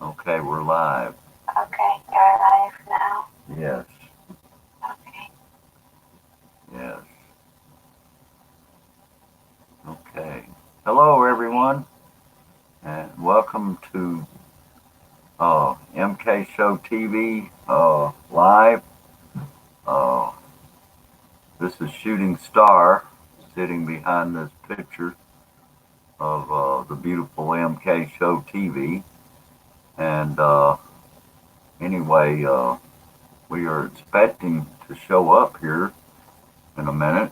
Okay, we're live. Okay, you're live now. Yes, Okay. yes. Okay. Hello, everyone, and welcome to MK Show TV live. Uh, this is Shooting Star sitting behind this picture of the beautiful MK Show TV. And anyway, we are expecting to show up here in a minute.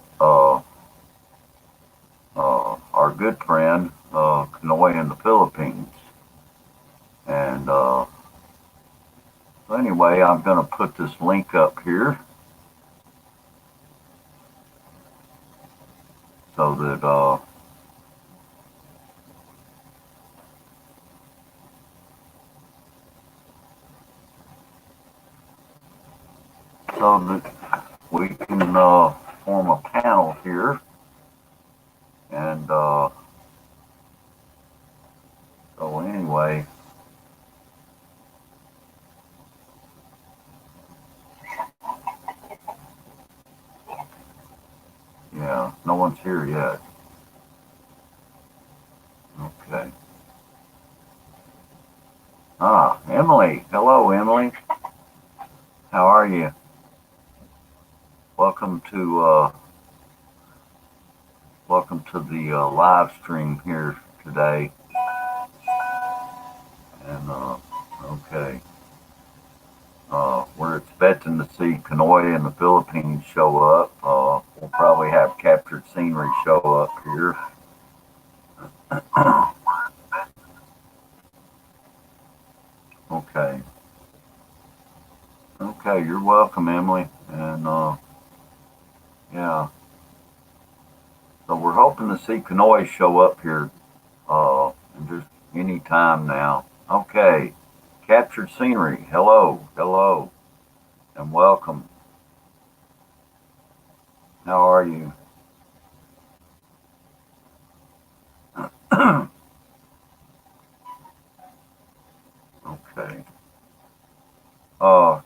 Our good friend Canoy in the Philippines. And so anyway, I'm going to put this link up here so that we can form a panel here. And so anyway, yeah, no one's here yet. Okay. Ah, Emily. Hello, Emily. How are you? Welcome to the live stream here today. And okay, we're expecting to see Canoy in the Philippines show up. We'll probably have captured scenery show up here. Okay. Okay, you're welcome, Emily. And yeah, so we're hoping to see Canoy show up here in just any time now. Okay, captured scenery. Hello, hello, and welcome. How are you? Okay. Uh,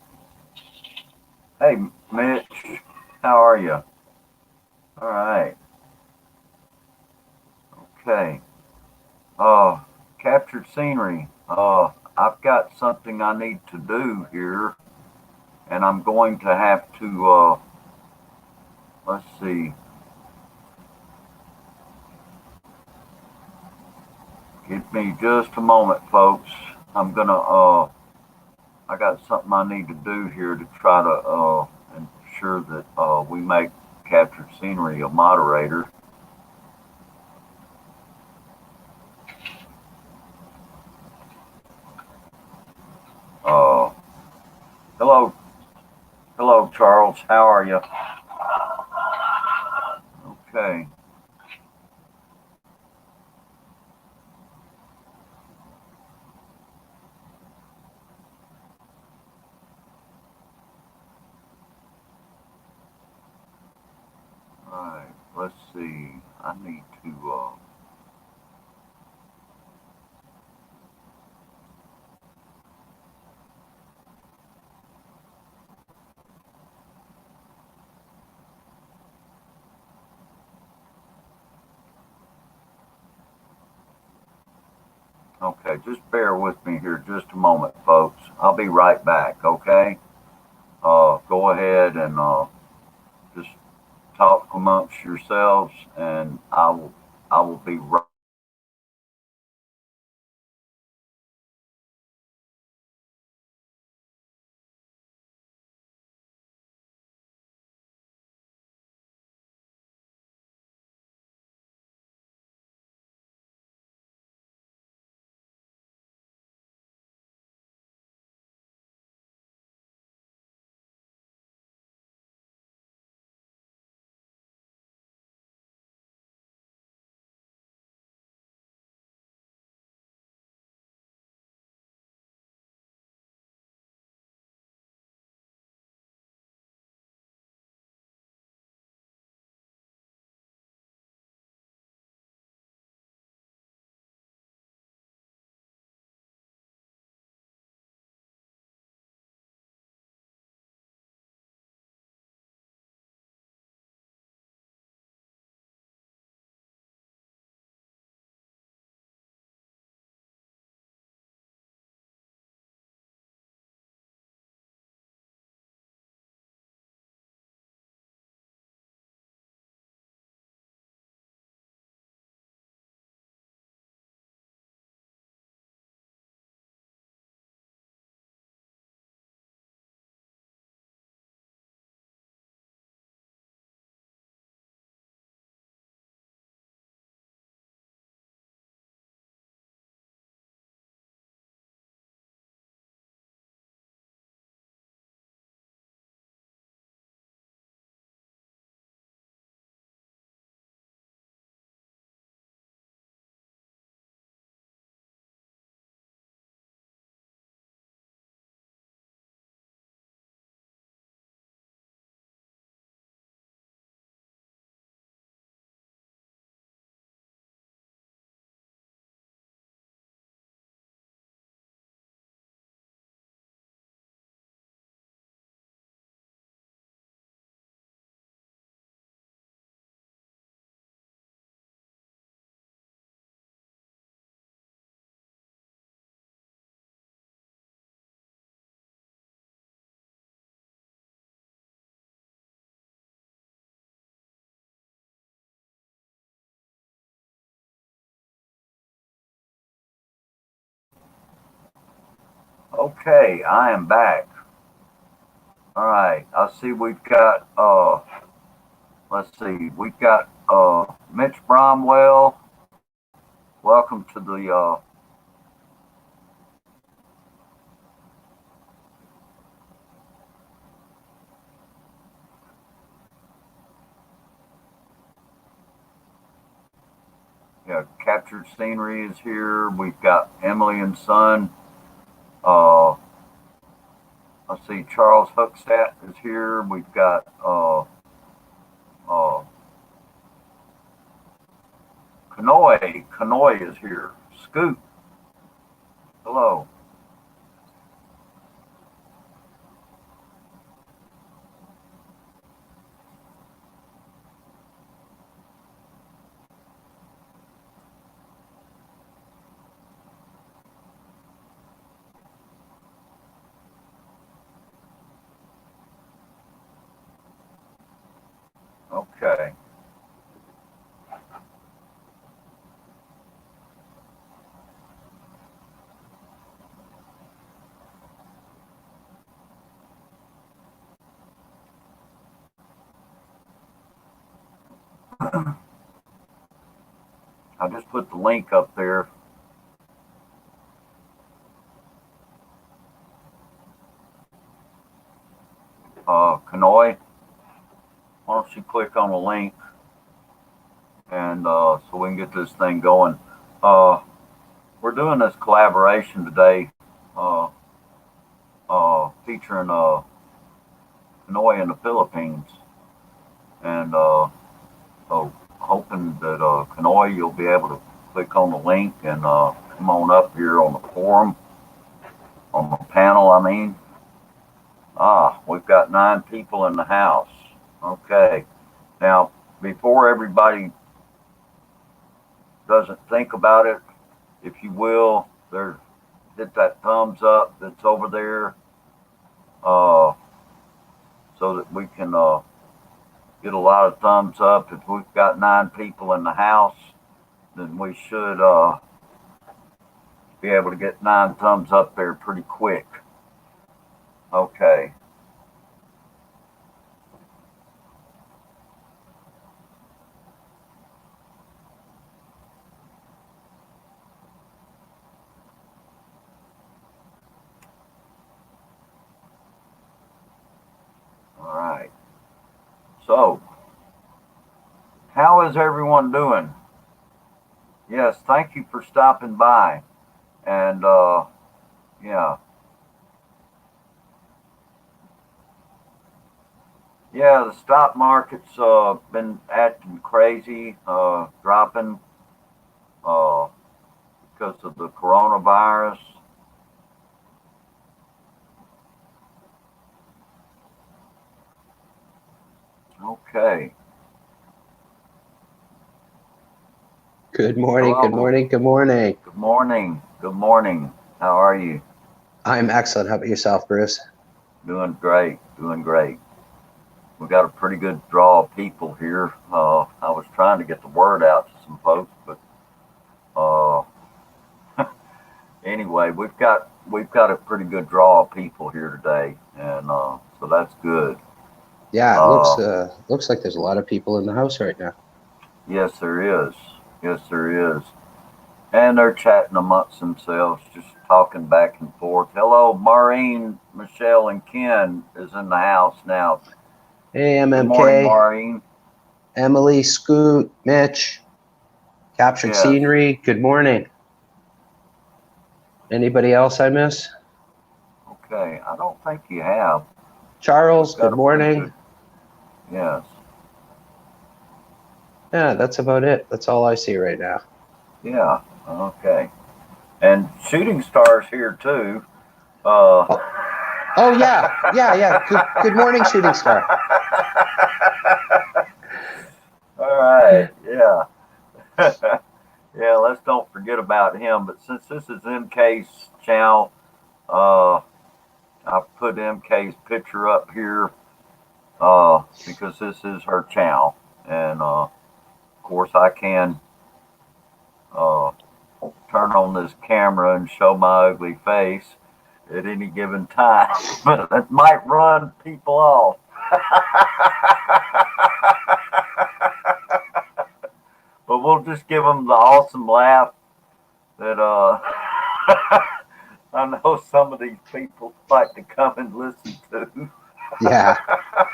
hey, Mitch, how are you? All right. Okay. Uh, captured scenery. I've got something I need to do here, and I'm going to have to, let's see, give me just a moment, folks. I'm gonna, I got something I need to do here to try to, ensure that, we make captured scenery a moderator. Uh, hello, hello, Charles. How are you? Okay. All right. Let's see. I need to, okay, just bear with me here just a moment, folks. I'll be right back, okay? Go ahead and just talk amongst yourselves, and I will be right Okay, I am back. All right, I see we've got, let's see, we've got Mitch Bromwell. Welcome to the, yeah, Captured Scenery is here. We've got Emily and Son. Uh, I see Charles Huckstadt is here. We've got uh, Canoy. Canoy is here. Scoot, hello. Okay. I just put the link up there. Canoy, why don't you click on the link and so we can get this thing going. Uh, we're doing this collaboration today, uh, featuring Canoy in the Philippines, and so hoping that Canoy you'll be able to click on the link and come on up here on the forum, on the panel. I mean, we've got 9 people in the house. Okay, now before everybody doesn't think about it, if you will, there, hit that thumbs up that's over there, uh, so that we can get a lot of thumbs up. If we've got 9 people in the house, then we should be able to get 9 thumbs up there pretty quick. Okay. All right. So, how is everyone doing? Yes, thank you for stopping by. And yeah, yeah, the stock market's been acting crazy, dropping uh, because of the coronavirus. Okay. Good morning, good Hello. morning, good morning. Good morning. Good morning. How are you? I'm excellent. How about yourself, Bruce? Doing great. Doing great. We got a pretty good draw of people here. I was trying to get the word out to some folks, but uh, anyway, we've got a pretty good draw of people here today, and so that's good. Yeah, it Uh, looks like there's a lot of people in the house right now. yes, there is. Yes, there is. And they're chatting amongst themselves, just talking back and forth. Hello, Maureen, Michelle, and Ken is in the house now. Hey, Good morning, MMK, Maureen. Emily, Scoot, Mitch, Captured Yes. Scenery. Good morning. Anybody else I miss? Okay. I don't think you have. We've Charles, got good a pretty morning. good. Yes. Yeah, that's about it. That's all I see right now. Yeah. Okay. And Shooting Stars here too. Uh, Oh, oh yeah, yeah, yeah. Good morning, Shooting Star. all right. Yeah. Yeah. Let's don't forget about him. But since this is MK's channel, uh, I put MK's picture up here because this is her channel, and of course I can uh, turn on this camera and show my ugly face at any given time, but it might run people off. But we'll just give them the awesome laugh that I know some of these people like to come and listen to. Yeah.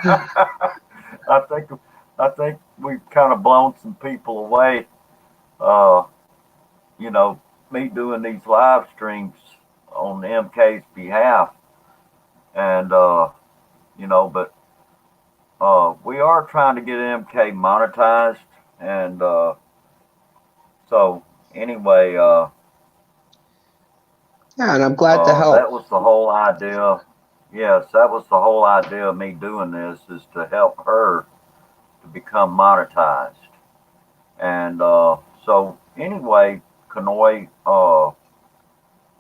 I think I think we've kind of blown some people away. Uh, you know, me doing these live streams on MK's behalf, and but we are trying to get MK monetized, and so anyway, Yeah, and I'm glad to help. that was the whole idea. Yes, that was the whole idea of me doing this is to help her to become monetized. And so anyway, Canoy,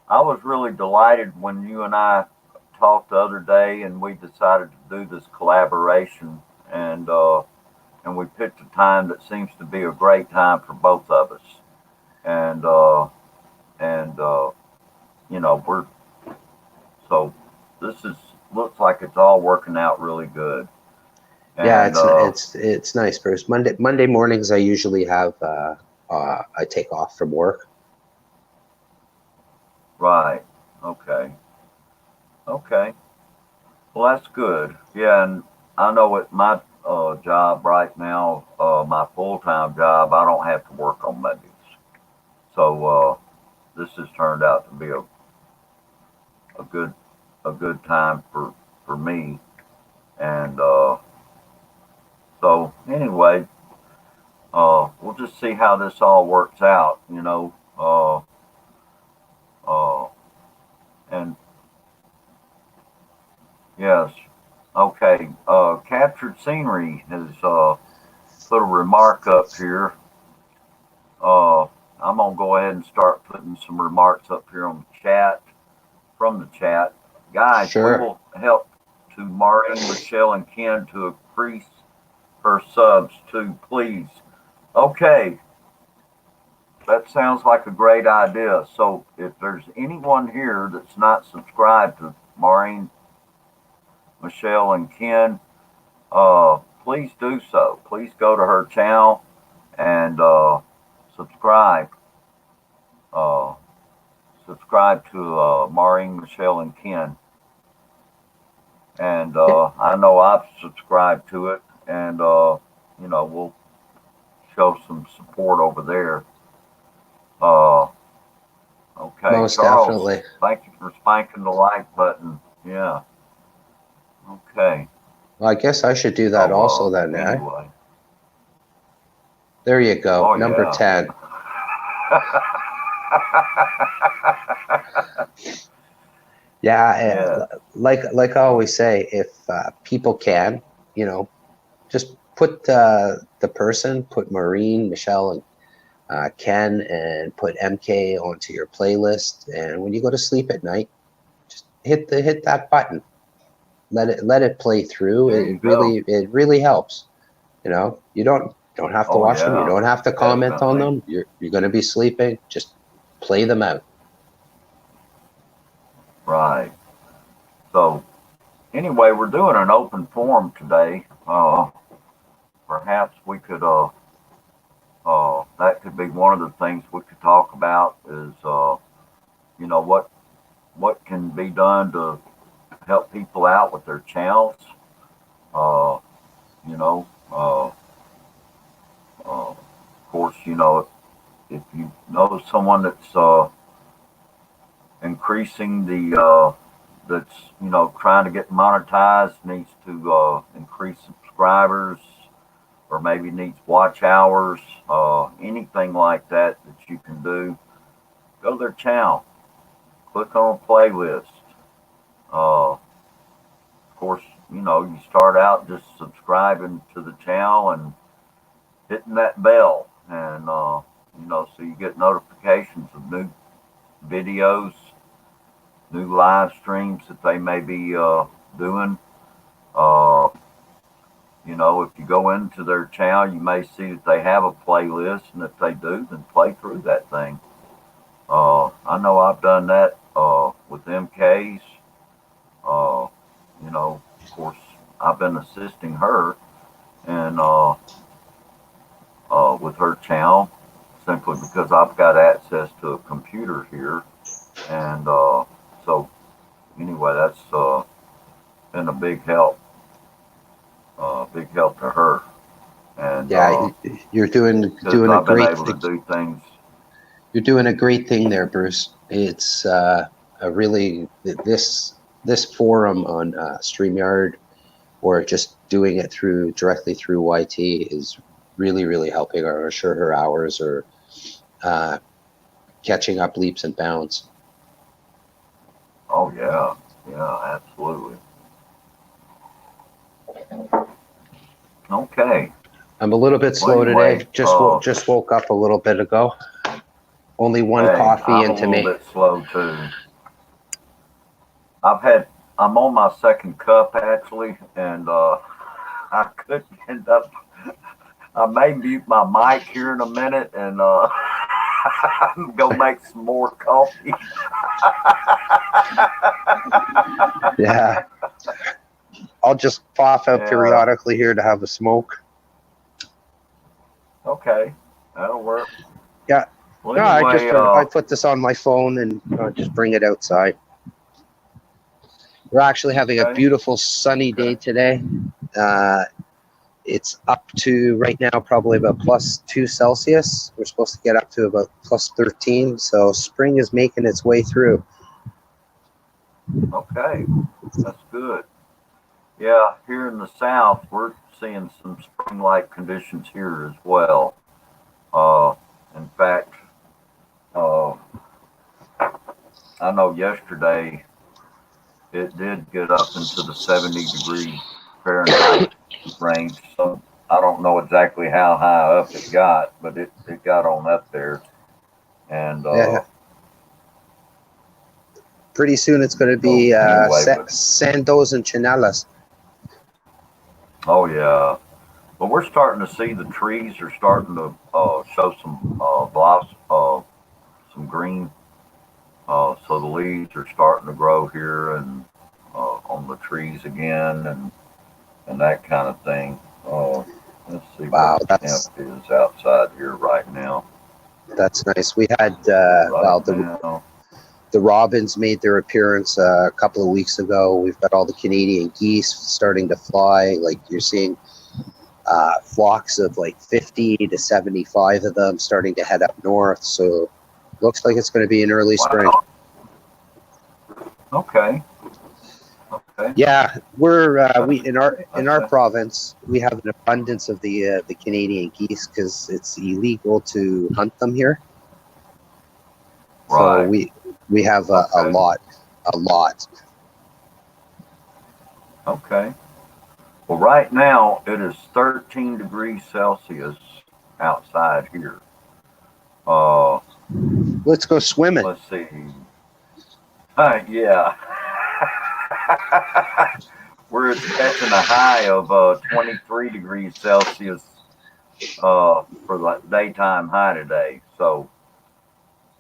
I was really delighted when you and I talked the other day, and we decided to do this collaboration, and we picked a time that seems to be a great time for both of us. And and we're so this is looks like it's all working out really good. Yeah, And it's nice, Bruce. Monday mornings I usually have I take off from work. right, okay, okay. Well, that's good. Yeah, and I know at my job right now, my full time job, I don't have to work on Mondays. So this has turned out to be a good a good time for me. And so anyway, we'll just see how this all works out. Uh, and yes, okay. Captured scenery has put a remark up here. Uh, I'm gonna go ahead and start putting some remarks up here on the chat from the chat. Guys, we Sure. will help to Maureen, Michelle, and Ken to increase her subs too, please. Okay, that sounds like a great idea. So if there's anyone here that's not subscribed to Maureen, Michelle, and Ken, please do so. Please go to her channel and subscribe. Uh, subscribe to Maureen, Michelle, and Ken. And I know I've subscribed to it, and we'll show some support over there. Uh, okay, Most Charles, definitely. thank you for spanking the like button. Yeah. Okay. Well, I guess I should do that also So then, eh? anyway, There you go. oh Number yeah. 10. Yeah, Yeah. like I always say, if people can, you know, just put put Maureen, Michelle, and Ken, and put MK onto your playlist. And when you go to sleep at night, just hit that button. Let it play through. There you go. It really helps. You know, you don't have to Oh watch them. You yeah. don't have to comment on Definitely. them. You're going to be sleeping. Just play them out. Right. So anyway, we're doing an open forum today. Perhaps we could that could be one of the things we could talk about is what can be done to help people out with their channels. Uh, you know, of course, if you know someone that's increasing the that's trying to get monetized, needs to increase subscribers, or maybe needs watch hours, anything like that that you can do, go to their channel, click on a playlist. Of course, you start out just subscribing to the channel and hitting that bell, and so you get notifications of new videos, new live streams that they may be doing. Uh, if you go into their channel, you may see that they have a playlist, and if they do, then play through that thing. I know I've done that with MK, days. Of course, I've been assisting her and with her channel simply because I've got access to a computer here, and so anyway, that's been a big help to her. And Yeah, you're doing a I've been great able to do things. you're doing a great thing there, Bruce. It's a really this forum on StreamYard, or just doing it directly through YT, is really helping her. I'm sure her hours are catching up leaps and bounds. Oh yeah, absolutely. Okay. I'm a little bit slow Anyway, today. Just woke up a little bit ago. Only one hey, coffee I'm a into little me. bit slow too. I'm on my second cup actually, and I couldn't end up. I may mute my mic here in a minute and go make some more coffee. Yeah, I'll just pop out Yeah. periodically here to have a smoke. Okay. That'll work. Yeah. Well, No, anyway, I put this on my phone and just bring it outside. We're actually having a okay. beautiful sunny day today. It's up to right now probably about +2 Celsius. We're supposed to get up to about +13. So spring is making its way through. Okay. That's good. Yeah, here in the south, we're seeing some spring-like conditions here as well. In fact, uh, I know yesterday it did get up into the 70-degree Fahrenheit range. So I don't know exactly how high up it got, but it got on up there. And Yeah. Pretty soon it's going to be so anyway, but sandos and chanelas. oh yeah, but we're starting to see the trees are starting to show some blossom, some green. So the leaves are starting to grow here and on the trees again, and that kind of thing. Let's see what Wow, the temp is outside here right now. that's nice. We had Right now, the robins made their appearance a couple of weeks ago. We've got all the Canadian geese starting to fly. Like you're seeing flocks of like 50 to 75 of them starting to head up north. So looks like it's going to be an early spring. wow. Okay. Okay. Yeah, we in our Okay. province we have an abundance of the Canadian geese because it's illegal to hunt them here. So Right. we have a Okay. lot. Okay. Well, right now it is 13 degrees Celsius outside here. Uh, Let's go swimming. let's see. Yeah. We're expecting a high of 23 degrees Celsius for the daytime high today. So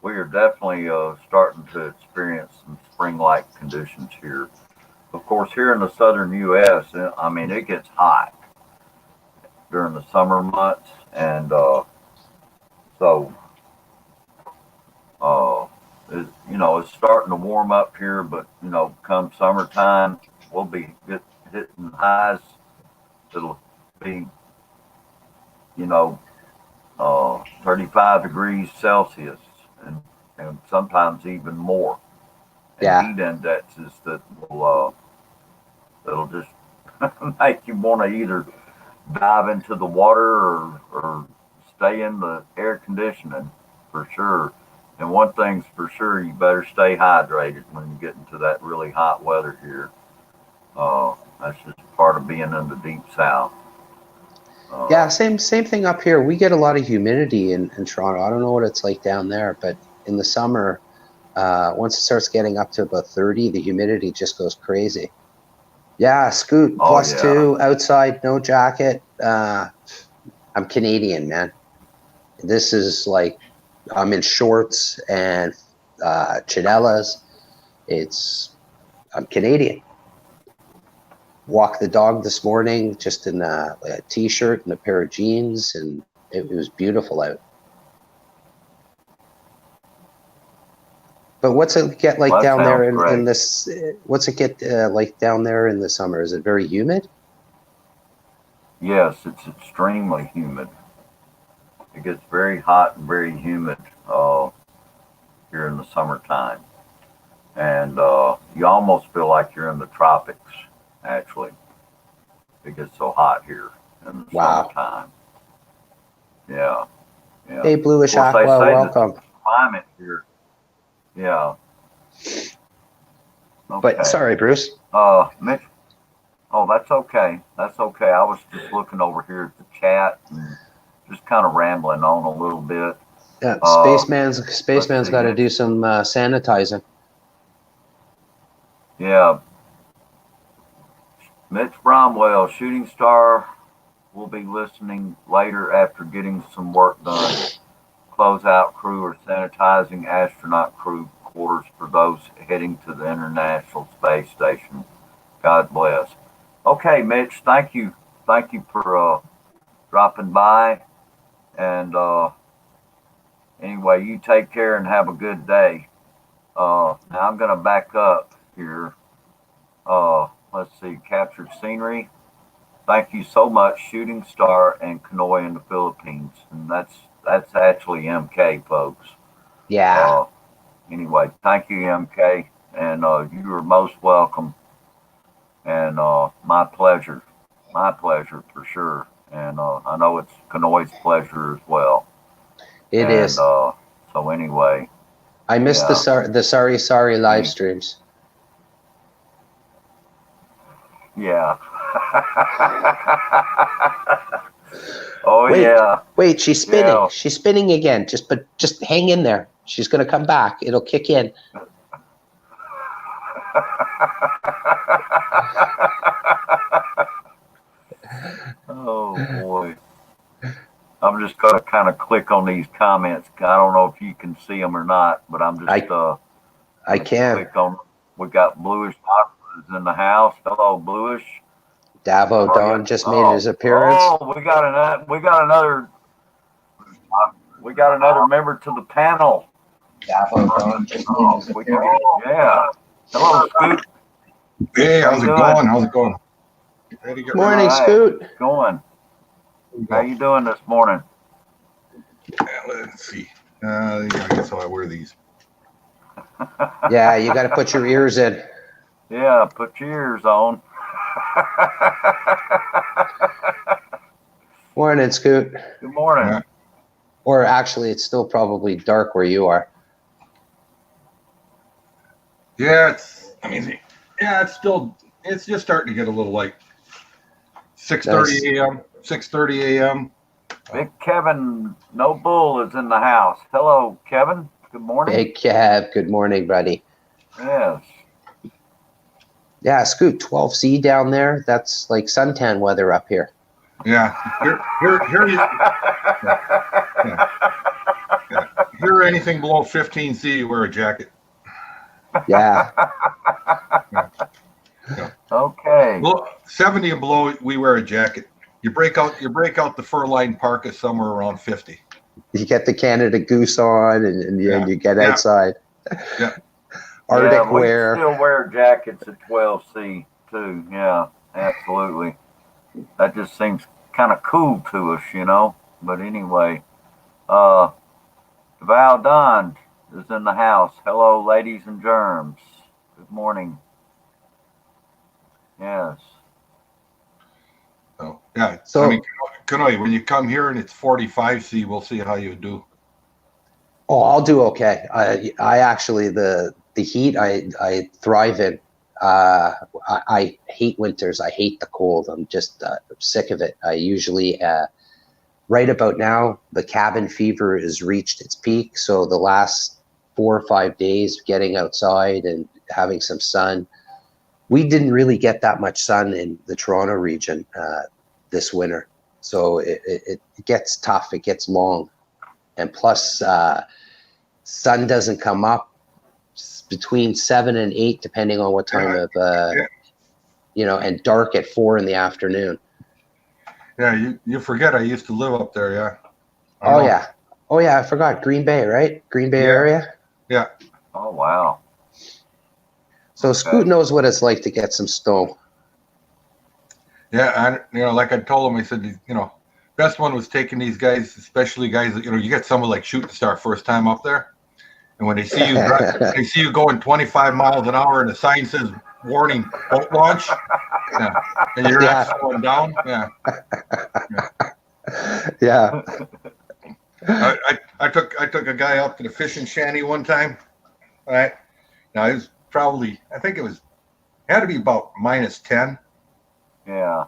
we are definitely starting to experience some spring-like conditions here. Of course, here in the southern U.S., I mean, it gets hot during the summer months, and so uh, it's starting to warm up here. But come summertime, we'll be hitting highs. It'll be 35 degrees Celsius, and sometimes even more. And Yeah, heat indexes that'll just make you want to either dive into the water or stay in the air conditioning for sure. And one thing's for sure, you better stay hydrated when you get into that really hot weather here. That's just part of being in the deep south. yeah. Same thing up here. We get a lot of humidity in Toronto. I don't know what it's like down there, but in the summer, once it starts getting up to about 30, the humidity just goes crazy. Yeah, Scoot, Oh yeah. +2 outside, no jacket. I'm Canadian, man. This is like I'm in shorts and chanelas. It's I'm Canadian. Walked the dog this morning just in a t-shirt and a pair of jeans, and it was beautiful out. But what's it get like Well, that down there sounds great. in this? What's it get like down there in the summer? Is it very humid? Yes, it's extremely humid. It gets very hot and very humid here in the summertime. And you almost feel like you're in the tropics, actually. It gets so hot here in the Wow. summertime. Yeah, yeah. Hey, Of Bluish course, they Aqua, say that the welcome. climate here. Yeah. But Okay. sorry, Bruce. Mitch. Oh, that's okay. That's okay. I was just looking over here at the chat and just kind of rambling on a little bit. Yeah, Let's Spaceman's see, got to Mitch. do some sanitizing. Yeah, Mitch Bromwell, shooting star, will be listening later after getting some work done. Closeout crew are sanitizing astronaut crew quarters for those heading to the International Space Station. God bless. Okay, Mitch, thank you. Thank you for dropping by. And anyway, you take care and have a good day. Now I'm going to back up here. Let's see, captured scenery. Thank you so much, Shooting Star and Canoy in the Philippines. And that's actually MK, folks. Yeah. Anyway, thank you, MK. And you are most welcome. And my pleasure. My pleasure for sure. And I know it's Canoy's pleasure as well. It is. So anyway, I missed yeah. the sorry live streams. Yeah. Oh Wait, yeah. wait, she's spinning. Yeah. She's spinning again. Just hang in there. She's gonna come back. It'll kick in. Oh boy. I'm just gonna kind of click on these comments. I don't know if you can see them or not, but I'm just I can. click on. We got Bluish Aquas in the house. Hello, Bluish. Davo Don just made his appearance. Oh, we got another member to the panel. Davo Don just made his appearance. Yeah. Hello, Scoot. Hey, how's it going? How's it going? Ready to get Morning, All right. Scoot. Going. How you doing this morning? Let's see. I guess I'll wear these. Yeah, you got to put your ears in. Yeah, put your ears on. Morning, Scoot. Good morning. Yeah. Or actually, it's still probably dark where you are. Yeah, it's just starting to get a little light. 6:30 a.m. 6:30 a.m. Big Kevin No Bull is in the house. Hello, Kevin. Good morning. Hey, Kev. Good morning, buddy. Yes. Yeah, Scoot, 12C down there. That's like suntan weather up here. Yeah. Here, anything below 15C, you wear a jacket. Yeah. Okay. Well, 70 and below, we wear a jacket. You break out the fur-lined parka somewhere around 50. You get the Canada Goose on, and you get outside. Yeah. Arctic we wear. still wear jackets at 12C too. Yeah, absolutely. That just seems kind of cool to us, you know. But anyway, Val Don is in the house. Hello, ladies and germs. Good morning. Yes. Oh, yeah. So- I mean, Canoy, when you come here and it's 45C, we'll see how you do. Oh, I'll do okay. I actually the heat I thrive in. I hate winters. I hate the cold. I'm just sick of it. I usually right about now the cabin fever has reached its peak. So the last 4 or 5 days getting outside and having some sun. We didn't really get that much sun in the Toronto region this winter. So it gets tough. It gets long. And plus, sun doesn't come up between 7 and 8, depending on what time of, and dark at 4 in the afternoon. Yeah, you forget I used to live up there, yeah. Oh, yeah. Oh, yeah, I forgot. Green Bay, right? Green Bay area? Yeah. Oh, wow. So Scoot knows what it's like to get some snow. Yeah, like I told him, I said, best one was taking these guys, especially guys that, you get someone like Shooting Star first time up there. And when they see you they see you going 25 miles an hour and the sign says warning boat launch, and you're not slowing down. Yeah. I took a guy up to the fishing shanty one time. All right. Now it was probably, I think it had to be about -10. Yeah.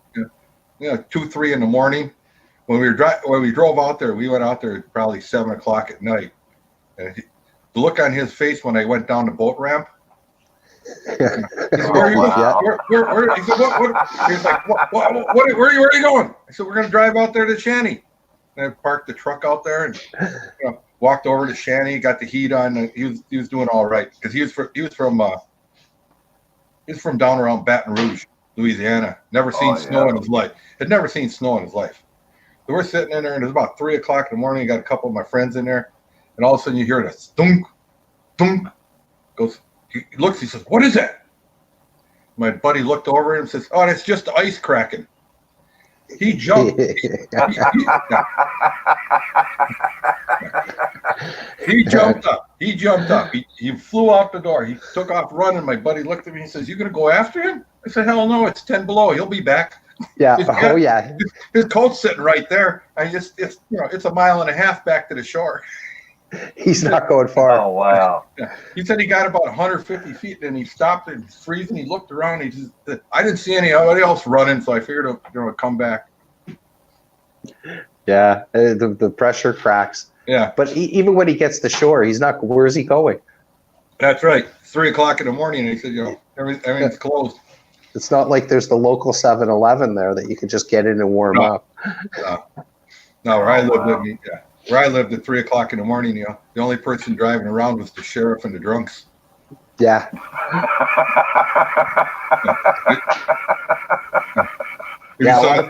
2, 3 in the morning. When we drove out there, we went out there at probably 7 o'clock at night. And the look on his face when I went down the boat ramp. He said, where are you going? He said, what? He was like, where are you going? I said, we're going to drive out there to Shanty. And I parked the truck out there and walked over to Shanty, got the heat on. He was doing all right because he was from down around Baton Rouge, Louisiana. Never seen snow in his life. Had never seen snow in his life. So we're sitting in there, and it was about 3 o'clock in the morning. I got a couple of my friends in there, and all of a sudden you hear this thunk, thunk. Goes. He looks. He says, "What is that?" My buddy looked over at him and says, "Oh, that's just the ice cracking." He jumped. He jumped up. He flew out the door. He took off running. My buddy looked at me and says, "You gonna go after him?" I said, "Hell no, it's 10 below. He'll be back." Yeah. Oh yeah. His coat's sitting right there. It's a mile and a half back to the shore. He's not going far. Oh, wow. Yeah. He said he got about 150 feet, and he stopped and freezing. He looked around. I didn't see anybody else running, so I figured he'll come back. Yeah, the pressure cracks. Yeah. But even when he gets to shore, he's not. Where is he going? That's right. 3 o'clock in the morning, and he said, everything's closed. It's not like there's the local 7-Eleven there that you can just get in and warm up. No, where I lived at 3 o'clock in the morning, the only person driving around was the sheriff and the drunks. Yeah. Yeah, a lot of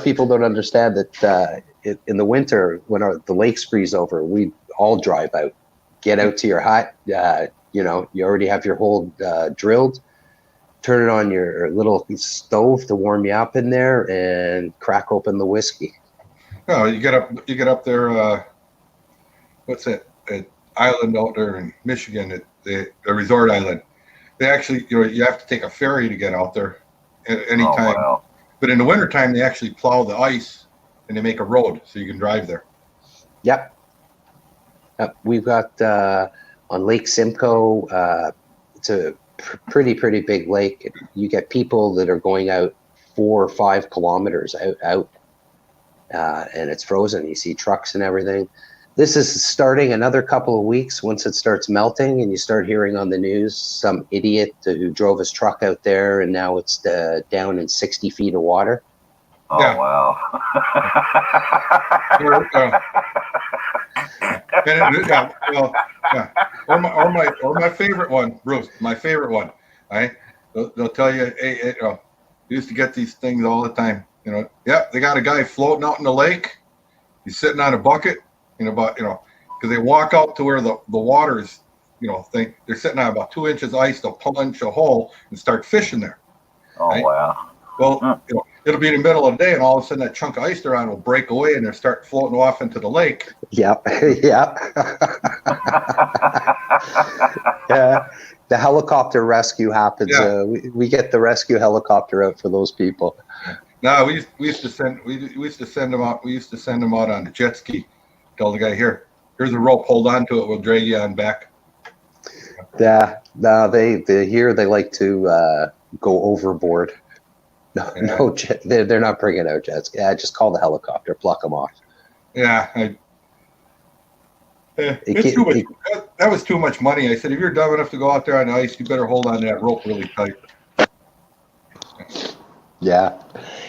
people don't understand that in the winter when the lakes freeze over, we all drive out, get out to your hut. You already have your hole drilled. Turn it on your little stove to warm you up in there, and crack open the whiskey. No, you get up there. What's that island out there in Michigan? At the resort island. They actually, you have to take a ferry to get out there at any time. Wow. But in the wintertime, they actually plow the ice and they make a road so you can drive there. Yep. We've got on Lake Simcoe. It's a pretty big lake. You get people that are going out 4 or 5 kilometers out, and it's frozen. You see trucks and everything. This is starting another couple of weeks. Once it starts melting and you start hearing on the news some idiot who drove his truck out there and now it's down in 60 feet of water. Oh, Yeah. wow. Or my favorite one, Bruce. My favorite one. Right? They'll tell you, hey, you used to get these things all the time. They got a guy floating out in the lake. He's sitting on a bucket. Because they walk out to where the water's, they're sitting on about 2 inches ice. They'll punch a hole and start fishing there. Oh, Right? wow. Well, it'll be in the middle of the day, and all of a sudden that chunk of ice they're on will break away, and they'll start floating off into the lake. Yep. Yeah. Yeah. The helicopter rescue happens. Yeah. We get the rescue helicopter out for those people. No, we used to send them out. We used to send them out on the jet ski. Tell the guy, here's a rope. Hold on to it. We'll drag you on back. Yeah. No, they like to go overboard. No, they're not bringing out jets. Yeah, just call the helicopter, pluck them off. Yeah. It's too much. That was too much money. I said, if you're dumb enough to go out there on the ice, you better hold on to that rope really tight. Yeah.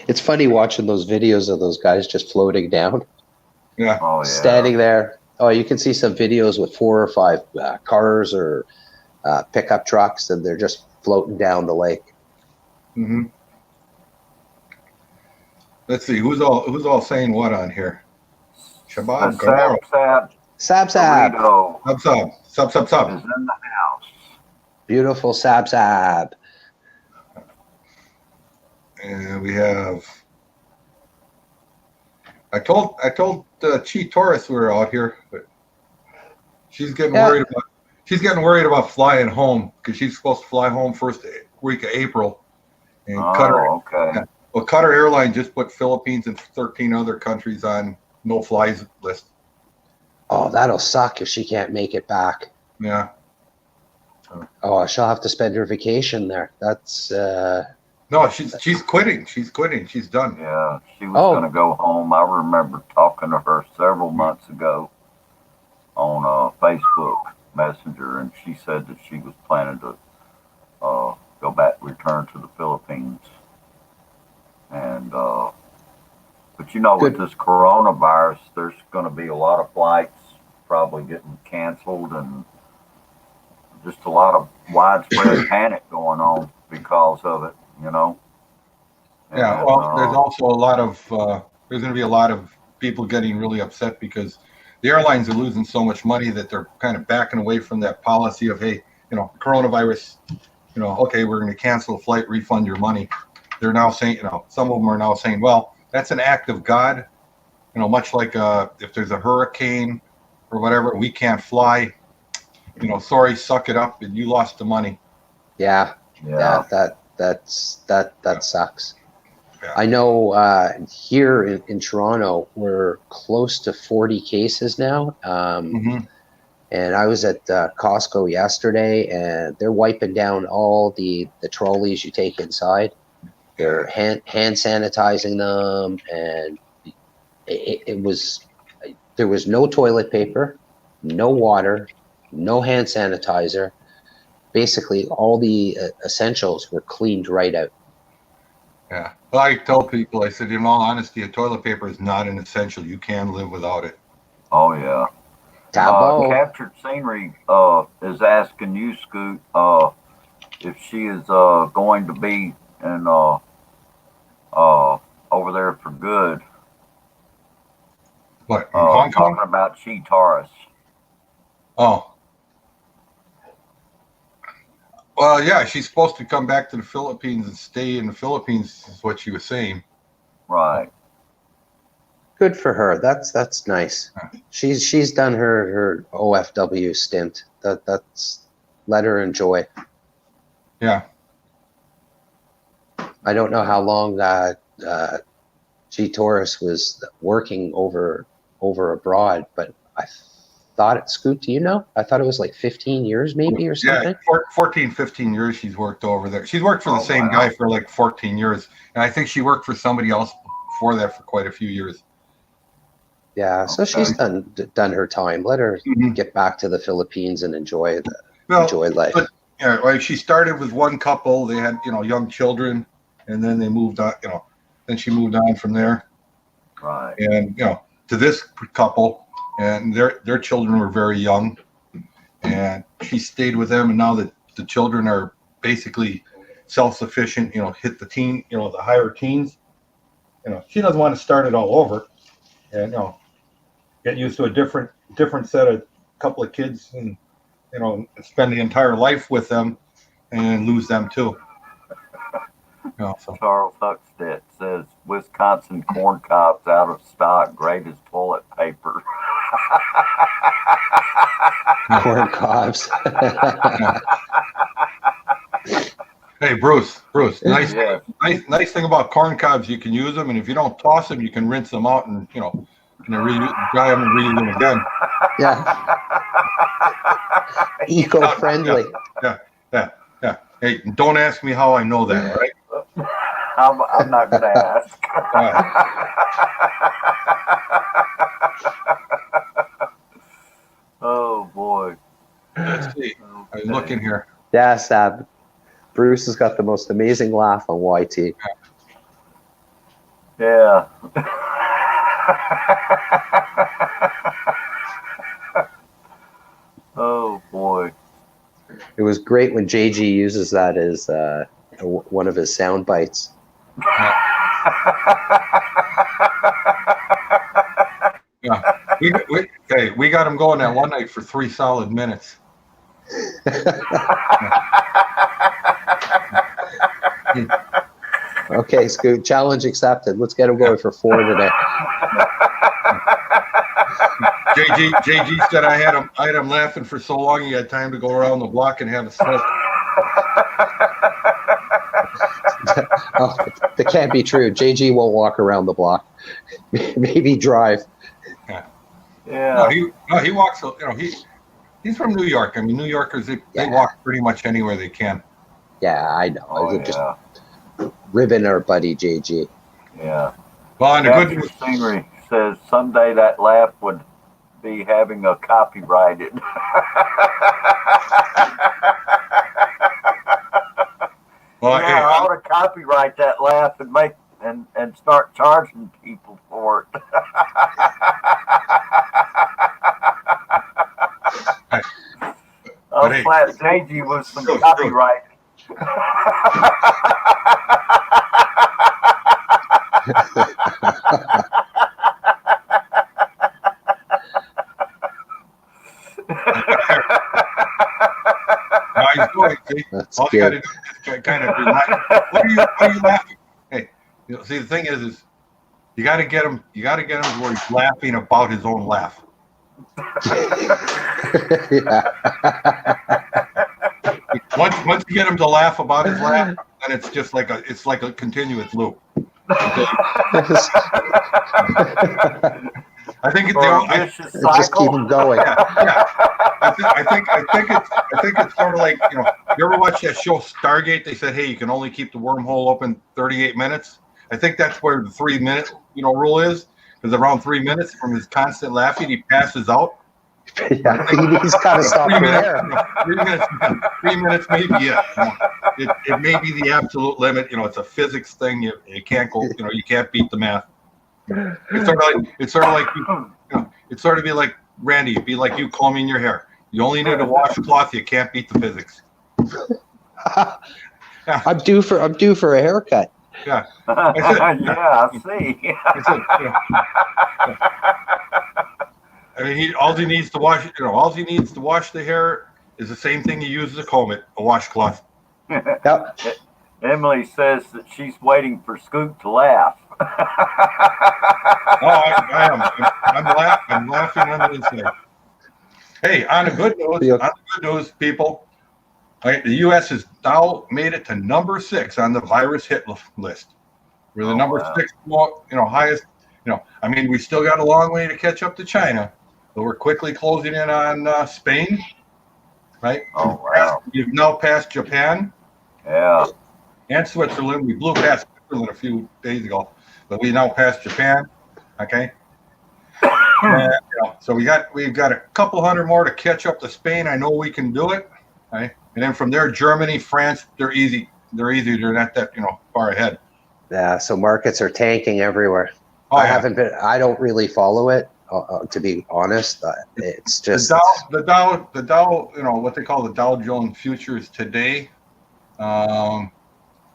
It's funny watching those videos of those guys just floating down. Yeah. Oh, yeah. Standing there. Oh, you can see some videos with 4 or 5 cars or pickup trucks, and they're just floating down the lake. Mm-hmm. Let's see who's all saying what on here. Shabab Gamaro. Sab Sab. Dorito Sub. is in the house. Beautiful Sab Sab. And we have. I told Chi Taurus we were out here, but she's getting worried about flying home because she's supposed to fly home first week of April. And Okay. Well, Qatar Airlines just put Philippines and 13 other countries on no-flies list. Oh, that'll suck if she can't make it back. Yeah. Oh, she'll have to spend her vacation there. That's No, she's quitting. She's quitting. She's done. Yeah, she was going to go home. I remember talking to her several months ago on Facebook Messenger, and she said that she was planning to go back, return to the Philippines. And but you know, with this coronavirus, there's going to be a lot of flights probably getting canceled, and just a lot of widespread panic going on because of it. You know. Yeah. Well, there's also a lot of there's going to be a lot of people getting really upset because the airlines are losing so much money that they're kind of backing away from that policy of, hey, coronavirus, okay, we're going to cancel a flight, refund your money. They're now saying, some of them are now saying, well, that's an act of God, much like if there's a hurricane or whatever, we can't fly, sorry, suck it up, and you lost the money. Yeah. That sucks. Yeah. I know here in Toronto, we're close to 40 cases now. And I was at Costco yesterday, and they're wiping down all the trolleys you take inside. They're hand sanitizing them, and there was no toilet paper, no water, no hand sanitizer. Basically, all the essentials were cleaned right out. Yeah. Well, I tell people, I said, in all honesty, a toilet paper is not an essential. You can live without it. Oh, yeah. Captured Scenery is asking you, Scoot, if she is going to be in over there for good. What, in Hong Kong? Talking about Chi Taurus. Oh. Well, yeah, she's supposed to come back to the Philippines and stay in the Philippines, is what she was saying. Right. Good for her. That's nice. She's done her OFW stint. That's let her enjoy. Yeah. I don't know how long G. Taurus was working over abroad, but I thought Scoot, do you know? I thought it was like 15 years maybe or something. Yeah, 14, 15 years she's worked over there. She's worked for the same guy for like 14 years. And I think she worked for somebody else before that for quite a few years. Yeah, so she's done her time. Let her get back to the Philippines and enjoy life. But, right, she started with one couple. They had, young children, and then they moved on, then she moved on from there. Right. And, to this couple, and their children were very young, and she stayed with them, and now that the children are basically self-sufficient, hit the teen, the higher teens, she doesn't want to start it all over, and get used to a different set of couple of kids, and spend the entire life with them and lose them too. Charles Huckstead says Wisconsin corn cobs out of stock, great as toilet paper. Corn cobs. Hey, Bruce, nice thing about corn cobs, you can use them, and if you don't toss them, you can rinse them out and dry them and reuse them again. Yeah. Eco-friendly. Yeah. Hey, don't ask me how I know that, all right? I'm not going to ask. Oh, boy. Let's see. I was looking here. Yeah, Sab. Bruce has got the most amazing laugh on YT. Yeah. Oh, boy. It was great when JG uses that as one of his sound bites. Yeah. We got him going that one night for 3 solid minutes. Okay, Scoot, challenge accepted. Let's get him going for 4 today. JG said I had him laughing for so long he had time to go around the block and have a smoke. Oh, that can't be true. JG won't walk around the block. Maybe drive. Yeah. No, he walks. He's from New York. I mean, New Yorkers they walk pretty much anywhere they can. Yeah, I know. Oh, Just ribbing our buddy JG. Yeah. Well, and the good news. Stingray says someday that laugh would be having a copyrighted. Well, yeah, I ought to copyright that laugh and make and start charging people for it. I'll slap JG with some copyright. Nice going, see? All you got to do is kind of be laughing. What are you laughing? Hey, see, the thing is you got to get him. You got to get him to where he's laughing about his own laugh. Once you get him to laugh about his laugh, then it's just like a continuous loop. I think just keep him going. Yeah. I think it's sort of like, you ever watch that show Stargate? They said, hey, you can only keep the wormhole open 38 minutes. I think that's where the 3-minute rule is, because around 3 minutes from his constant laughing, he passes out. Yeah, he's got to stop there. 3 minutes maybe. Yeah, it may be the absolute limit. It's a physics thing. You can't go. You can't beat the math. It's sort of be like Randy. It'd be like you combing your hair. You only need a washcloth. You can't beat the physics. Yeah. I'm due for a haircut. Yeah. I see. I mean, all he needs to wash the hair is the same thing you use to comb it, a washcloth. Yep. Emily says that she's waiting for Scoop to laugh. I am. I'm laughing under the inside. Hey, on the good news, people, the U.S. has now made it to number 6 on the virus hit list. We're the number 6, highest. I mean, we still got a long way to catch up to China, but we're quickly closing in on Spain. Right? Oh wow! We've now passed Japan. Yeah. And Switzerland. We blew past Switzerland a few days ago, but we now passed Japan. Okay. And, so we've got a couple hundred more to catch up to Spain. I know we can do it. Right. And then from there, Germany, France, they're easy. They're not that far ahead. Yeah. So markets are tanking everywhere. Oh, I don't really follow it. To be honest, it's just the Dow, what they call the Dow Jones futures today. Let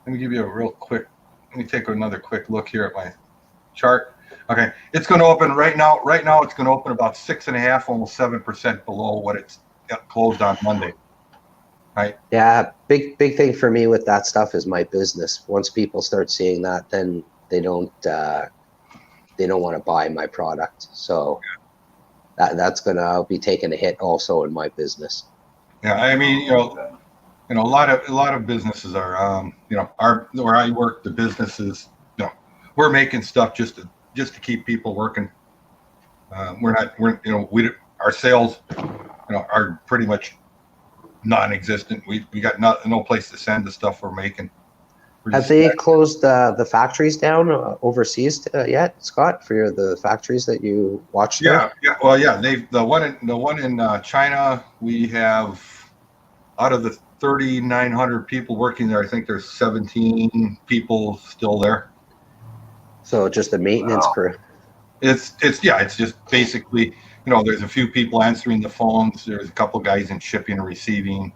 me give you let me take another quick look here at my chart. Okay, it's going to open right now. Right now, it's going to open about 6.5%, almost 7% below what it's closed on Monday. Right. Yeah, big thing for me with that stuff is my business. Once people start seeing that, then they don't want to buy my product. So that's gonna be taking a hit also in my business. Yeah, I mean, a lot of businesses are, where I work, the businesses, we're making stuff just to keep people working. Our sales, are pretty much non-existent. We got no place to send the stuff we're making. Have they closed the factories down overseas yet, Scott, for the factories that you watched? Yeah. Well, yeah. The one in China. We have, out of the 3,900 people working there, I think there's 17 people still there. So just a maintenance crew. It's just basically, there's a few people answering the phones. There's a couple guys in shipping and receiving.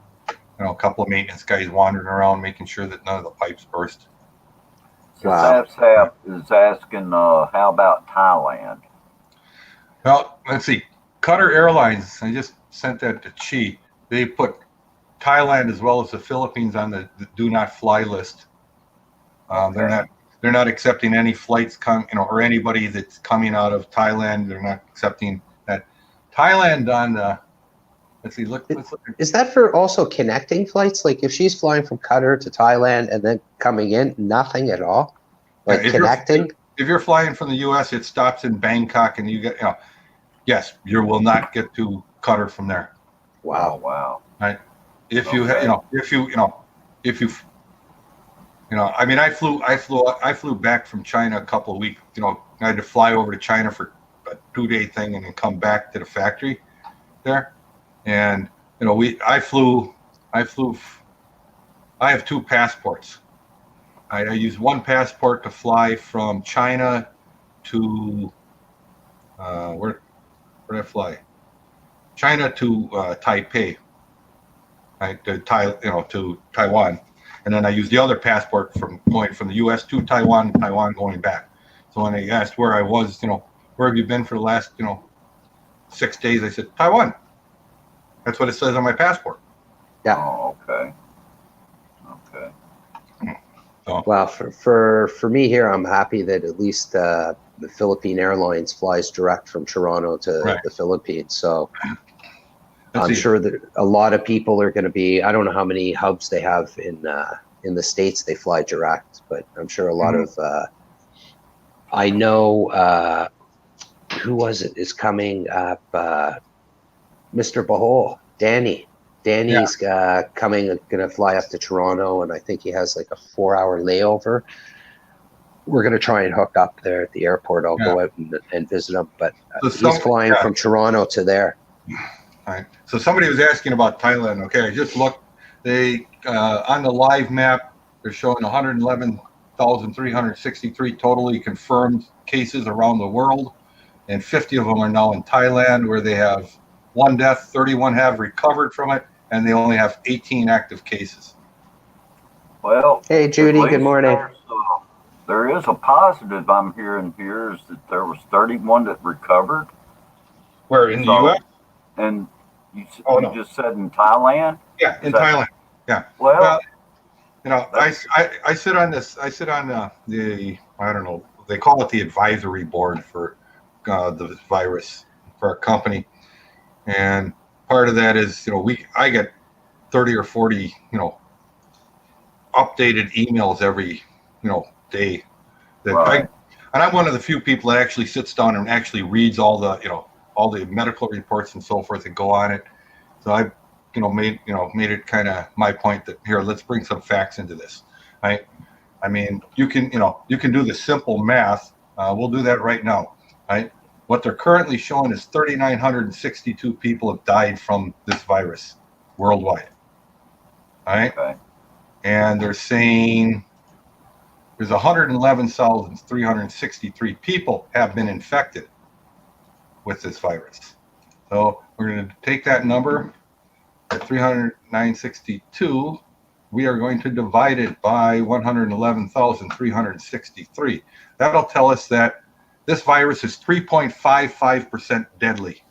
a couple of maintenance guys wandering around making sure that none of the pipes burst. So Wow. Saf is asking, how about Thailand? Well, let's see. Qatar Airlines, I just sent that to Chi. They put Thailand as well as the Philippines on the do not fly list. They're not accepting any flights or anybody that's coming out of Thailand. They're not accepting that. Thailand on the, let's see, let's look. Is that for also connecting flights? Like if she's flying from Qatar to Thailand and then coming in, nothing at all? Like Yeah, connecting? If you're flying from the U.S., it stops in Bangkok, and you get, yes, you will not get to Qatar from there. Oh, Wow. wow. Right? If you, Okay. I mean, I flew back from China a couple of weeks. I had to fly over to China for a 2-day thing and then come back to the factory there. And I have 2 passports. I use one passport to fly from China to where did I fly? China to Taipei, right? To Taiwan, and then I use the other passport from going from the U.S. to Taiwan, Taiwan going back. So when they asked where I was, where have you been for the last 6 days, I said Taiwan. That's what it says on my passport. Yeah. Oh, okay. Okay. So, Well, for me here, I'm happy that at least the Philippine Airlines flies direct from Toronto to Right. the Philippines. So let's I'm see. sure that a lot of people are going to be. I don't know how many hubs they have in the States. They fly direct, but I'm sure a lot Mhm. of. I know who was it is coming up. Mr. Bahol, Danny. Danny's coming, going to fly up to Toronto, and I think he has like a 4-hour layover. We're going to try and hook up there at the airport. I'll go out and visit him, but So he's flying from Toronto to there. All right. So somebody was asking about Thailand. Okay, I just looked. They on the live map, they're showing 111,363 totally confirmed cases around the world, and 50 of them are now in Thailand, where they have 1 death, 31 have recovered from it, and they only have 18 active cases. Well, Hey, Judy, at good least morning. there is a positive I'm hearing here is that there was 31 that recovered. Where in the So- U.S.? And you No. just said in Thailand? Yeah, in Is that- Thailand. Yeah. Well, I sit on this. I sit on the I don't know. They call it the advisory board for the virus for our company, and part of that is I get 30 or 40 updated emails every day. right. And I'm one of the few people that actually sits down and actually reads all the medical reports and so forth that go on it. So I made it kind of my point that here, let's bring some facts into this, right? I mean, you can do the simple math. We'll do that right now, right? What they're currently showing is 3,962 people have died from this virus worldwide, all right? Okay. And they're saying there's 111,363 people have been infected with this virus. So we're going to take that number at 309,62. We are going to divide it by 111,363. That'll tell us that this virus is 3.55% deadly.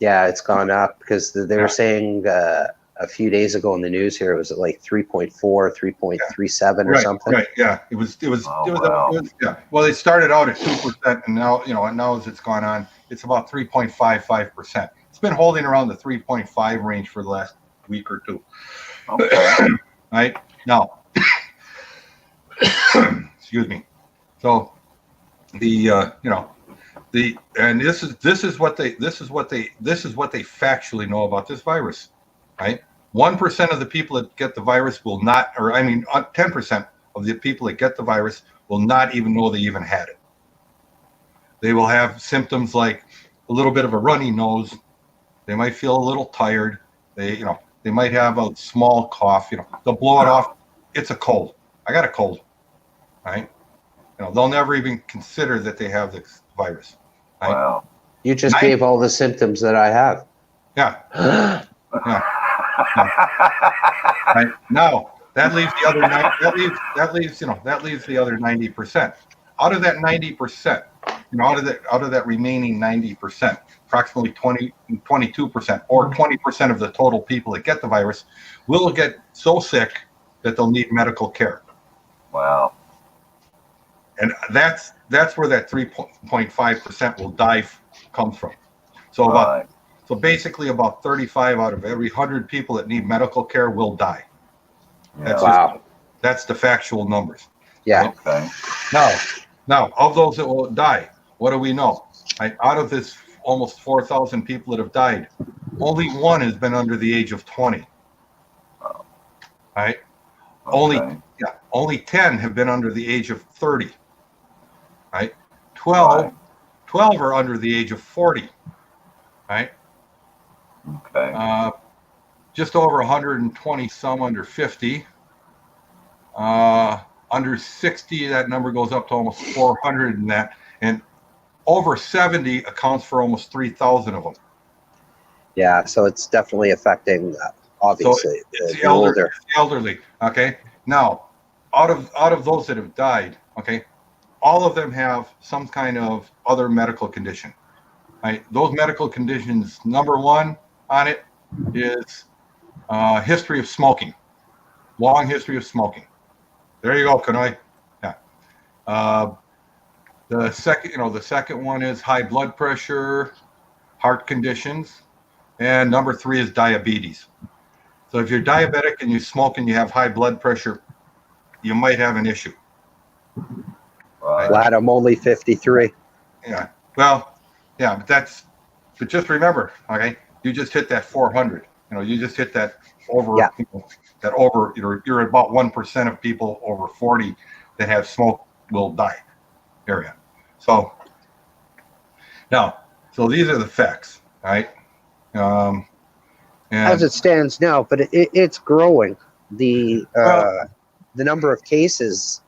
Yeah, it's gone up because they were saying a few days ago in the news here, it was at like 3.4, 3.37 or something. Right. Yeah. It was. Wow. Yeah. Well, it started out at 2%, and now now as it's gone on, it's about 3.55%. It's been holding around the 3.5 range for the last week or two. Okay. Right now, excuse me. So and this is what they factually know about this virus, right? 1% of the people that get the virus will not, or 10% of the people that get the virus will not even know they even had it. They will have symptoms like a little bit of a runny nose. They might feel a little tired. They might have a small cough. They'll blow it off. It's a cold. I got a cold, right? They'll never even consider that they have this virus. Right? Wow. You just gave all the symptoms that I have. Yeah. Yeah. Right? Now that leaves the other that leaves the other 90%. Out of that 90%, out of that remaining 90%, approximately 22% or 20% of the total people that get the virus will get so sick that they'll need medical care. Wow. And that's where that 3.5% will die comes from. So Right. so basically about 35 out of every 100 people that need medical care will die. That's Wow. that's the factual numbers. Yeah. Okay. Now, of those that will die, what do we know? Right? Out of this almost 4,000 people that have died, only one has been under the age of 20. Right? Okay. Only 10 have been under the age of 30. Right? 12 are under the age of 40. Right? Okay. Just over 120 some under 50. Under 60, that number goes up to almost 400 in that. And over 70 accounts for almost 3,000 of them. Yeah. So it's definitely affecting, obviously, It's the older. It's the elderly. Okay. Now, out of those that have died, okay, all of them have some kind of other medical condition. Right? Those medical conditions, number one on it is history of smoking, long history of smoking. There you go, Canoy. Yeah. The second one is high blood pressure, heart conditions, and number 3 is diabetes. So if you're diabetic and you smoke and you have high blood pressure, you might have an issue. Right. Glad I'm only 53. Yeah. Well, yeah, but just remember, okay, you just hit that 400. You just hit that over. Yeah. You're about 1% of people over 40 that have smoke will die. Area. So these are the facts, right? And As it stands now, but it's growing. The number of cases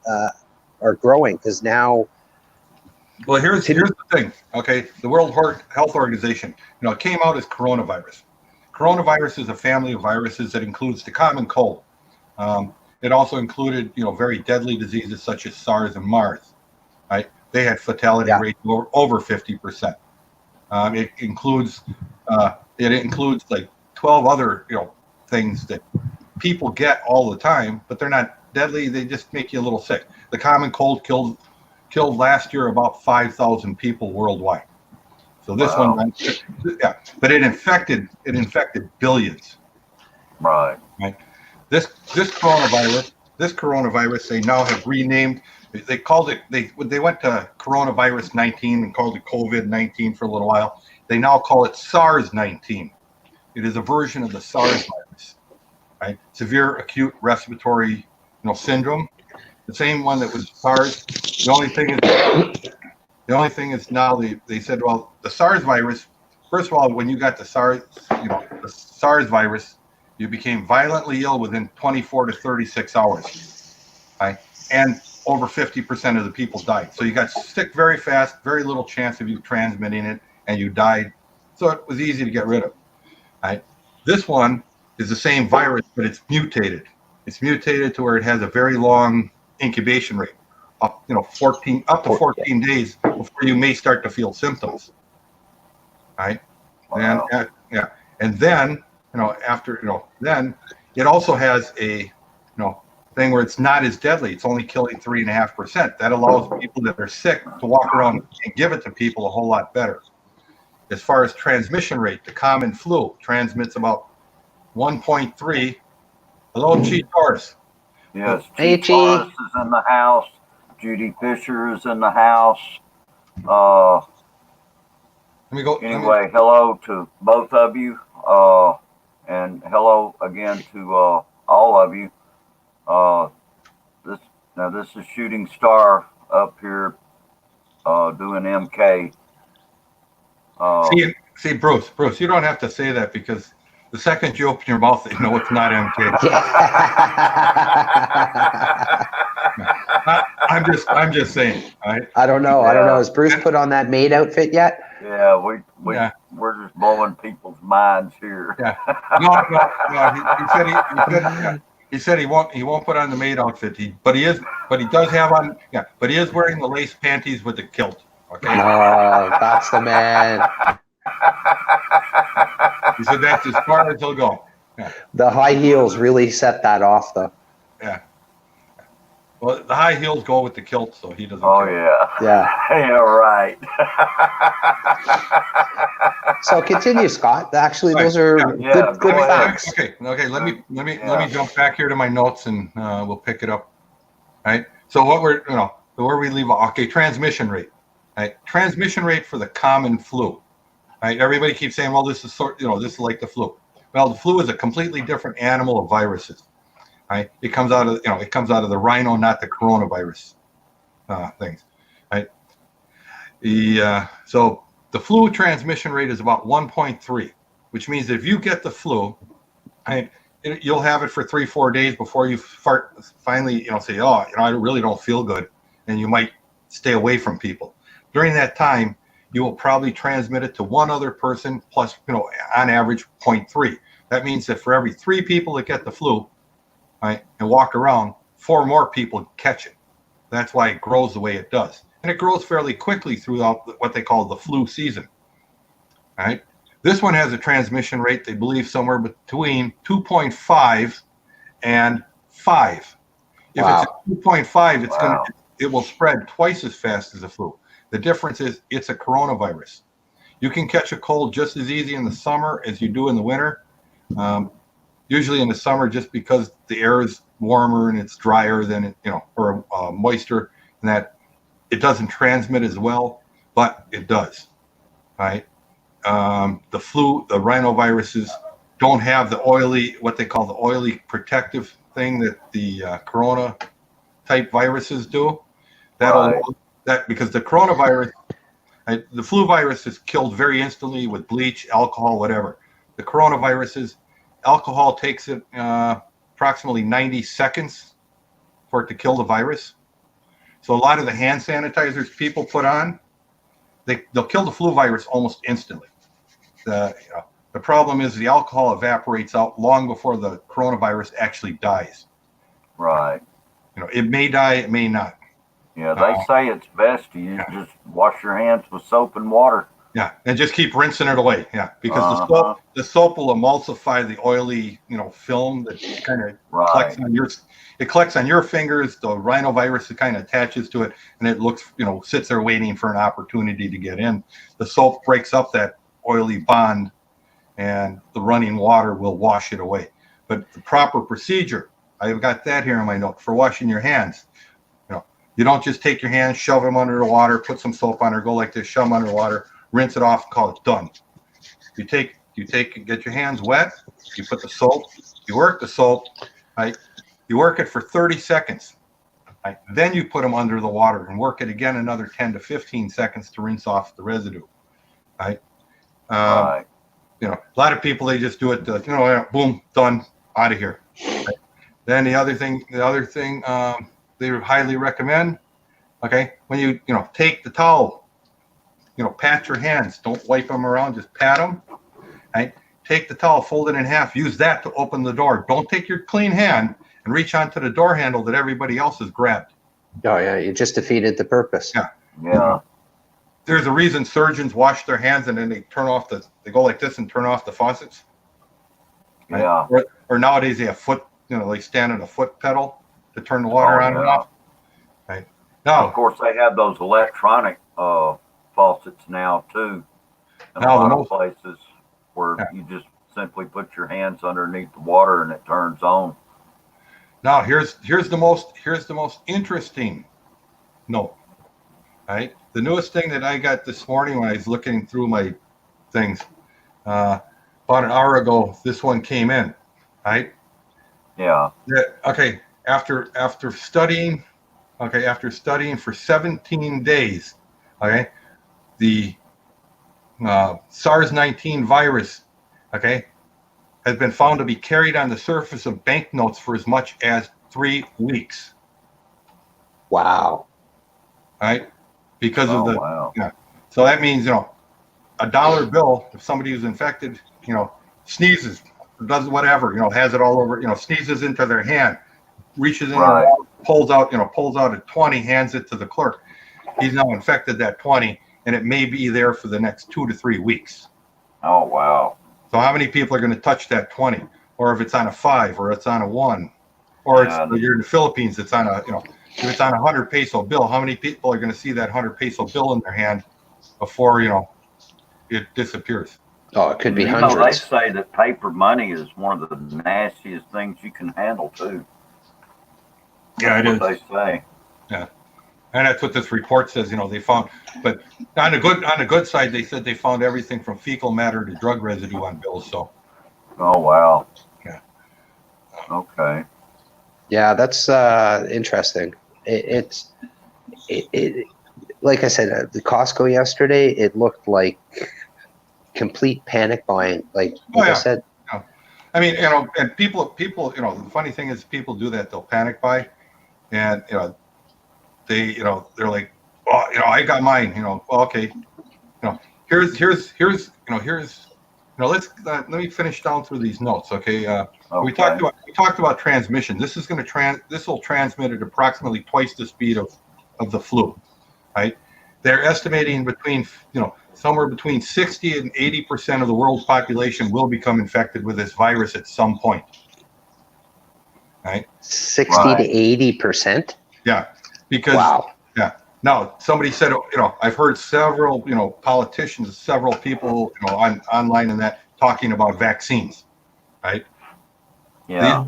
are growing because now. Well, here's the thing. Okay, the World Health Organization, it came out as coronavirus. Coronavirus is a family of viruses that includes the common cold. It also included, very deadly diseases such as SARS and MERS. Right? They had fatality rates over 50%. It includes like 12 other things that people get all the time, but they're not deadly. They just make you a little sick. The common cold killed last year about 5,000 people worldwide. So this one, but it infected billions. Right. This coronavirus, they now have renamed. They called it. They went to coronavirus 19 and called it COVID-19 for a little while. They now call it SARS-19. It is a version of the SARS virus, right? Severe acute respiratory, syndrome. The same one that was SARS. The only thing is now they said, well, the SARS virus. First of all, when you got the SARS virus, you became violently ill within 24 to 36 hours, right? And over 50% of the people died. So you got sick very fast, very little chance of you transmitting it, and you died. So it was easy to get rid of, right? This one is the same virus, but it's mutated. It's mutated to where it has a very long incubation rate, up to 14 days before you may start to feel symptoms, right? Wow. And then then it also has a thing where it's not as deadly. It's only killing 3.5%. That allows people that are sick to walk around and give it to people a whole lot better. As far as transmission rate, the common flu transmits about 1.3. Hello, Chief Torres. Yes. Hey, Chief Forrest is in the house. Judy Fisher is in the house. Let me go. Anyway, hello to both of you. And hello again to all of you. This is Shooting Star up here doing MK. See, Bruce, you don't have to say that because the second you open your mouth, they know it's not MK. I'm just saying. Right? I don't know. Has Bruce put on that maid outfit yet? Yeah, we're just blowing people's minds here. Yeah. No. He said he won't put on the maid outfit. But he does have on. Yeah. But he is wearing the lace panties with the kilt. Okay. Oh, that's the man. He said that's as far as he'll go. Yeah. The high heels really set that off, though. Yeah. Well, the high heels go with the kilt, so he doesn't. Oh care. Yeah. yeah, right. So continue, Scott. Actually, those are Yeah, good go ahead. facts. Okay. Let me jump back here to my notes and we'll pick it up. All right. So where we leave off. Okay, transmission rate. Right. Transmission rate for the common flu. Right. Everybody keeps saying, well, this is this is like the flu. Well, the flu is a completely different animal of viruses. Right. It comes out of the rhino, not the coronavirus things. Right. So the flu transmission rate is about 1.3, which means that if you get the flu, you'll have it for 3-4 days before you finally say, oh, I really don't feel good, and you might stay away from people. During that time, you will probably transmit it to one other person plus, on average 0.3. That means that for every 3 people that get the flu, right, and walk around, 4 more people catch it. That's why it grows the way it does. And it grows fairly quickly throughout what they call the flu season. All right. This one has a transmission rate, they believe, somewhere between 2.5 and 5. If it's at 2.5, it will spread twice as fast as the flu. The difference is it's a coronavirus. You can catch a cold just as easy in the summer as you do in the winter. Usually in the summer, just because the air is warmer and it's drier than or moisture, and that it doesn't transmit as well, but it does. Right? The rhinoviruses don't have what they call the oily protective thing that the corona type viruses do. Because the coronavirus, the flu virus is killed very instantly with bleach, alcohol, whatever. The coronaviruses, alcohol takes it approximately 90 seconds for it to kill the virus. So a lot of the hand sanitizers people put on, they'll kill the flu virus almost instantly. The problem is the alcohol evaporates out long before the coronavirus actually dies. Right. It may die, it may not. Yeah, they say it's best to just wash your hands with soap and water. Yeah, and just keep rinsing it away. Yeah, because the soap will emulsify the oily, film that kind of collects on your fingers. The rhinovirus kind of attaches to it, and it looks, sits there waiting for an opportunity to get in. The soap breaks up that oily bond, and the running water will wash it away. But the proper procedure, I've got that here in my note for washing your hands. You don't just take your hands, shove them under the water, put some soap on, or go like this, shove them under the water, rinse it off, call it done. You get your hands wet, you put the soap, you work the soap, right? You work it for 30 seconds. Right? Then you put them under the water and work it again another 10 to 15 seconds to rinse off the residue. Right? A lot of people, they just do it, boom, done, out of here. Right? Then the other thing they highly recommend, when you take the towel, pat your hands, don't wipe them around, just pat them. Right? Take the towel, fold it in half, use that to open the door. Don't take your clean hand and reach onto the door handle that everybody else has grabbed. Oh yeah, you just defeated the purpose. Yeah. There's a reason surgeons wash their hands and then they go like this and turn off the faucets. Right? Yeah. Or nowadays they have they stand on a foot pedal to turn the water on and off. Right. Now, of course, they have those electronic faucets now too. In a lot of places where you just simply put your hands underneath the water and it turns on. Now here's the most interesting note. Right. The newest thing that I got this morning when I was looking through my things, about an hour ago, this one came in. Right. Yeah. Okay. After studying for 17 days, the SARS-19 virus, has been found to be carried on the surface of banknotes for as much as 3 weeks. Wow. Right? Because of the. Wow. Yeah. So that means a dollar bill, if somebody who's infected, sneezes, does whatever, has it all over, sneezes into their hand, reaches in Right. their wallet, pulls out a 20, hands it to the clerk. He's now infected that 20, and it may be there for the next 2 to 3 weeks. Oh, wow. So how many people are going to touch that 20? Or if it's on a 5, or it's on a 1, or you're in the Philippines, it's on a, if it's on a 100 peso bill, how many people are going to see that 100 peso bill in their hand before, it disappears? Oh, it could be They hundreds. say that paper money is one of the nastiest things you can handle too. Yeah, That's what they say. Yeah, and that's what this report says. They found, but on the good side, they said they found everything from fecal matter to drug residue on bills. So, Oh, wow. Yeah. Okay. Yeah, that's interesting. It's like I said, the Costco yesterday, it looked like complete panic buying. Like I said, I mean, and people, the funny thing is, people do that. They'll panic buy, and they're like, oh, I got mine. Well, okay, here's let me finish down through these notes. Okay. We talked about transmission. This will transmit at approximately twice the speed of the flu, right? They're estimating somewhere between 60 and 80% of the world's population will become infected with this virus at some point. Right? 60 to 80%. Yeah, because wow. Yeah. Now, somebody said, I've heard several, politicians, several people, online and that talking about vaccines, right? Yeah.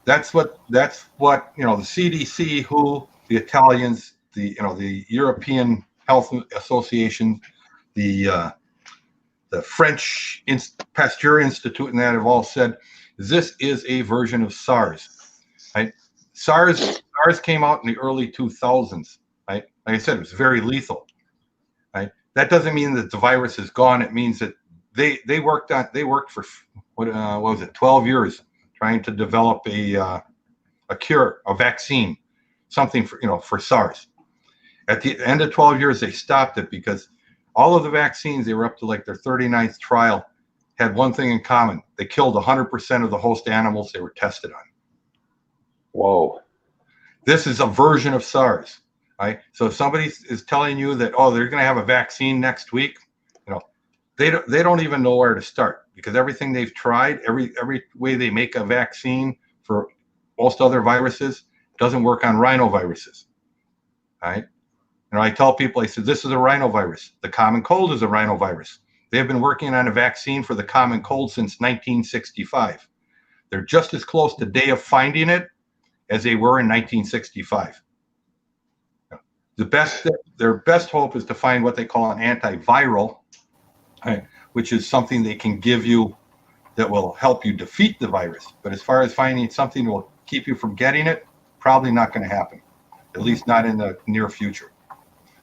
That's what the CDC, WHO, the Italians, the European Health Association, the French Pasteur Institute, and that have all said this is a version of SARS, right? SARS came out in the early 2000s, right? Like I said, it was very lethal, right? That doesn't mean that the virus is gone. It means that they worked for what was it, 12 years trying to develop a cure, a vaccine, something for SARS. At the end of 12 years, they stopped it because all of the vaccines, they were up to like their 39th trial, had one thing in common. They killed 100% of the host animals they were tested on. Whoa. This is a version of SARS, right? So if somebody is telling you that, oh, they're going to have a vaccine next week, they don't even know where to start, because everything they've tried, every way they make a vaccine for most other viruses doesn't work on rhinoviruses, right? I tell people, I said, this is a rhinovirus. The common cold is a rhinovirus. They have been working on a vaccine for the common cold since 1965. They're just as close to day of finding it as they were in 1965. Their best hope is to find what they call an antiviral, right, which is something they can give you that will help you defeat the virus. But as far as finding something that will keep you from getting it, probably not going to happen, at least not in the near future.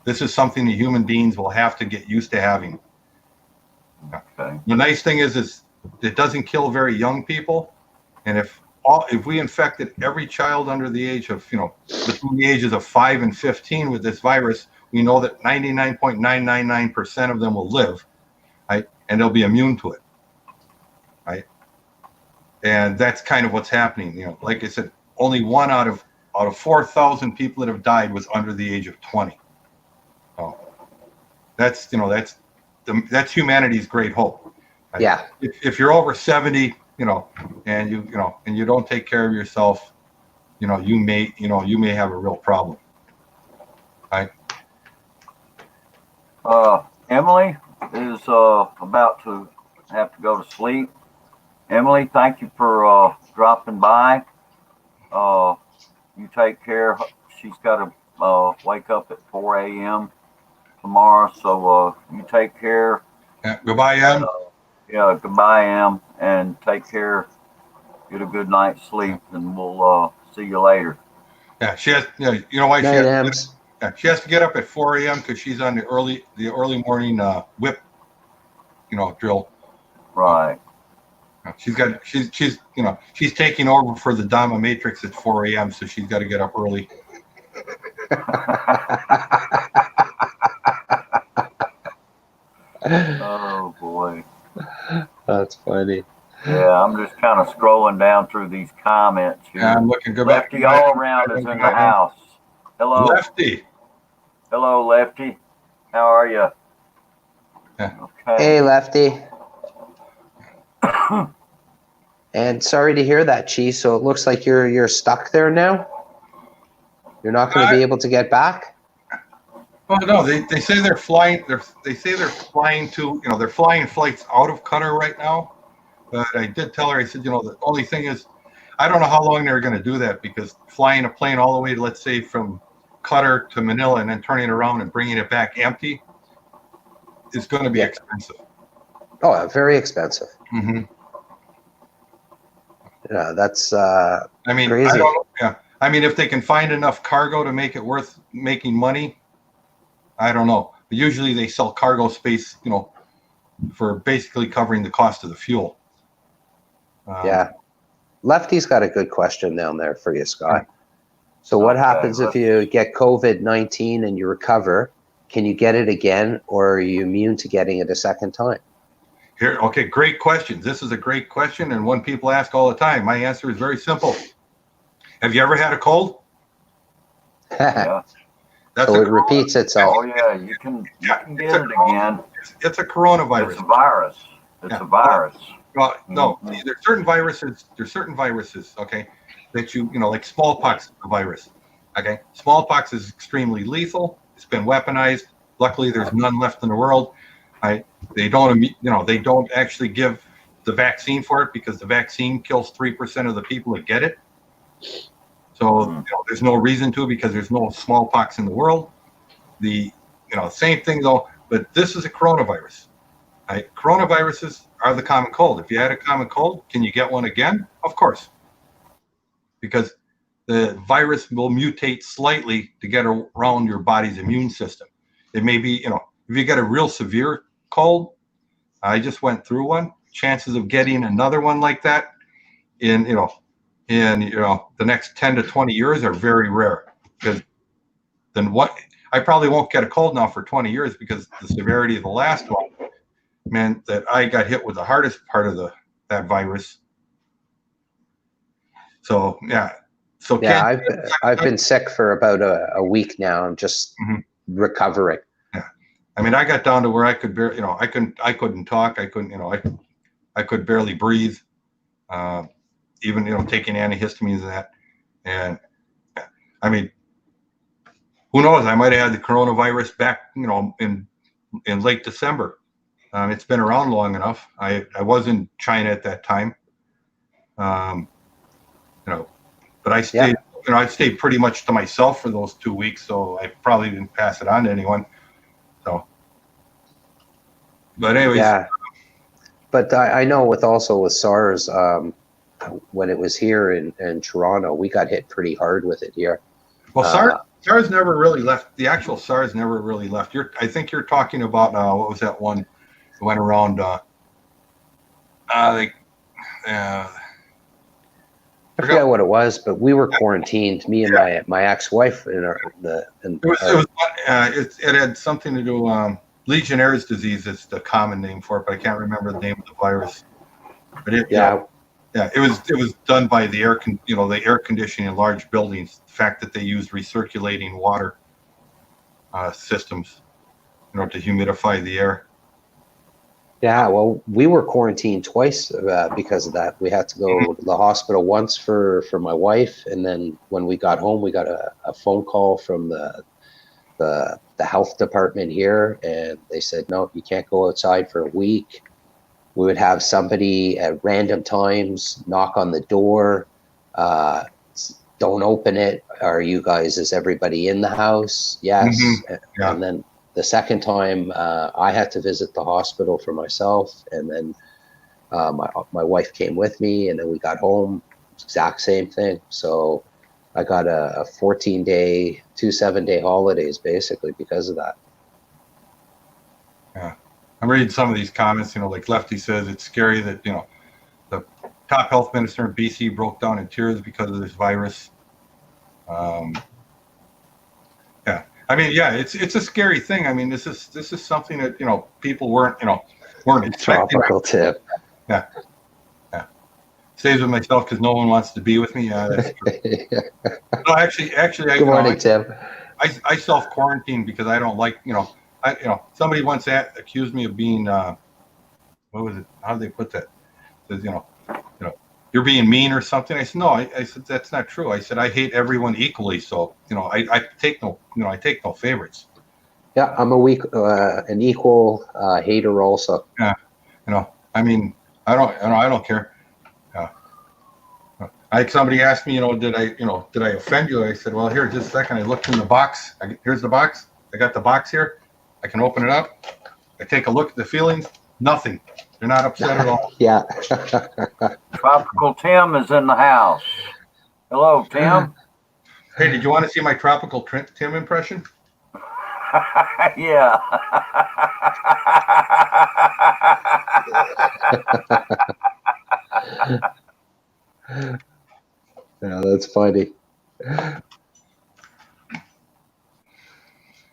This is something that human beings will have to get used to having. Okay. The nice thing is it doesn't kill very young people, and if we infected every child under the age of between the ages of 5 and 15 with this virus, we know that 99.999% of them will live, right, and they'll be immune to it, right? And that's kind of what's happening. Like I said, only 1 out of 4,000 people that have died was under the age of 20. So that's humanity's great hope. Right? Yeah. If you're over 70, and you don't take care of yourself, you may have a real problem. Right? Emily is about to have to go to sleep. Emily, thank you for dropping by. You take care. She's got to wake up at 4 a.m. tomorrow, so you take care. Yeah, goodbye, Em. Yeah, goodbye, Em, and take care. Get a good night's sleep, and we'll see you later. Yeah, she has. Why Night, Ems. she has to get up at 4 a.m. because she's on the early morning whip, drill. Right. She's taking over for the dominatrix at 4 a.m. So she's got to get up early. Oh boy. That's funny. Yeah, I'm just kind of scrolling down through these comments Yeah, I'm here. looking good. Lefty all around is in the house. Hello. Lefty. Hello, Lefty. How are you? Yeah. Okay. Hey, Lefty. And sorry to hear that, Chi. So it looks like you're stuck there now. You're not going to be able to get back. Oh no, they say they're flying. They say they're flying to, they're flying flights out of Qatar right now. But I did tell her, I said, the only thing is, I don't know how long they're going to do that, because flying a plane all the way, let's say, from Qatar to Manila and then turning around and bringing it back empty is going to be expensive. Oh, very expensive. Mm-hmm. Yeah, that's I mean, crazy. I don't know. Yeah. I mean, if they can find enough cargo to make it worth making money, I don't know. But usually they sell cargo space, for basically covering the cost of the fuel. Yeah. Lefty's got a good question down there for you, Scott. So what happens if you get COVID-19 and you recover? Can you get it again, or are you immune to getting it a second time? Okay, great question. This is a great question, and one people ask all the time. My answer is very simple. Have you ever had a cold? Yeah. So it repeats itself. Oh yeah, you can get it again. It's a coronavirus. It's a virus. It's a virus. Well, no, see, there's certain viruses, okay, that like smallpox is a virus. Okay, smallpox is extremely lethal. It's been weaponized. Luckily, there's none left in the world. They don't actually give the vaccine for it, because the vaccine kills 3% of the people that get it. So there's no reason to, because there's no smallpox in the world. Same thing though, but this is a coronavirus. Coronaviruses are the common cold. If you had a common cold, can you get one again? Of course, because the virus will mutate slightly to get around your body's immune system. It may be, if you get a real severe cold, I just went through one. Chances of getting another one like that in the next 10 to 20 years are very rare. Because then I probably won't get a cold now for 20 years, because the severity of the last one meant that I got hit with the hardest part of that virus. So yeah. I've been sick for about a week now. I'm just recovering. Yeah, I mean, I got down to where I could barely, I couldn't talk. I couldn't, I could barely breathe. Even taking antihistamines and that, and I mean, who knows? I might have had the coronavirus back, in late December. It's been around long enough. I was in China at that time, but I stayed, I stayed pretty much to myself for those 2 weeks, so I probably didn't pass it on to anyone. So, but anyways. Yeah, but I know with SARS, when it was here in Toronto, we got hit pretty hard with it here. Well, SARS never really left. The actual SARS never really left. I think you're talking about what was that one that went around? I forget what it was, but we were quarantined. Me and my ex-wife it had something to do. Legionnaire's disease is the common name for it, but I can't remember the name of the virus. But it was done by the air conditioning in large buildings. The fact that they used recirculating water systems, to humidify the air. Yeah, well, we were quarantined twice because of that. We had to go to the hospital once for my wife, and then when we got home, we got a phone call from the health department here, and they said, no, you can't go outside for a week. We would have somebody at random times knock on the door. Don't open it. Is everybody in the house? Yes. Yeah. And then the second time, I had to visit the hospital for myself, and then my wife came with me, and then we got home, exact same thing. So I got a 14-day, 2 7-day holidays basically because of that. Yeah, I'm reading some of these comments. Like Lefty says, it's scary that the top health minister in BC broke down in tears because of this virus. Yeah, I mean, yeah, it's a scary thing. I mean, this is something that people weren't expecting. Tropical tip. Yeah, yeah. Stays with myself because no one wants to be with me. Yeah, that's true. No, actually, Good morning, Tim. I self quarantine because I don't like somebody once accused me of being what was it? How did they put that? Says you're being mean or something. I said no. I said that's not true. I said I hate everyone equally. So I take no favorites. Yeah, I'm an equal hater also. Yeah, I mean I don't care. Somebody asked me, did I offend you? I said, well, here, just a second. I looked in the box. Here's the box. I got the box here. I can open it up. I take a look at the feelings. Nothing. They're not upset at all. Yeah. Tropical Tim is in the house. Hello, Tim. Hey, did you want to see my tropical Tim impression? Yeah. Yeah, that's funny.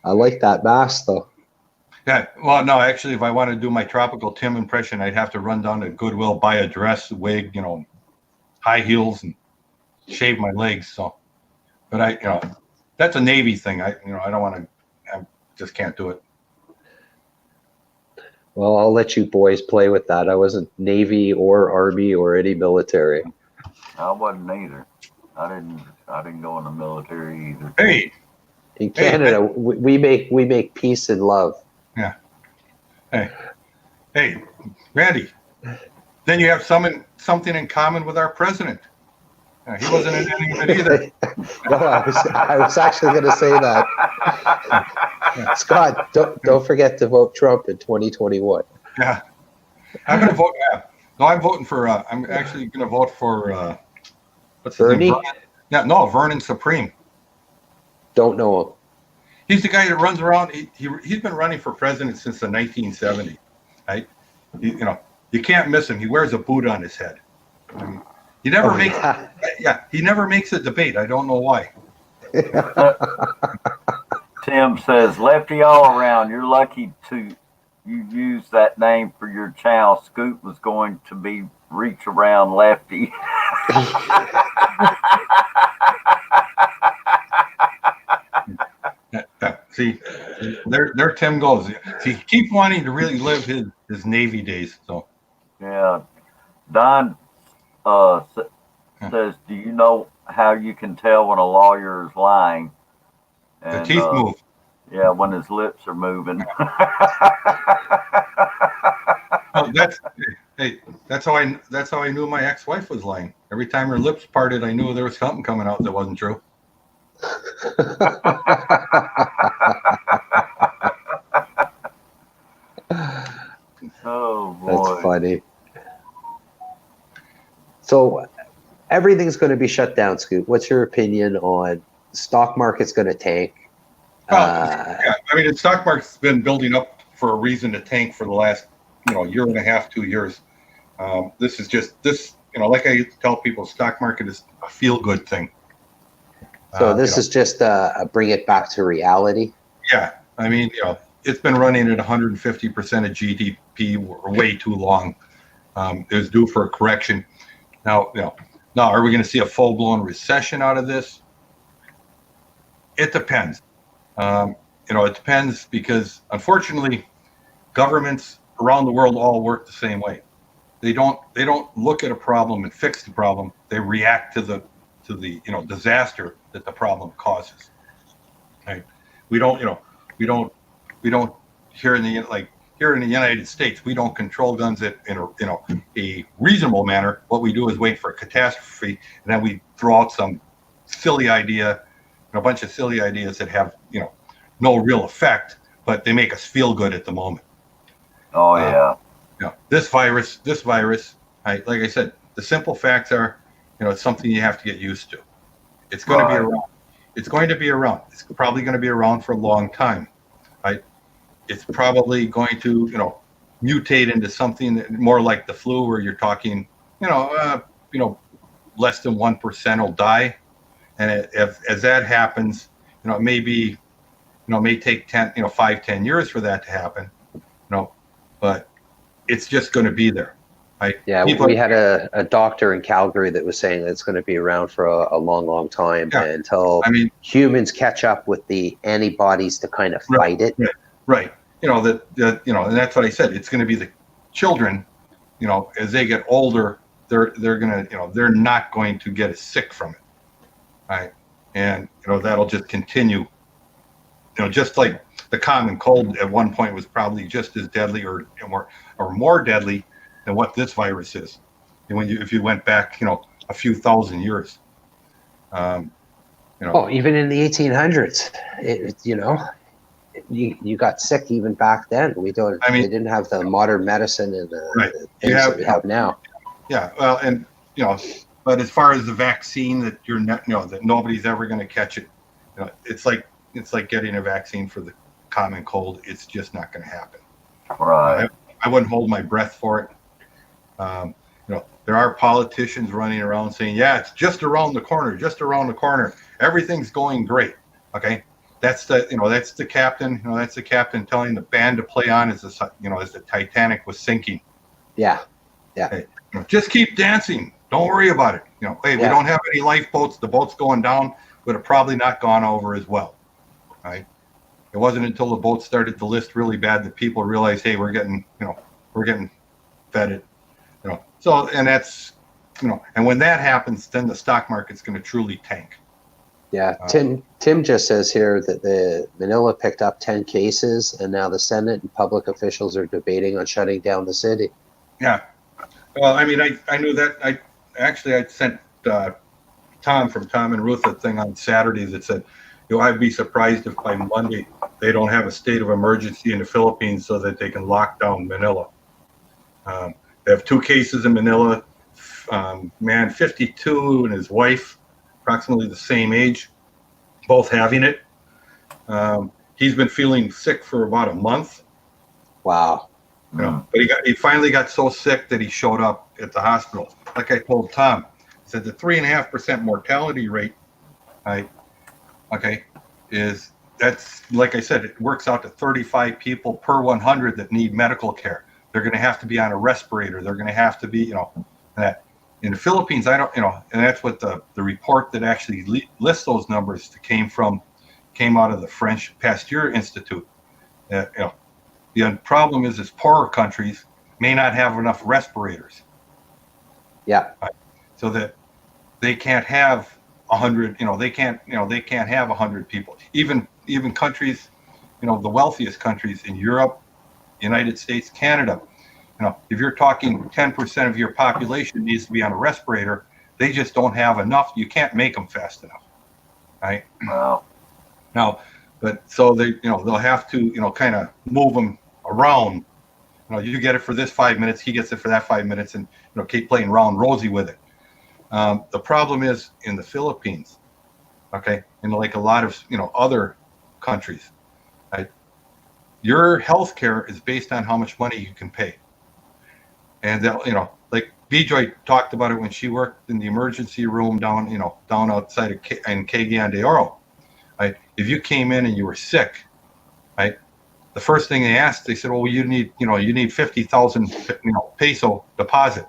I like that mask though. Yeah. Well, no, actually, if I want to do my tropical Tim impression, I'd have to run down to Goodwill, buy a dress, wig, high heels, and shave my legs. So, but that's a Navy thing. I don't want to. I just can't do it. Well, I'll let you boys play with that. I wasn't Navy or Army or any military. I wasn't either. I didn't go in the military either. Hey. In Canada, we make peace and love. Yeah. Hey, Randy. Then you have something in common with our president. He wasn't in any of it either. No, I was actually going to say that. Scott, don't forget to vote Trump in 2021. Yeah, I'm going to vote. No, I'm voting for. I'm actually going to vote for. What's his Bernie? name? Yeah, no, Vernon Supreme. Don't know him. He's the guy that runs around. He's been running for president since the 1970s. Right? You can't miss him. He wears a boot on his head. I mean, he never makes. Yeah, he never makes a debate. I don't know why. Tim says, "Lefty all around. You're lucky you used that name for your channel. Scoot was going to be reach around Lefty." See, there Tim goes. See, he keeps wanting to really live his Navy days. So Yeah. Don says, "Do you know how you can tell when a lawyer is lying?" the teeth move. Yeah, when his lips are moving. Oh, that's how I knew my ex-wife was lying. Every time her lips parted, I knew there was something coming out that wasn't true. Oh boy, That's funny. So everything's going to be shut down, Scoot. What's your opinion on stock market's going to tank? Yeah, I mean, the stock market's been building up for a reason to tank for the last, year and a half, 2 years. This is just like I tell people, stock market is a feel-good thing. So this is just a bring it back to reality. Yeah, I mean, it's been running at 150% of GDP way too long. It was due for a correction. Now, are we going to see a full-blown recession out of this? It depends. It depends because, unfortunately, governments around the world all work the same way. They don't look at a problem and fix the problem. They react to the disaster that the problem causes. Right? We don't here in the United States, we don't control guns in a reasonable manner. What we do is wait for a catastrophe, and then we throw out some silly idea, a bunch of silly ideas that have no real effect, but they make us feel good at the moment. Oh yeah. This virus, like I said, the simple facts are, it's something you have to get used to. It's going to be around. It's going to be around. It's probably going to be around for a long time, right? It's probably going to, mutate into something more like the flu, where you're talking, less than 1% will die, and as that happens, it may be may take 10, 5-10 years for that to happen, but it's just going to be there. Right? Yeah, we had a doctor in Calgary that was saying that it's going to be around for a long, long time until humans catch up with the antibodies to kind of fight it. Right. And that's what I said. It's going to be the children, as they get older, they're going to, they're not going to get as sick from it. Right. And, that'll just continue, just like the common cold at one point was probably just as deadly or more deadly than what this virus is. And if you went back, a few thousand years. Even in the 1800s, you got sick even back then. They didn't have the modern medicine and the things that we have now. Yeah, well, and but as far as the vaccine that that nobody's ever going to catch it, it's like getting a vaccine for the common cold. It's just not going to happen. Right. I wouldn't hold my breath for it. There are politicians running around saying, "Yeah, it's just around the corner, just around the corner. Everything's going great." Okay, that's the captain. That's the captain telling the band to play on as the Titanic was sinking. Yeah. Hey, just keep dancing. Don't worry about it. Hey, we don't have any lifeboats. The boat's going down, would have probably not gone over as well. Right? It wasn't until the boat started to list really bad that people realized, hey, we're getting fetid. So, and that's, and when that happens, then the stock market's going to truly tank. Yeah. Tim just says here that the Manila picked up 10 cases, and now the Senate and public officials are debating on shutting down the city. Yeah. Well, I knew that. I sent Tom from Tom and Ruth a thing on Saturday that said, I'd be surprised if by Monday they don't have a state of emergency in the Philippines so that they can lock down Manila. They have 2 cases in Manila. Man, 52, and his wife, approximately the same age, both having it. He's been feeling sick for about a month. Wow. But he finally got so sick that he showed up at the hospital. Like I told Tom, I said the 3.5% mortality rate, that's, like I said, it works out to 35 people per 100 that need medical care. They're going to have to be on a respirator. They're going to have to be, that. In the Philippines, and that's what the report that actually lists those numbers came out of the French Pasteur Institute. The problem is poorer countries may not have enough respirators. Yeah. So that they can't have 100. They can't have 100 people. Even countries, the wealthiest countries in Europe, United States, Canada. If you're talking 10% of your population needs to be on a respirator, they just don't have enough. You can't make them fast enough, right? Wow. Now, but so they'll have to, kind of move them around. You get it for this 5 minutes, he gets it for that 5 minutes, and keep playing round rosy with it. The problem is in the Philippines, okay, and like a lot of other countries, right? Your health care is based on how much money you can pay. And that, like Bijoy talked about it when she worked in the emergency room down outside of in Cagayan de Oro. Right? If you came in and you were sick, right? The first thing they said, well, you need 50,000 peso deposit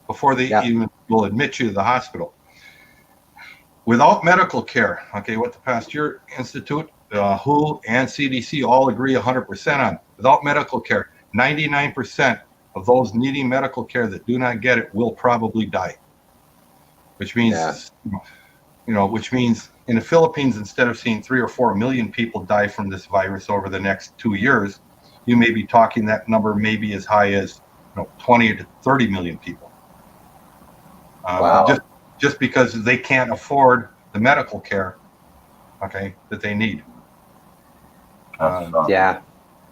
before they even will admit you to the hospital. Without medical care, okay, what the Pasteur Institute, WHO, and CDC all agree 100% on. Without medical care, 99% of those needing medical care that do not get it will probably die. Which means, which means in the Philippines, instead of seeing 3 or 4 million people die from this virus over the next 2 years, you may be talking that number may be as high as 20 to 30 million people. Wow. Just because they can't afford the medical care, okay, that they need. Yeah.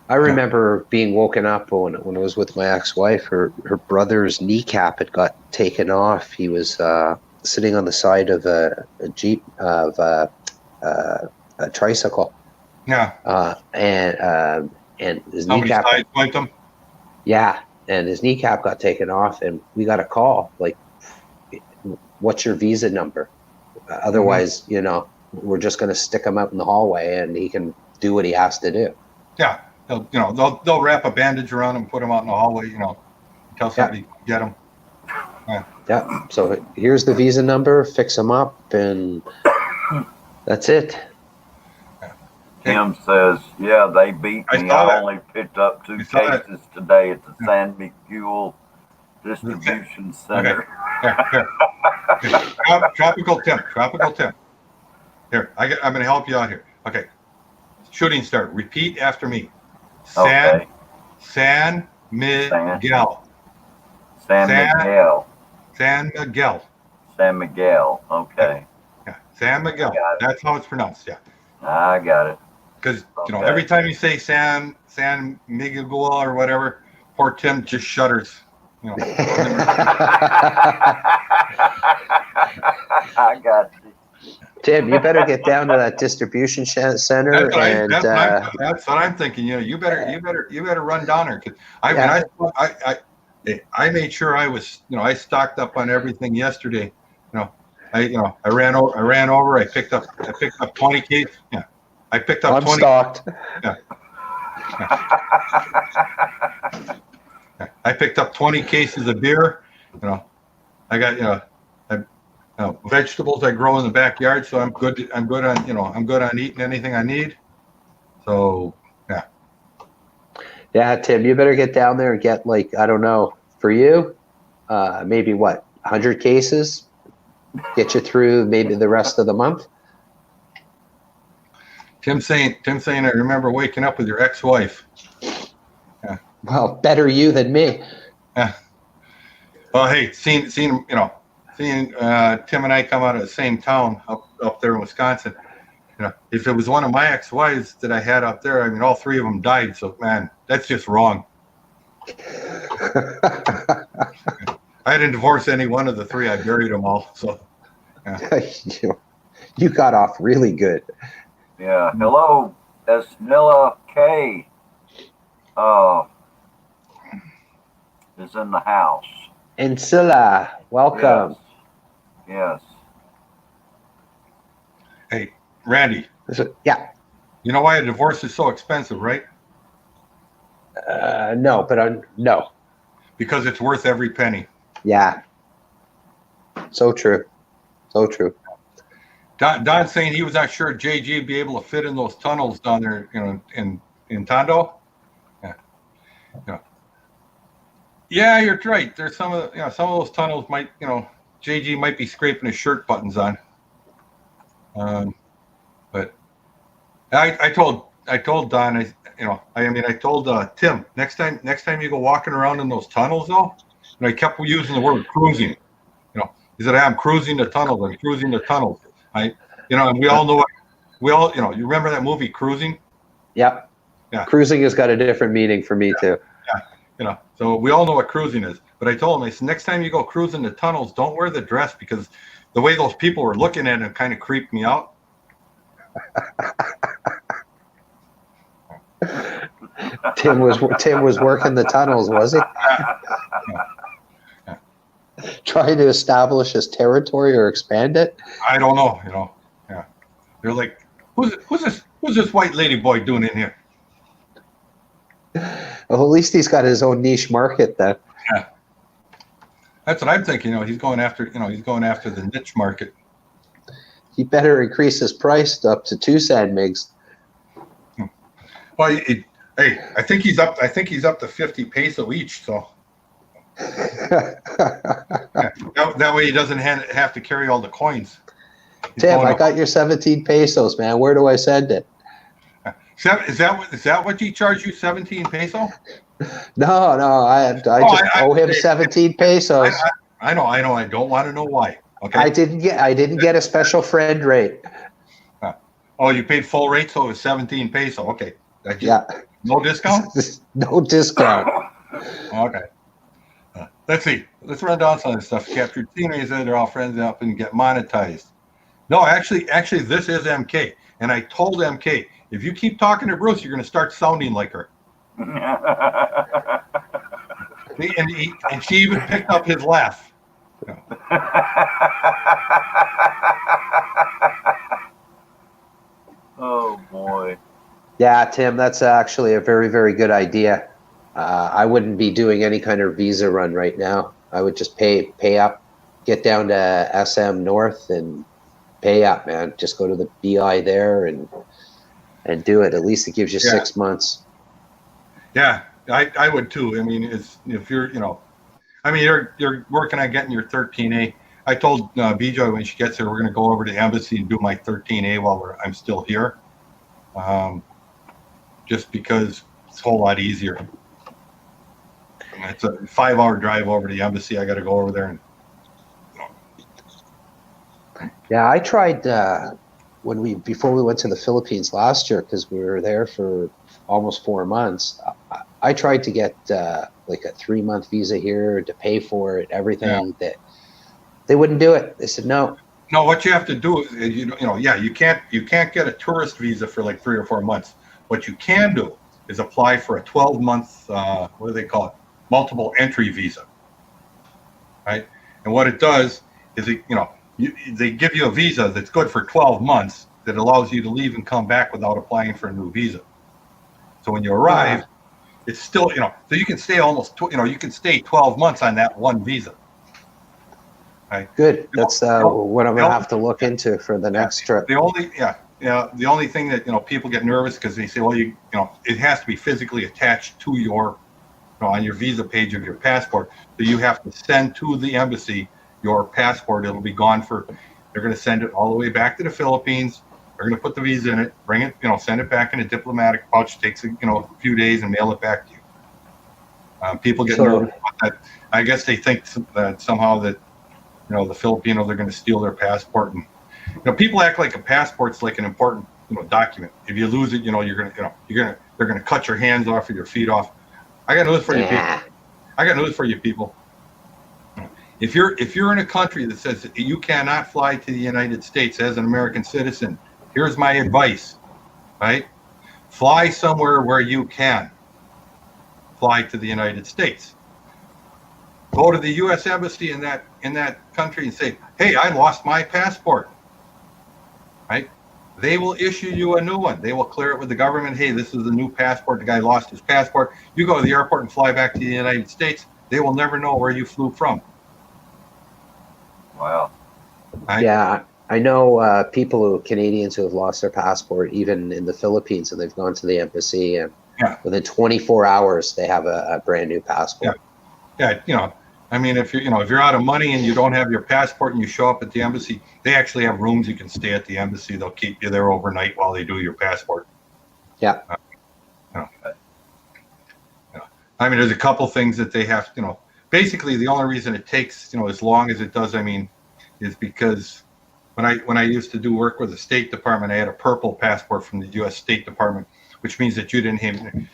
I remember being woken up when I was with my ex-wife. Her brother's kneecap had got taken off. He was sitting on the side of a Jeep of a tricycle. Yeah. And his kneecap. Somebody him? Yeah, and his kneecap got taken off, and we got a call like, "What's your visa number? Otherwise, we're just going to stick him out in the hallway, and he can do what he has to do. Yeah, they'll wrap a bandage around him, put him out in the hallway, until somebody can get him. Yeah. So here's the visa number. Fix him up, and that's it. Tim says, yeah, they beat I me. saw I that. only picked up 2 I saw that. cases today at the San Miguel Distribution Center. Here. Tropical Tim. Here, I'm going to help you out here. Okay. Shooting start. Repeat after me. Okay. San Miguel. San Miguel. San Miguel. San Miguel. Okay. Yeah. San Miguel. That's how it's pronounced. Yeah. I got it. Because every time you say San Miguel or whatever, poor Tim just shudders. I got you. Tim, you better get down to that distribution center. That's what I'm thinking. You better run down there. Cause I made sure I was, I stocked up on everything yesterday. I ran over. I picked up 20 cases. Yeah, I picked up 20. Stocked. Yeah. I picked up 20 cases of beer. I got vegetables I grow in the backyard, so I'm good on eating anything I need. So yeah. Yeah, Tim, you better get down there and get, like, I don't know, for you, maybe 100 cases, get you through maybe the rest of the month. Tim saying, I remember waking up with your ex-wife. Yeah. Well, better you than me. Yeah. Well, hey, seeing Tim and I come out of the same town up there in Wisconsin. If it was one of my ex-wives that I had up there, I mean, all 3 of them died. So, man, that's just wrong. I didn't divorce any one of the 3. I buried them all. So, yeah. You got off really good. Yeah. Hello, Esnilla K. Is in the house. Encilla, welcome. Yes. Hey, Randy. Yeah. You know why a divorce is so expensive, right? No, but no. Because it's worth every penny. Yeah. So true. So true. Don's saying he was not sure JG would be able to fit in those tunnels down there, in Tondo. Yeah. Yeah, you're right. There's some of those tunnels might, JG might be scraping his shirt buttons on. But I told Don, I told Tim, next time you go walking around in those tunnels, though, and I kept using the word cruising. He said, I'm cruising the tunnels. I'm cruising the tunnels. And we all know you remember that movie Cruising? Yep. Yeah. Cruising has got a different meaning for me too. Yeah. So we all know what cruising is. But I told him, I said, next time you go cruising the tunnels, don't wear the dress, because the way those people were looking at it kind of creeped me out. Tim was working the tunnels, was he? Trying to establish his territory or expand it? I don't know, Yeah. They're like, who's this white lady boy doing in here? Well, at least he's got his own niche market then. Yeah. That's what I'm thinking, he's going after the niche market. He better increase his price up to 2 San Migs. Well, I think he's up to 50 peso each, so that way he doesn't have to carry all the coins. Tim, I got your 17 pesos, man. Where do I send it? Is that what he charged you, 17 peso? No, I owe him 17 pesos. I know. I don't want to know why. Okay. I didn't get a special friend rate. Oh, you paid full rate, so it was 17 peso. Okay. Yeah. No discount? No discount. Okay. Let's see. Let's run down some of this stuff. Captured scenery, said they're all friends up and get monetized. No, actually, this is MK. And I told MK, if you keep talking to Bruce, you're going to start sounding like her. And she even picked up his laugh. Oh boy. Yeah, Tim, that's actually a very, very good idea. I wouldn't be doing any kind of visa run right now. I would just pay up, get down to SM North and pay up, man. Just go to the BI there and do it. At least it gives you Yeah, 6 months. yeah, I would too. I mean, it's if you're, I mean, you're working on getting your 13A. I told BJ when she gets here, we're going to go over to the embassy and do my 13A while I'm still here, um, just because it's a whole lot easier. It's a 5-hour drive over to the embassy. I got to go over there and. Yeah, I tried before we went to the Philippines last year because we were there for almost 4 months. I tried to get like a 3 month visa here to pay for it, Yeah. everything that they wouldn't do it. They said no. No, what you have to do is yeah, you can't get a tourist visa for like 3 or 4 months. What you can do is apply for a 12-month what do they call it? Multiple entry visa, right? And what it does is they give you a visa that's good for 12 months that allows you to leave and come back without applying for a new visa. So when you arrive, it's still so you can stay you can stay 12 months on that one visa. Right? Good. That's what I'm gonna the have to look into for the next trip. The only thing that people get nervous because they say, well, it has to be physically attached to your on your visa page of your passport. So you have to send to the embassy your passport. It'll be gone they're going to send it all the way back to the Philippines. They're going to put the visa in it, bring it, send it back in a diplomatic pouch. Takes a few days and mail it back to you. People get nervous about that. I guess they think that somehow that the Filipinos are going to steal their passport, and people act like a passport's like an important document. If you lose it, they're going to cut your hands off or your feet off. I got news for you people. I got news for you people. If you're in a country that says that you cannot fly to the United States as an American citizen, here's my advice, right? Fly somewhere where you can fly to the United States. Go to the U.S. embassy in that country and say, "Hey, I lost my passport." Right? They will issue you a new one. They will clear it with the government. Hey, this is a new passport. The guy lost his passport. You go to the airport and fly back to the United States. They will never know where you flew from. Wow. Right? Yeah, I know Canadians who have lost their passport, even in the Philippines, and they've gone to the embassy, and within 24 hours they have a brand new passport. Yeah, I mean, if you're out of money and you don't have your passport and you show up at the embassy, they actually have rooms you can stay at the embassy. They'll keep you there overnight while they do your passport. Yeah. I mean, there's a couple things that they have. Basically, the only reason it takes as long as it does, I mean, is because when I used to do work with the State Department, I had a purple passport from the U.S. State Department, which means that you didn't even,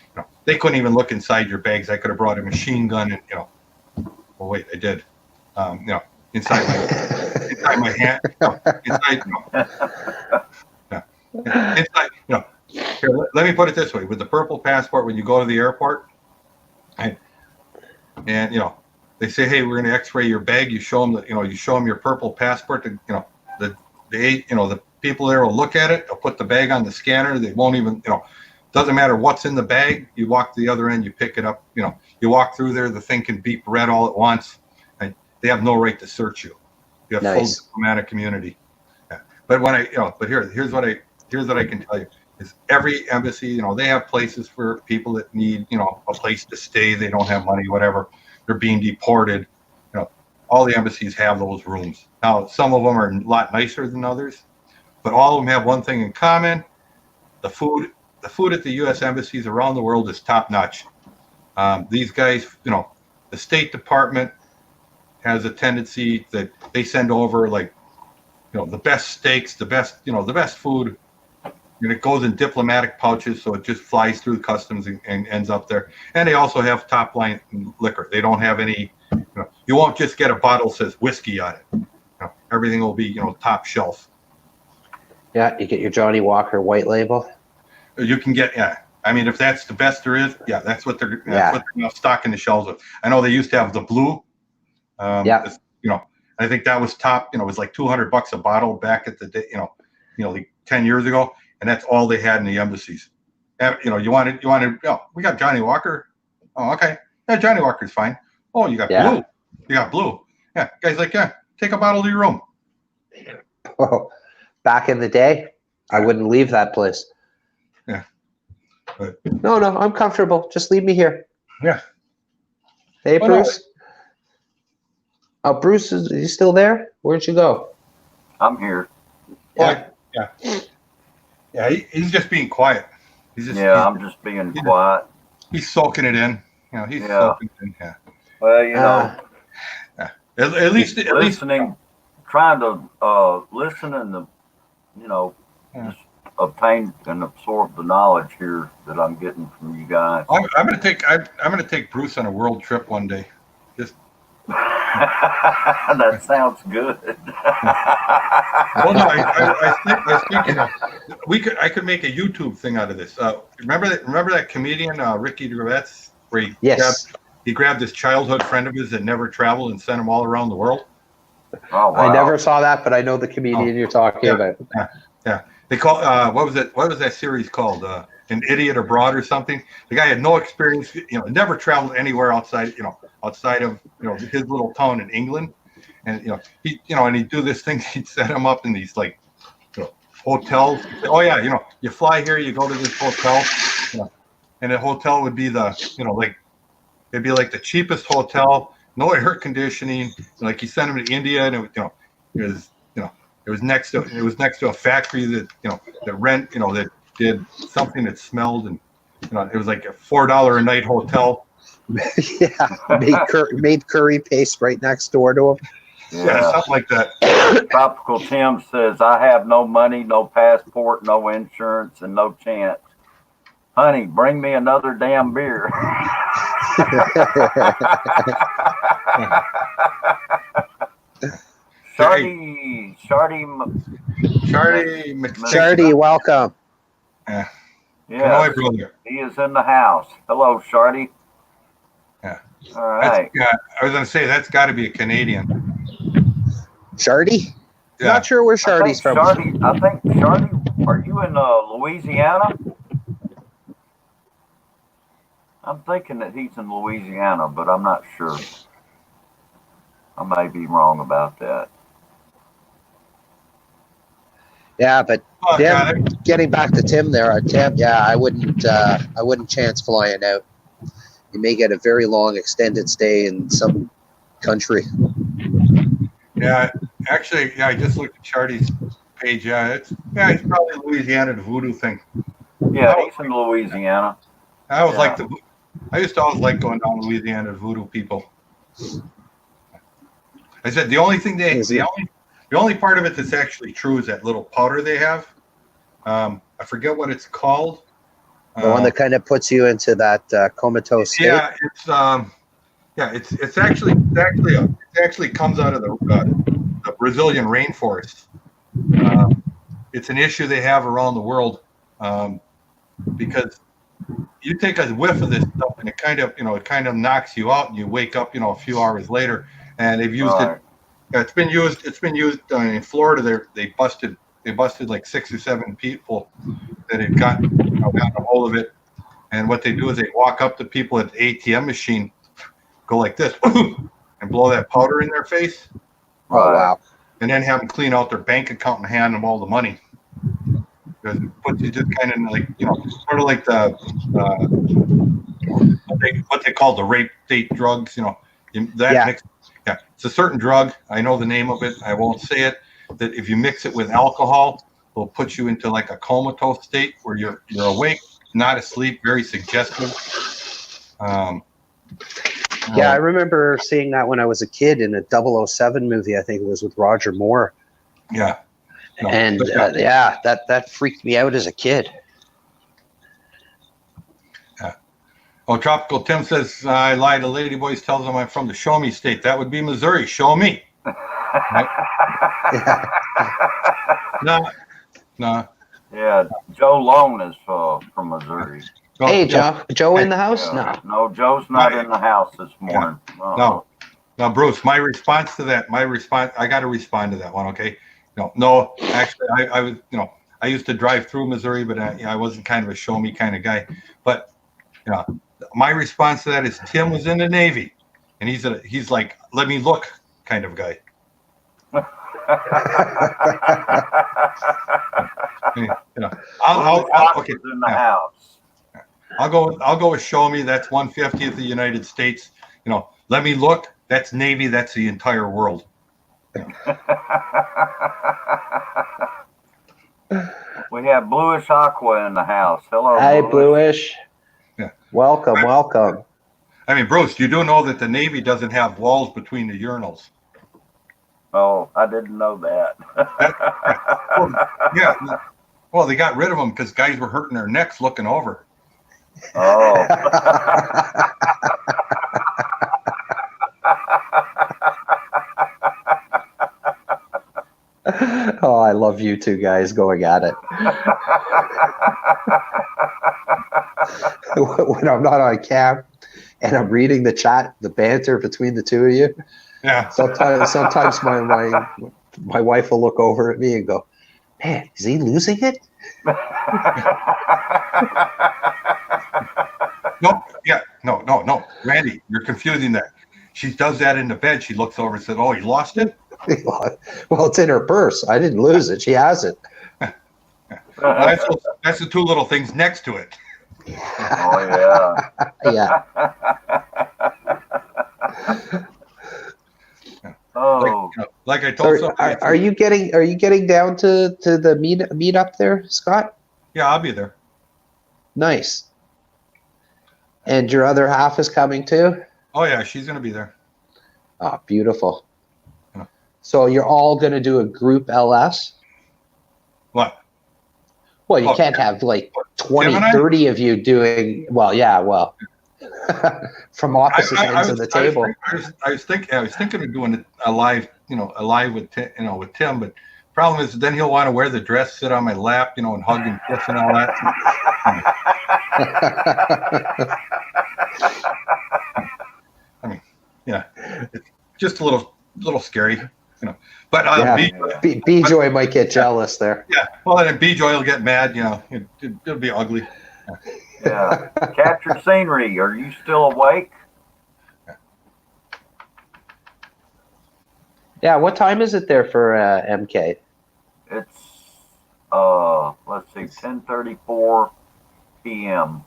they couldn't even look inside your bags. I could have brought a machine gun and well, wait, I did. Inside my hand. Inside. Here, let me put it this way: with the purple passport, when you go to the airport, and they say, "Hey, we're going to X-ray your bag." You show them you show them your purple passport. The people there will look at it. They'll put the bag on the scanner. They won't even doesn't matter what's in the bag. You walk to the other end, you pick it up. You walk through there, the thing can beep red all at once. And they have no right to search you. You have full diplomatic immunity. Yeah. But here's what I can tell you is every embassy, they have places for people that need, a place to stay. They don't have money, whatever. They're being deported. All the embassies have those rooms. Now, some of them are a lot nicer than others, but all of them have one thing in common: the food. The food at the U.S. embassies around the world is top notch. These guys, the State Department has a tendency that they send over the best steaks, the best food, and it goes in diplomatic pouches, so it just flies through customs and ends up there. And they also have top line liquor. They don't have any. You won't just get a bottle that says whiskey on it. Everything will be top shelf. Yeah, you get your Johnny Walker white label. You can get, I mean, if that's the best there is, that's what they're stocking the shelves with. I know they used to have the blue. I think that was top. It was like $200 a bottle back at the day. Like 10 years ago, and that's all they had in the embassies. we got Johnny Walker. Oh, okay. Yeah, Johnny Walker's fine. Oh, you got Yeah. blue. You got blue. Yeah. Guy's like, yeah, take a bottle to your room. Oh, back in the day, I wouldn't leave that place. Yeah. But, No, I'm comfortable. Just leave me here. yeah. Hey, Well, no. Bruce. Oh, Bruce, is he still there? Where'd you go? I'm here. Yeah. Yeah. He's just being quiet. I'm just being quiet. He's soaking it in. He's soaking it in. Yeah. Well, At least listening, trying to listen and just obtain and absorb the knowledge here that I'm getting from you guys. I'm gonna take Bruce on a world trip one day. Just that sounds good. well, no, I think I could make a YouTube thing out of this. Remember that comedian Ricky Gervais, where he grabbed this childhood friend of his that never traveled and sent him all around the world. Oh, wow. I never saw that, but I know the comedian you're talking about. Yeah. They call what was that series called? An Idiot Abroad or something. The guy had no experience, never traveled anywhere outside of his little town in England, and he'd do this thing. He'd set him up in these hotels. Oh yeah, you fly here, you go to this hotel, and the hotel would be it'd be like the cheapest hotel, no air conditioning. Like you send him to India, and it was next to a factory that that did something that smelled, and it was like a $4 a night hotel. Yeah, made curry paste right next door to him. Yeah, something like that. Tropical Tim says, I have no money, no passport, no insurance, and no chance. Honey, bring me another damn beer. Shardy, welcome. Yeah. Yeah, brother. He is in the house. Hello, Shardy. Yeah. All right. I was going to say, that's got to be a Canadian. Shardy? Yeah. Not sure where Shardy's from. I think Shardy, are you in Louisiana? I'm thinking that he's in Louisiana, but I'm not sure. I may be wrong about that. Yeah, but getting back to Tim there, Tim, I wouldn't chance flying out. You may get a very long extended stay in some country. Yeah, actually, I just looked at Chardy's page. He's probably Louisiana, the voodoo thing. Yeah, he's in Louisiana. I used to always like going down to Louisiana to voodoo people. I said the only part of it that's actually true is that little powder they have. I forget what it's called. The one that kind of puts you into that comatose state. Yeah, it actually comes out of the Brazilian rainforest. It's an issue they have around the world because you take a whiff of this stuff and it kind of knocks you out, and you wake up a few hours later. And they've used it. It's been used in Florida. They busted like 6 or 7 people that had gotten a hold of it. And what they do is they walk up to people at the ATM machine, go like this, and blow that powder in their face. Oh wow! And then have them clean out their bank account and hand them all the money. Because it puts you just kind of like sort of like the what they call the rape date drugs. It's a certain drug. I know the name of it. I won't say it. That if you mix it with alcohol, will put you into like a comatose state where you're awake, not asleep, very suggestive. I remember seeing that when I was a kid in a 007 movie. I think it was with Roger Moore. Yeah. That freaked me out as a kid. Yeah. Oh, Tropical Tim says, I lied to Ladyboys, tells them I'm from the Show Me state. That would be Missouri. Show me. Right? No. Yeah, Joe Lone is from Missouri. Hey, Joe. Joe in the house? No, Joe's not in the house this morning. No, Bruce, I got to respond to that one, okay? No, actually, I used to drive through Missouri, but I wasn't kind of a show me kind of guy. But my response to that is Tim was in the Navy, and he's like, let me look kind of guy. Okay. In the house. I'll go with show me. That's 150th of the United States. Let me look. That's Navy. That's the entire world. We have Bluish Aqua in the house. Hello, Hi, Bluish. Yeah. Welcome. I mean, Bruce, you do know that the Navy doesn't have walls between the urinals. Oh, I didn't know that. Yeah. Well, they got rid of them because guys were hurting their necks looking over. Oh. Oh, I love you two guys going at it. When I'm not on cam and I'm reading the chat, the banter between the two of you. Yeah. Sometimes my wife will look over at me and go, "Man, is he losing it?" No. Randy, you're confusing that. She does that in the bed. She looks over and says, "Oh, he lost it." Well, it's in her purse. I didn't lose it. She has it. That's the two little things next to it. Oh Yeah. Oh. Like I told somebody. Are you getting down to the meet up there, Scott? Yeah, I'll be there. Nice. And your other half is coming too? Oh yeah, she's gonna be there. Oh, beautiful. Yeah. So you're all gonna do a group LS? What? Well, you can't have like 20, Tim and I? 30 of you doing, from opposite ends of the table. I was thinking of doing a live with Tim, but problem is then he'll want to wear the dress, sit on my lap, and hug and kiss and all that. I mean, yeah, it's just a little scary, But B-Joy might get jealous there. Yeah, well, then B-Joy will get mad. It'll be ugly. Yeah. Captured scenery. Are you still awake? Yeah. What time is it there for MK? It's let's see, 10:34 p.m.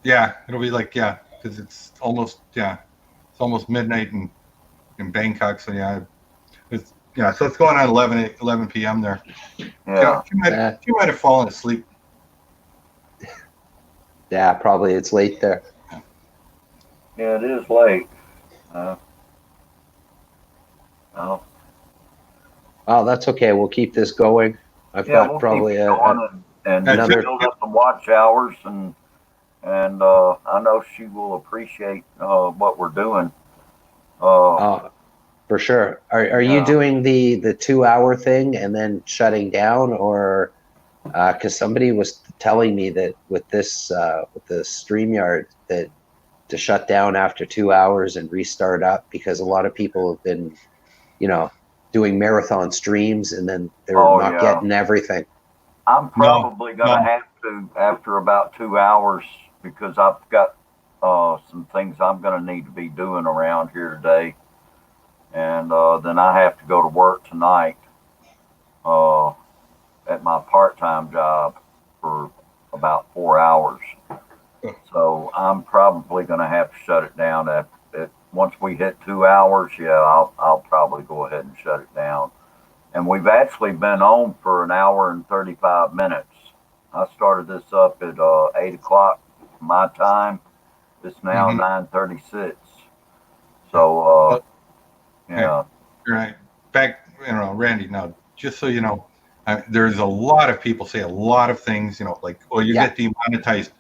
Yeah, it'll be because it's almost midnight in Bangkok. So so it's going on 11 p.m. there. Yeah. She might have fallen asleep. Yeah, probably it's late there. Yeah, it is late. Oh. Oh, that's okay. We'll keep this going. I've got we'll probably keep going and build up some watch hours, and I know she will appreciate what we're doing. For sure. Are you doing the 2-hour thing and then shutting down, or because somebody was telling me that with this with the StreamYard that to shut down after 2 hours and restart up, because a lot of people have been doing marathon streams and then they're not getting everything. I'm probably going to have to after about 2 hours, because I've got some things I'm going to need to be doing around here today. And then I have to go to work tonight at my part-time job for about 4 hours. So I'm probably going to have to shut it down once we hit 2 hours. Yeah, I'll probably go ahead and shut it down. And we've actually been on for an hour and 35 minutes. I started this up at 8 o'clock my time. It's now 9:36. So yeah. Right. Back, Randy. Now, just so you know, there's a lot of people say a lot of things. Like, oh, you get demonetized.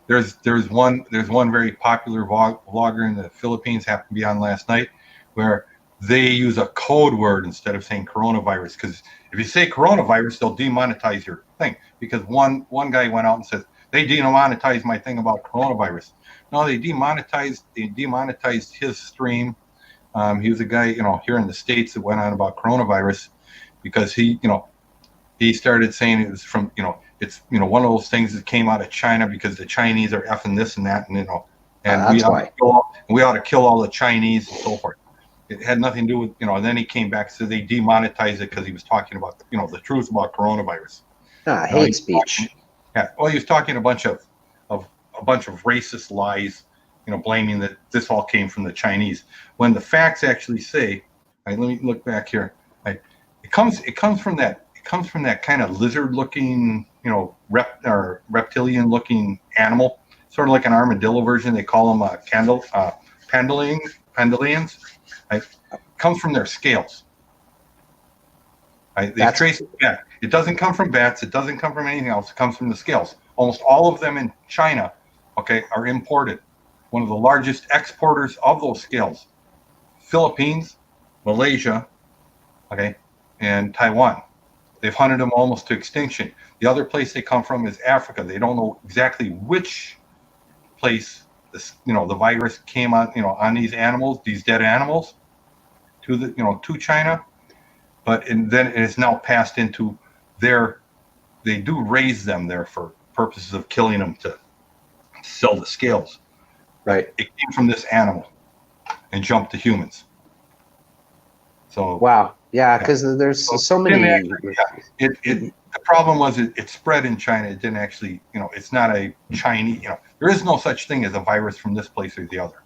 There's one very popular vlogger in the Philippines, happened to be on last night, where they use a code word instead of saying coronavirus, because if you say coronavirus, they'll demonetize your thing. Because one guy went out and says they demonetized my thing about coronavirus. No, they demonetized his stream. He was a guy, here in the States that went on about coronavirus because he he started saying it was from, it's, one of those things that came out of China because the Chinese are effing this and that, and, and That's why. we ought to kill all the Chinese and so forth. It had nothing to do with, and then he came back and said they demonetized it because he was talking about, the truth about coronavirus. Hate speech. Well, he was talking a bunch of racist lies, blaming that this all came from the Chinese. When the facts actually say, let me look back here. It comes from that kind of lizard-looking, reptilian-looking animal, sort of like an armadillo version. They call them pandalians. It comes from their scales. They trace it back. It doesn't come from bats. It doesn't come from anything else. It comes from the scales. Almost all of them in China, are imported. One of the largest exporters of those scales, Philippines, Malaysia, and Taiwan. They've hunted them almost to extinction. The other place they come from is Africa. They don't know exactly which place this, the virus came on, on these animals, these dead animals, to China, and then it is now passed into they do raise them there for purposes of killing them to sell the scales. Right. It came from this animal and jumped to humans. So wow. Yeah, because there's so many. The problem was it spread in China. It didn't actually, it's not a Chinese. There is no such thing as a virus from this place or the other.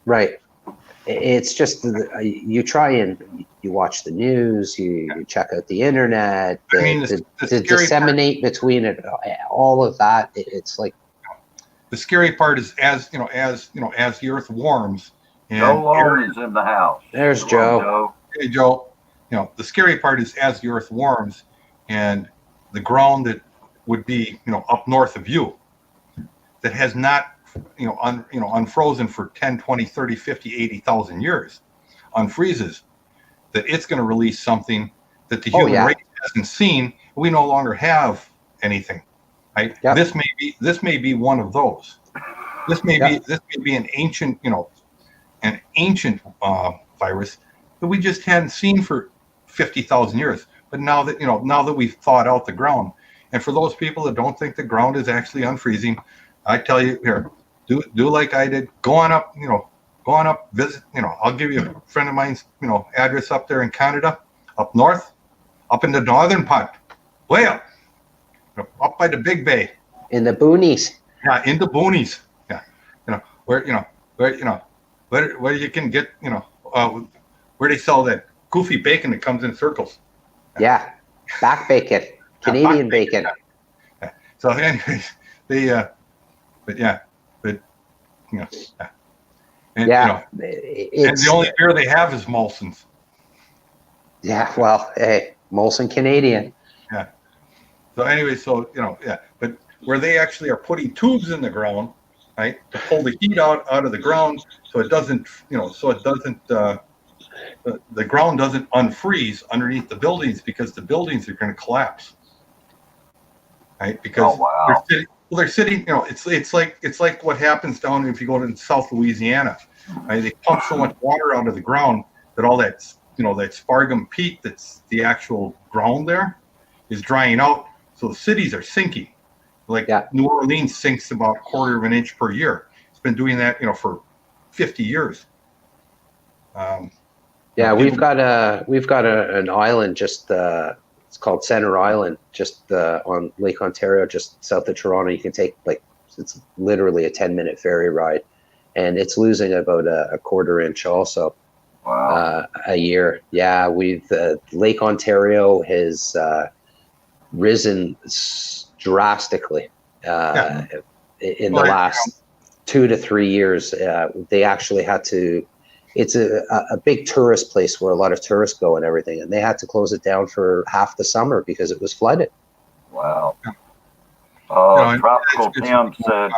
Right. It's just you try and you watch the news, you check out the internet, to disseminate between it, all of that. It's like the scary part is as the earth warms. And Joe Long is in the house. There's Joe. Hey, Joe. The scary part is as the earth warms and the ground that would be, up north of you that has not, unfrozen for 10, 20, 30, 50, 80,000 years, unfreezes, that it's going to release something that the human race hasn't seen. We no longer have anything, right? Yep. This may be one of those. This may be an ancient, virus that we just hadn't seen for 50,000 years. But now that we've thawed out the ground, and for those people that don't think the ground is actually unfreezing, I tell you here, do like I did. Go on up, visit. I'll give you a friend of mine's, address up there in Canada, up north, up in the northern part, way up by the Big Bay, in the boonies. Yeah, in the boonies. Yeah, where you can get, where they sell that goofy bacon that comes in circles. Yeah, back bacon, Canadian bacon. Yeah. So, anyways, and the only beer they have is Molson's. Yeah, well, hey, Molson Canadian. Yeah. So anyway, but where they actually are putting tubes in the ground, right, to pull the heat out of the ground, so it doesn't, the ground doesn't unfreeze underneath the buildings, because the buildings are going to collapse, right? Because they're sitting, it's like what happens down if you go to South Louisiana, right? They pump so much water out of the ground that all that, that spargum peat that's the actual ground there is drying out. So the cities are sinking. Like New Orleans sinks about 1/4 of an inch per year. It's been doing that, for 50 years. We've got an island just it's called Center Island, just on Lake Ontario, just south of Toronto. You can take it's literally a 10-minute ferry ride, and it's losing about a 1/4 inch also. Wow. A year. Yeah, Lake Ontario has risen drastically in the last 2 to 3 years. They actually had to. It's a big tourist place where a lot of tourists go and everything, and they had to close it down for half the summer because it was flooded. Wow. Tropical Tim said,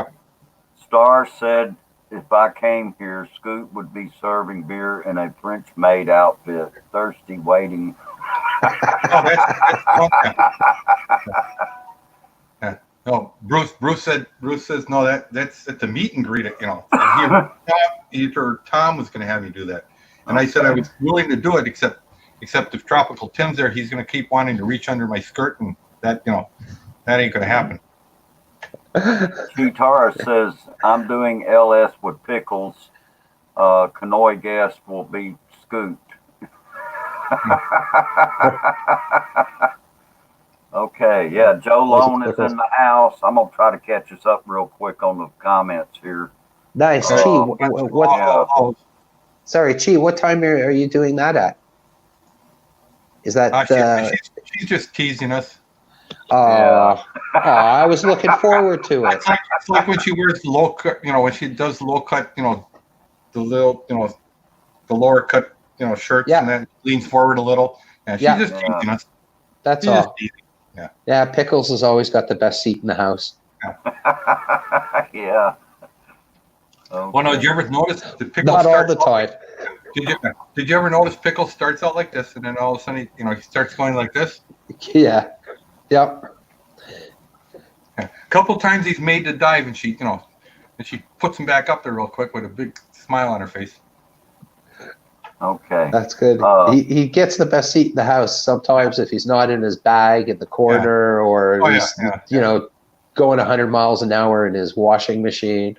Star said, if I came here, Scoot would be serving beer in a French-made outfit, thirsty, waiting. No, Bruce says no. That's at the meet and greet. Either Tom was going to have me do that, and I said I was willing to do it, except Except if Tropical Tim's there, he's going to keep wanting to reach under my skirt, and that that ain't going to happen. Chitara says, I'm doing LS with pickles. Canoy gas will be scooped. Okay, yeah, Joe Lone is in the house. I'm going to try to catch us up real quick on the comments here. Nice. Chi, Yeah. sorry, Chi, what time are you doing that at? Is that she's just teasing us. I was looking forward to it. It's like when she wears the low cut, when she does low cut, the little, the lower cut, shirts, and then leans forward a little. And she's just teasing us. That's she's all. Yeah, Pickles has always got the best seat in the house. Yeah. Okay. Well, no, did you ever notice the Pickles? Not all the time. Did you ever notice Pickles starts out like this, and then all of a sudden, he starts going like this? Yeah. Yep. A couple times he's made the dive, and she puts him back up there real quick with a big smile on her face. Okay. That's good. He gets the best seat in the house sometimes if he's not in his bag in the corner or he's going 100 miles an hour in his washing machine.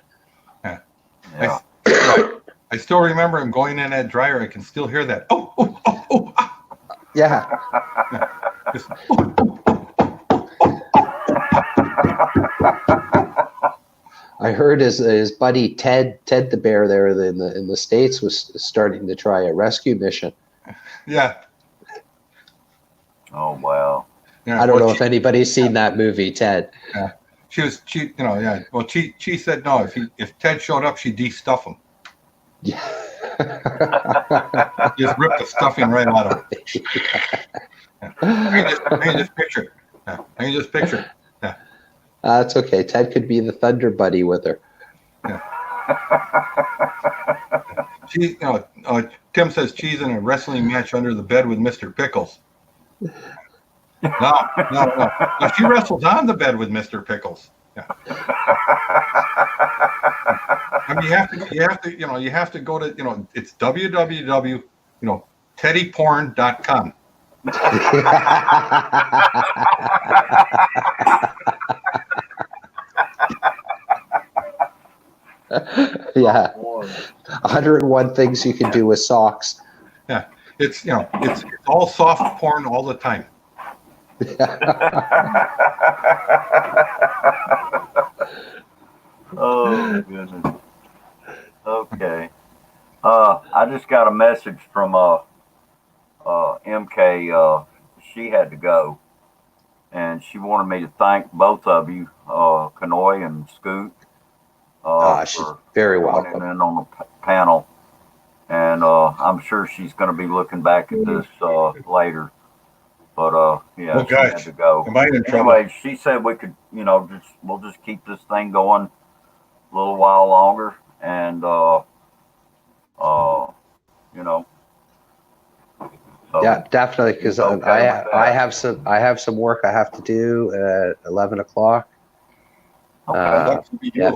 Yeah. I still remember him going in that dryer. I can still hear that. Yeah. Just, I heard his buddy Ted the bear there in the States was starting to try a rescue mission. Yeah. Oh wow. Yeah. I don't know if anybody's seen that movie, Ted. Yeah. She Well, she said no. If Ted showed up, she'd de-stuff him. Yeah. Just rip the stuffing right out of him. Yeah. I can just picture it. Yeah. I can just picture it. Yeah. That's okay. Ted could be the Thunder Buddy with her. Yeah. Tim says she's in a wrestling match under the bed with Mr. Pickles. No. She wrestles on the bed with Mr. Pickles. Yeah. I mean, you have to go to, it's www, teddyporn.com. Yeah. 101 things you can do with socks. Yeah. It's all soft porn all the time. Oh goodness. Okay. I just got a message from MK. She had to go, and she wanted me to thank both of you, Canoy and Scoot. She's very welcome. Joining in on the panel, and I'm sure she's going to be looking back at this later. But yeah, she had to go. Am I in trouble? Anyway, she said we could, we'll just keep this thing going a little while longer, and So, yeah, definitely, because I have some work I have to do at 11 o'clock. Yeah.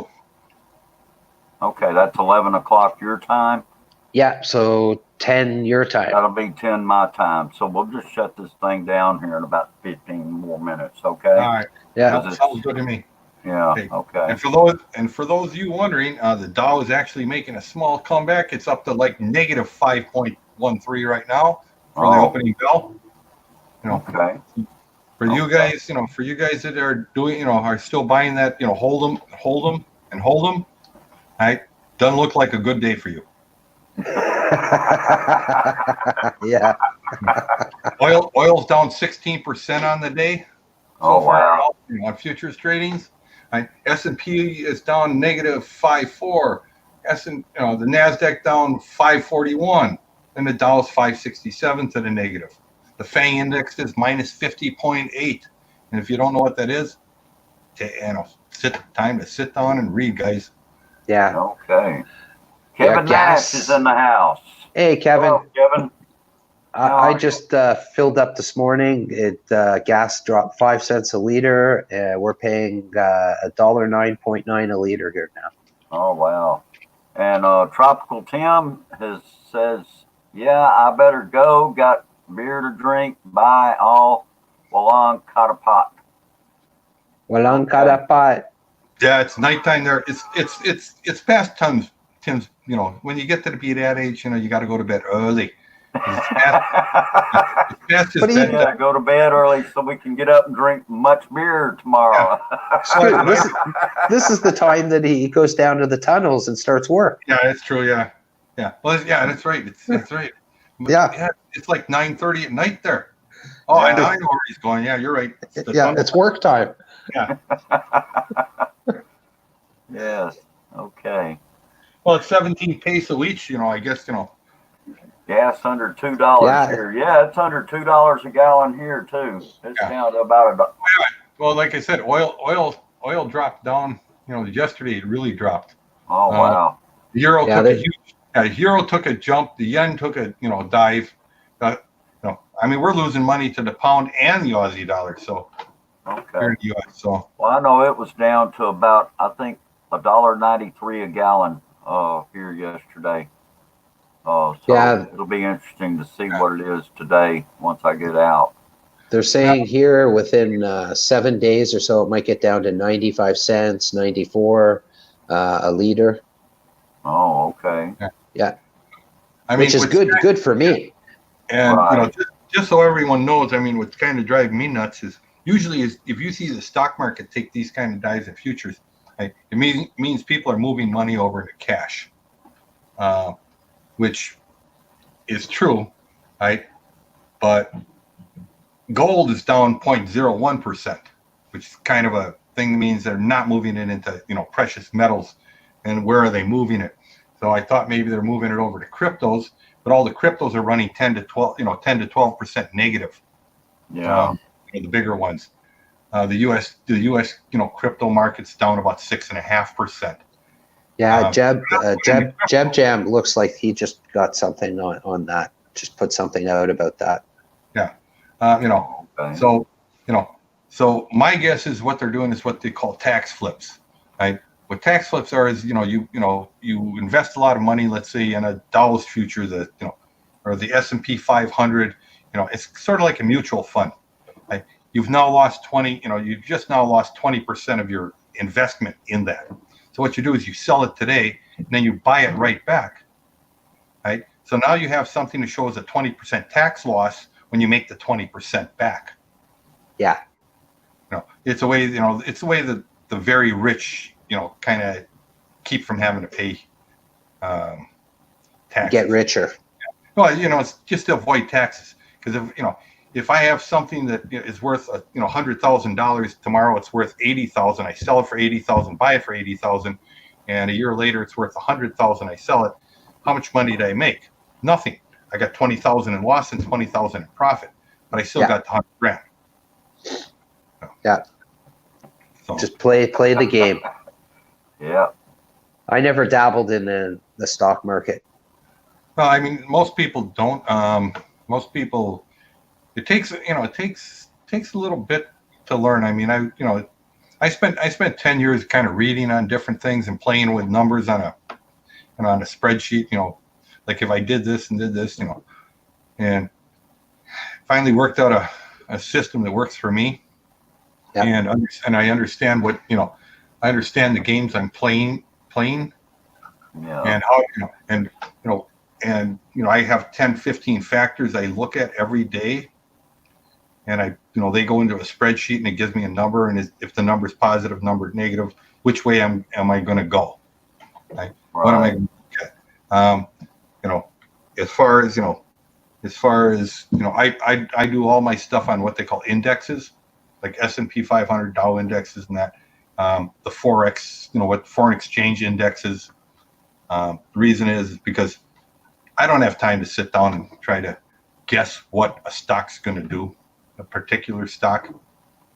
Okay, that's 11 o'clock your time. Yeah, so 10 your time. That'll be 10 my time. So we'll just shut this thing down here in about 15 more minutes. Okay. All right. Yeah, that sounds good to me. Yeah. Okay. And for those of you wondering, the Dow is actually making a small comeback. It's up to like negative 5.13 right now for the opening bell. Okay. For you guys, for you guys that are doing, are still buying that, hold them. Right? Doesn't look like a good day for you. Yeah. Oil's down 16% on the day. Oh wow. On futures tradings. Right? S&P is down negative 5.4. The Nasdaq down 541, and the Dow's 567 to the negative. The FANG index is minus 50.8, and if you don't know what that is, time to sit down and read, guys. Yeah. Okay. Kevin Nash is in the house. Hey, Kevin. Hello, Kevin. I just filled up this morning. Gas dropped 5 cents a liter. We're paying $1.09.9 a liter here now. Oh wow! And Tropical Tim says, "Yeah, I better go. Got beer to drink, buy all walang katapat. Walang karapat. Yeah, it's nighttime there. It's past Tim's. You know, when you get to be that age, you know, you got to go to bed early. It's past his But he- bedtime. Yeah, go to bed early so we can get up and drink much beer tomorrow. Screw, this is the time that he goes down to the tunnels and starts work. Yeah, that's true. Yeah, yeah. Well, yeah, that's right. That's right. Yeah. It's like 9:30 at night there. Oh, I know where he's going. Yeah, you're right. It's work time. Yeah. Yes. Okay. Well, it's 17 peso each. You know, I guess, you know. Gas under $2 Yeah. here. Yeah, it's under $2 a gallon here too. It's Yeah. down to about a. Well, like I said, oil dropped down. You know, yesterday it really dropped. Oh wow. The euro Yeah, took a huge. The euro took a jump. The yen took a dive. I mean, we're losing money to the pound and the Aussie dollar. So Okay. here in the U.S. So Well, I know it was down to about, I think, $1.93 a gallon here yesterday. So Yeah. it'll be interesting to see what it is today once I get out. They're saying here within 7 days or so, it might get down to 95 cents, 94 a liter. Oh, okay. Yeah, I mean, which is good for me. And Right. you know, just so everyone knows, I mean, what's kind of driving me nuts is usually if you see the stock market take these kind of dives in futures, right, it means people are moving money over into cash, which is true, right? But gold is down 0.01%, which is kind of a thing that means they're not moving it into precious metals. And where are they moving it? So I thought maybe they're moving it over to cryptos, but all the cryptos are running 10 to 12% negative. Yeah. The bigger ones. The U.S. Crypto market's down about 6.5%. Yeah, Jeb Jam looks like he just got something on that. Just put something out about that. Yeah, Okay. so my guess is what they're doing is what they call tax flips. Right? What tax flips are is you invest a lot of money, let's say in a Dow's future, or the S&P 500. It's sort of like a mutual fund. Right? You've now lost 20. You've just now lost 20% of your investment in that. So what you do is you sell it today, and then you buy it right back. Right? So now you have something that shows a 20% tax loss when you make the 20% back. Yeah. It's a way. It's a way that the very rich, kind of keep from having to pay taxes. Get richer. Well, it's just to avoid taxes. Because if I have something that is worth $100,000 tomorrow, it's worth $80,000. I sell it for $80,000, buy it for $80,000, and a year later it's worth $100,000. I sell it. How much money did I make? Nothing. I got $20,000 in loss and $20,000 in profit, but I still got the $100,000. Yeah. So Just play the game. Yeah. Uh, I I never dabbled in the stock market. well, I mean, most people don't. Most people, it takes a little bit to learn. I mean, I spent 10 years kind of reading on different things and playing with numbers on a spreadsheet. Like if I did this and did this, and finally worked out a system that works for me. Yep. And I understand what I understand the games I'm playing, Yeah. and how and I have 10, 15 factors I look at every day, and they go into a spreadsheet and it gives me a number, and if the number is positive, number negative, which way am I going to go? Right? What am I going to get? As far as I do all my stuff on what they call indexes, like S&P 500, Dow indexes, and that the Forex, what foreign exchange indexes. The reason is because I don't have time to sit down and try to guess what a stock's going to do, a particular stock.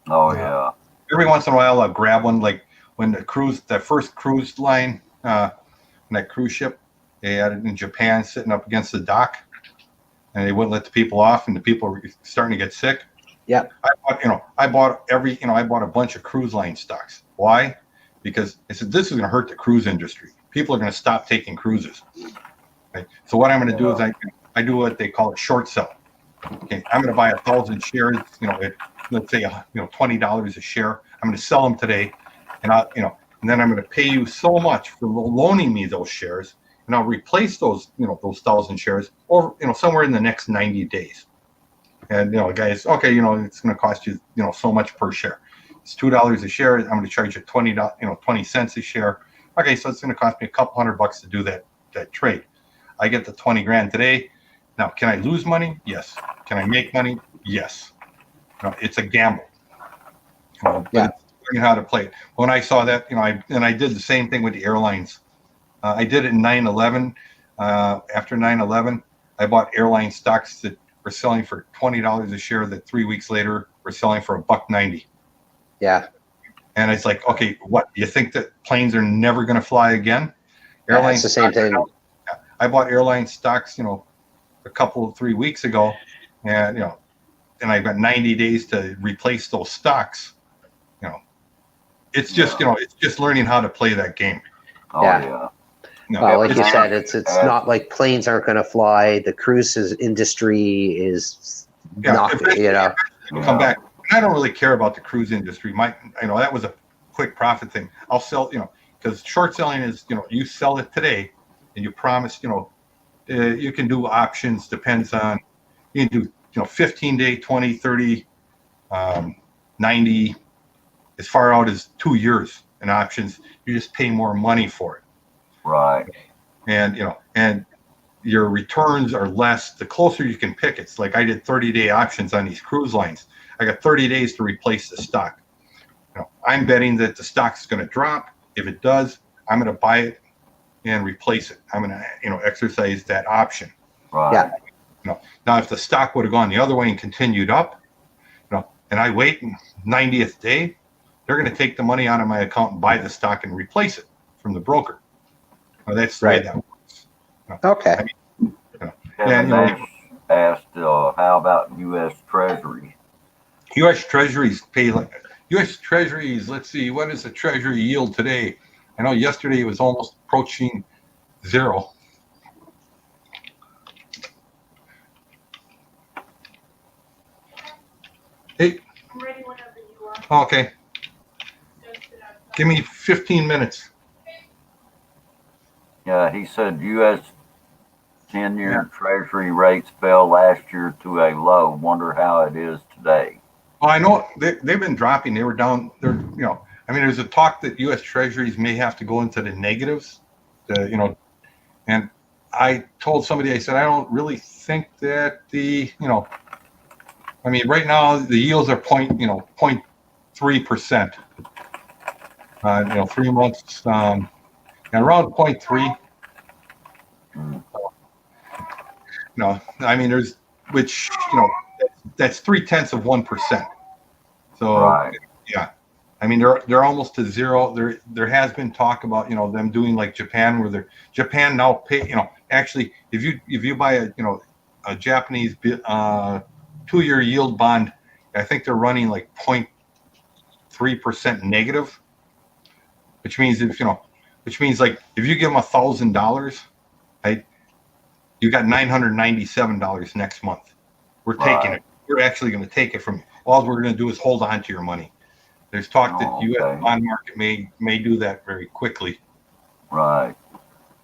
Oh yeah. Every once in a while, I'll grab one, like when that first cruise line, that cruise ship, they had it in Japan sitting up against the dock, and they wouldn't let the people off, and the people were starting to get sick. Yeah. I bought a bunch of cruise line stocks. Why? Because I said, this is going to hurt the cruise industry. People are going to stop taking cruises. Right? So what I'm going to do is I do what they call a short sell. okay, I'm going to buy 1,000 shares, at, let's say, $20 a share. I'm going to sell them today, and and then I'm going to pay you so much for loaning me those shares, and I'll replace those 1,000 shares or, somewhere in the next 90 days. And, guys, okay, it's going to cost you, so much per share. It's $2 a share. I'm going to charge you 20 cents a share. Okay, so it's going to cost me a couple $100 to do that trade. I get the 20 grand today. Now, can I lose money? Yes. Can I make money? Yes. It's a gamble. But it's learning how to play it. When I saw that, I did the same thing with the airlines. I did it in 9/11. After 9/11, I bought airline stocks that were selling for $20 a share that 3 weeks later were selling for $1.90. Yeah. And it's like, okay, what? You think that planes are never going to fly again? Yeah, it's the same thing. I bought airline stocks, a couple 3 weeks ago, and and I've got 90 days to replace those stocks. It's just it's just learning how to play that game. Oh yeah. Well, like you said, it's not like planes aren't going to fly. The cruise industry is not, come back. And I don't really care about the cruise industry. That was a quick profit thing. I'll sell, because short selling is, you sell it today, and you promise, you can do options. Depends on, you can do, 15-day, 20, 30, 90, as far out as 2 years in options. You just pay more money for it. Right. And, and your returns are less the closer you can pick it. It's like I did 30-day options on these cruise lines. I got 30 days to replace the stock. I'm betting that the stock's going to drop. If it does, I'm going to buy it and replace it. I'm going to, exercise that option. Right. Yeah. Now, if the stock would have gone the other way and continued up, and I wait 90th day, they're going to take the money out of my account and buy the stock and replace it from the broker. That's the way that works. Okay. Kevin Nash asked, how about U.S. Treasury? U.S. Treasuries pay like U.S. Treasuries. Let's see, what is the Treasury yield today? I know yesterday it was almost approaching 0. Hey. I'm ready whenever you are. Okay. Give me 15 minutes. Yeah, he said U.S. 10-year Treasury rates fell last year to a low. Wonder how it is today. Well, I know they've been dropping. They were down. There's a talk that U.S. Treasuries may have to go into the negatives. And I told somebody, I said, I don't really think that right now the yields are 0.3%. 3 months, and around 0.3. There's, which, that's 0.3%. So, right. Yeah, they're almost to 0. There has been talk about, them doing like Japan, where Japan now pay, actually, if you buy a Japanese 2-year yield bond, I think they're running like 0.3% negative, which means like if you give them $1,000, right, you got $997 next month. We're taking it. We're actually going to take it from you. All we're going to do is hold on to your money. There's talk that U.S. bond market may do that very quickly. Right.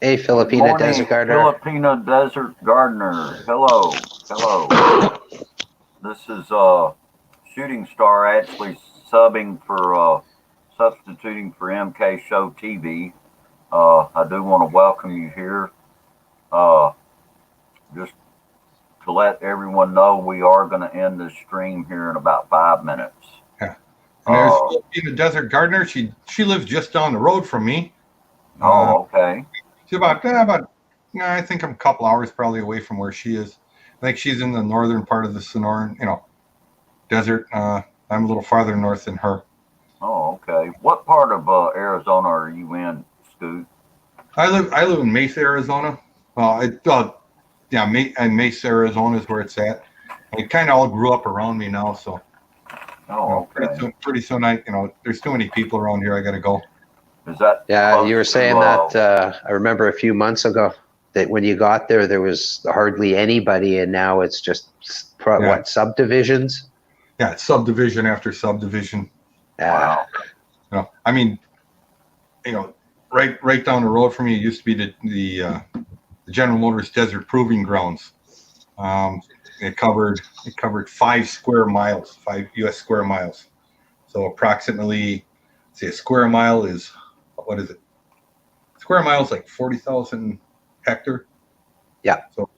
Hey, Filipina Desert Gardener. Filipina Desert Gardener. Hello. This is Shooting Star actually substituting for MK Show TV. I do want to welcome you here. Just to let everyone know, we are going to end this stream here in about 5 minutes. Yeah. And there's Filipina Desert Gardener. She lives just down the road from me. Okay. She's about I think I'm a couple hours probably away from where she is. I think she's in the northern part of the Sonoran, desert. I'm a little farther north than her. Oh, okay. What part of Arizona are you in, Scoot? I live in Mesa, Arizona. Mesa, Arizona is where it's at. It kind of all grew up around me now, so. Oh, okay. Pretty soon, there's too many people around here. I got to go. Is that? Yeah, you were saying that. I remember a few months ago. that when you got there, there was hardly anybody, and now it's just what, subdivisions? Yeah, it's subdivision after subdivision. Wow. I mean, right down the road from me, it used to be the General Motors Desert Proving Grounds. It covered 5 square miles, 5 U.S. square miles. So approximately, say a square mile is, what is it? Square mile is like 40,000 hectare. Yeah. So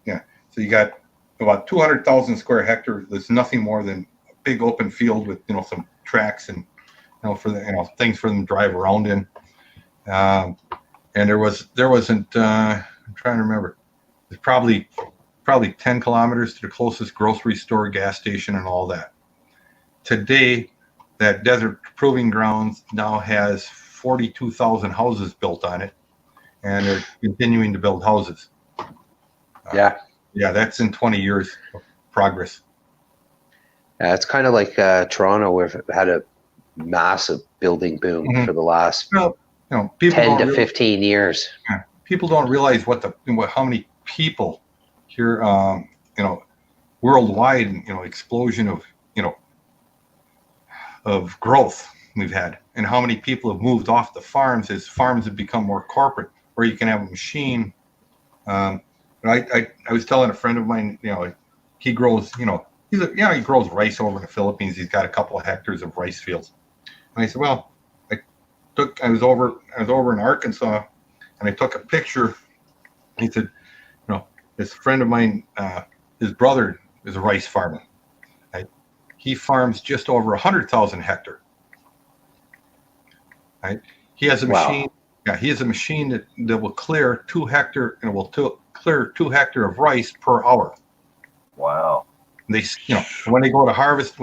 so you got about 200,000 square hectare. There's nothing more than a big open field with some tracks and for the things for them to drive around in. And there wasn't. I'm trying to remember. There's probably 10 kilometers to the closest grocery store, gas station, and all that. Today, that Desert Proving Grounds now has 42,000 houses built on it, and they're continuing to build houses. Yeah. Yeah, that's in 20 years of progress. It's kind of like Toronto, we've had a massive building boom for the last Well, people 10 don't to realize, 15 years. people don't realize how many people here, worldwide, explosion of growth we've had, and how many people have moved off the farms as farms have become more corporate, where you can have a machine. I was telling a friend of mine, he grows, he grows rice over in the Philippines. He's got a couple of hectares of rice fields. And I said, well, I was over in Arkansas, and I took a picture. He said, this friend of mine, his brother is a rice farmer. Right? He farms just over 100,000 hectare. Right? He has a machine. Yeah, he has a machine that will clear 2 hectare and clear 2 hectare of rice per hour. Wow. And they, when they go to harvest,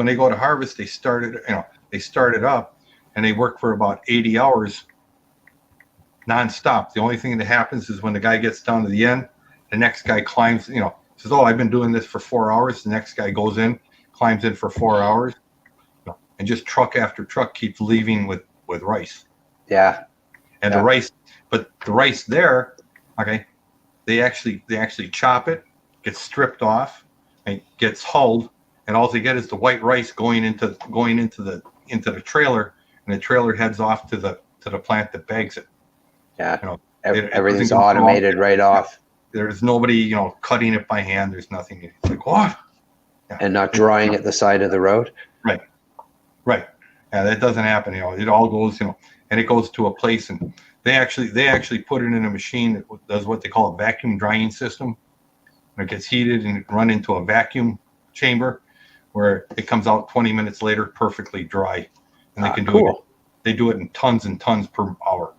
they start it up, and they work for about 80 hours nonstop. The only thing that happens is when the guy gets down to the end, the next guy climbs, says, "Oh, I've been doing this for 4 hours." The next guy goes in, climbs in for 4 hours, and just truck after truck keeps leaving with rice. Yeah. And the rice there, okay, they actually chop it, gets stripped off, and gets hulled, and all they get is the white rice going into the trailer, and the trailer heads off to the plant that bags it. Yeah. Everything's automated right off. There's nobody, cutting it by hand. There's nothing. It's like, what? Yeah. And not drying at the side of the road. Right. Yeah, that doesn't happen. It all goes, and it goes to a place, and they actually put it in a machine that does what they call a vacuum drying system. And it gets heated and run into a vacuum chamber, where it comes out 20 minutes later perfectly dry, and they can do it. They do it in tons and tons per hour.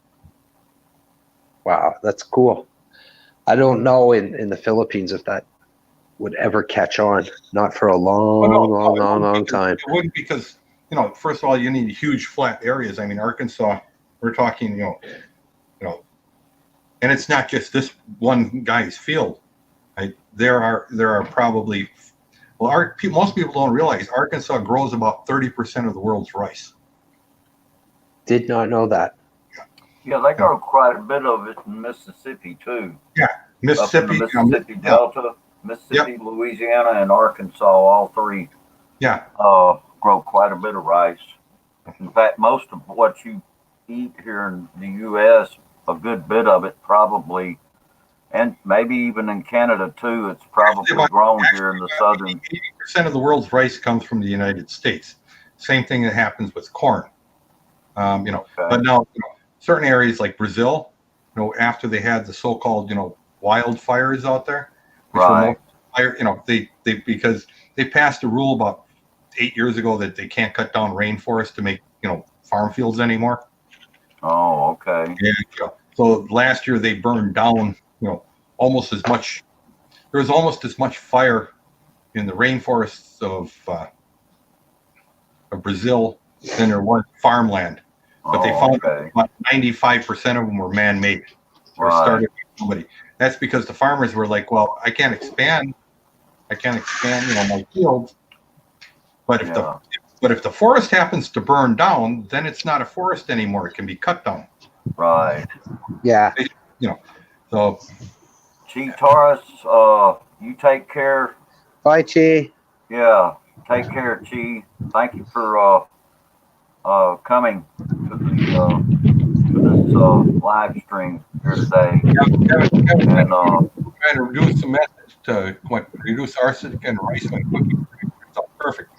Wow, that's cool. I don't know in the Philippines if that would ever catch on. Not for a long time. It wouldn't, because first of all, you need huge flat areas. I mean, Arkansas, we're talking, and it's not just this one guy's field. Right? There are probably, most people don't realize Arkansas grows about 30% of the world's rice. Did not know that. Yeah, they grow quite a bit of it in Mississippi too. Yeah, Mississippi, Up in the Mississippi Delta, Mississippi, Louisiana, and Arkansas, all three. Yeah. Grow quite a bit of rice. In fact, most of what you eat here in the U.S., a good bit of it probably, and maybe even in Canada too, it's probably grown here in the southern. 80% of the world's rice comes from the United States. Same thing that happens with corn. But now certain areas like Brazil, after they had the so-called wildfires out there, right? Because they passed a rule about 8 years ago that they can't cut down rainforest to make farm fields anymore. Oh, okay. Yeah. So last year they burned down almost as much. There was almost as much fire in the rainforests of Brazil than there was farmland. But they found about 95% of them were man-made or started by somebody. That's because the farmers were like, well, I can't expand my fields. But if the forest happens to burn down, then it's not a forest anymore. It can be cut down. Right. Yeah. So Chi Taurus, you take care. Bye, Chi. Yeah, take care, Chi. Thank you for coming to this live stream here today. Kevin, And trying to reduce the message to reduce arsenic and rice when cooking. It's all perfect.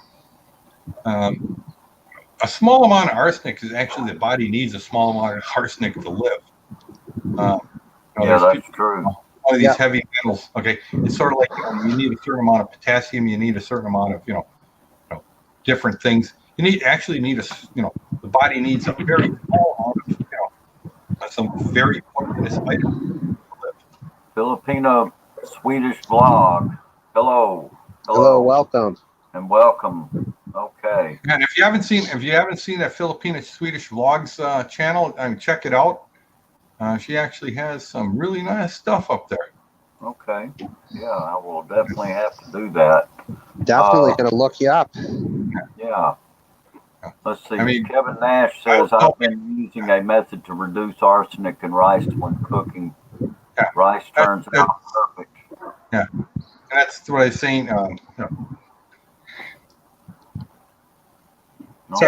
A small amount of arsenic is actually the body needs a small amount of arsenic to live. yeah, that's true. All of these heavy metals. Okay, it's sort of like you need a certain amount of potassium. You need a certain amount of different things. You need the body needs a very small amount of some very poisonous items. Filipino Swedish vlog. Hello, Hello, welcome. and welcome. Okay. And if you haven't seen that Filipino Swedish vlogs channel, check it out. She actually has some really nice stuff up there. Okay. Yeah, I will definitely have to do that. Definitely gonna look you up. Yeah. Let's see. I mean, Kevin Nash says I've been using a method to reduce arsenic in rice when cooking. Yeah. Rice turns out perfect. Yeah, that's what I was saying. Sorry,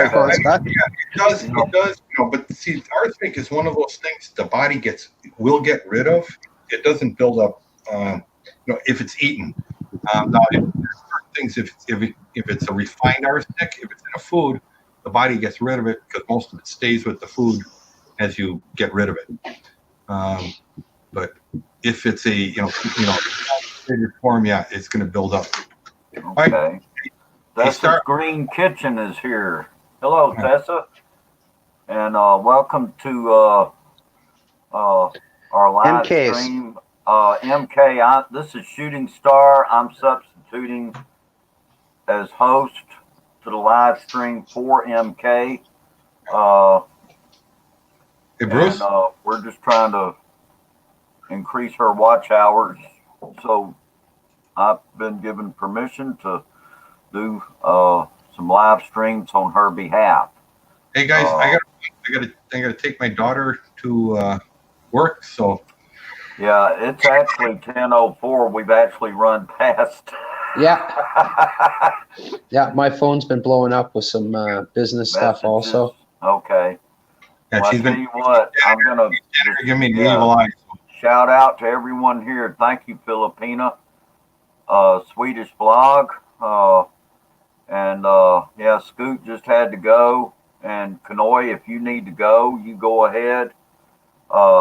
Okay. go on, Scott. Yeah, it does. But see, arsenic is one of those things the body will get rid of. It doesn't build up. If it's eaten. Now, there are things if it's a refined arsenic, if it's in a food, the body gets rid of it because most of it stays with the food as you get rid of it. But if it's a form, yeah, it's going to build up. Okay. Right. Tessa's Green Kitchen is here. Hello, Tessa. And welcome to our live MK's. stream. MK, this is Shooting Star. I'm substituting as host to the live stream for MK. Hey, Bruce. And we're just trying to increase her watch hours. So I've been given permission to do some live streams on her behalf. Hey guys, I gotta take my daughter to work. So yeah, it's actually 10:04. We've actually run past. Yeah. Yeah, my phone's been blowing up with some business stuff also. Okay. Yeah, well, I tell you what, I'm gonna give me the evil eye. Shout out to everyone here. Thank you, Filipina, Swedish vlog, and yeah, Scoot just had to go. And Canoy, if you need to go, you go ahead.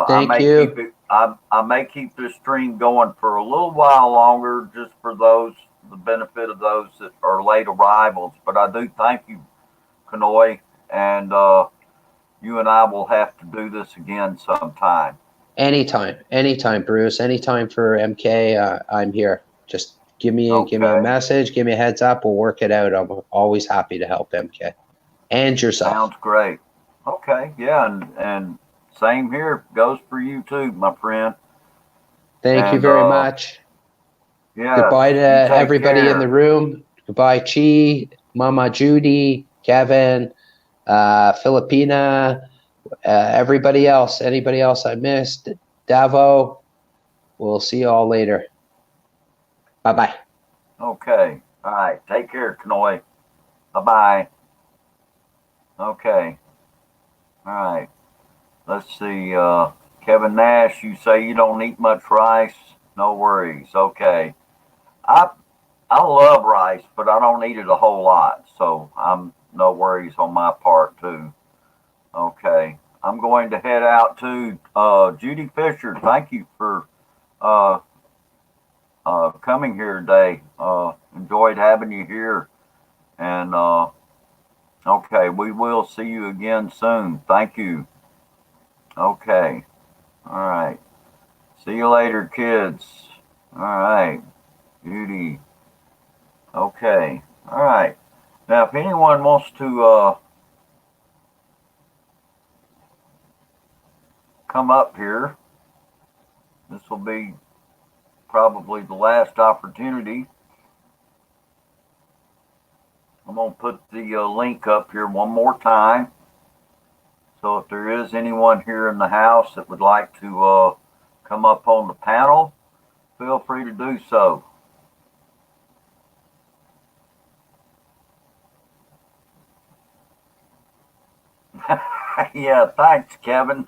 Thank you. I may keep this stream going for a little while longer, just for the benefit of those that are late arrivals. But I do thank you, Canoy, and you and I will have to do this again sometime. Anytime, Bruce. Anytime for MK. I'm here. Just give me a message. Give me a heads up. We'll work it out. I'm always happy to help MK and yourself. Sounds great. Okay, yeah, and same here goes for you too, my friend. Thank you very much. Yeah. Goodbye to everybody in the room. Goodbye, Chi, Mama Judy, Kevin, Filipina, everybody else. Anybody else I missed? Davo. We'll see you all later. Bye-bye. Okay. All right. Take care, Canoy. Bye-bye. Okay. All right. Let's see. Kevin Nash, you say you don't eat much rice. No worries. Okay. I love rice, but I don't eat it a whole lot. So I'm no worries on my part too. Okay. I'm going to head out to Judy Fisher. Thank you for coming here today. Enjoyed having you here. And okay, we will see you again soon. Thank you. Okay. All right. See you later, kids. All right. Judy. Okay. All right. Now, if anyone wants to come up here, this will be probably the last opportunity. I'm going to put the link up here one more time. So if there is anyone here in the house that would like to come up on the panel, feel free to do so. Yeah, thanks, Kevin.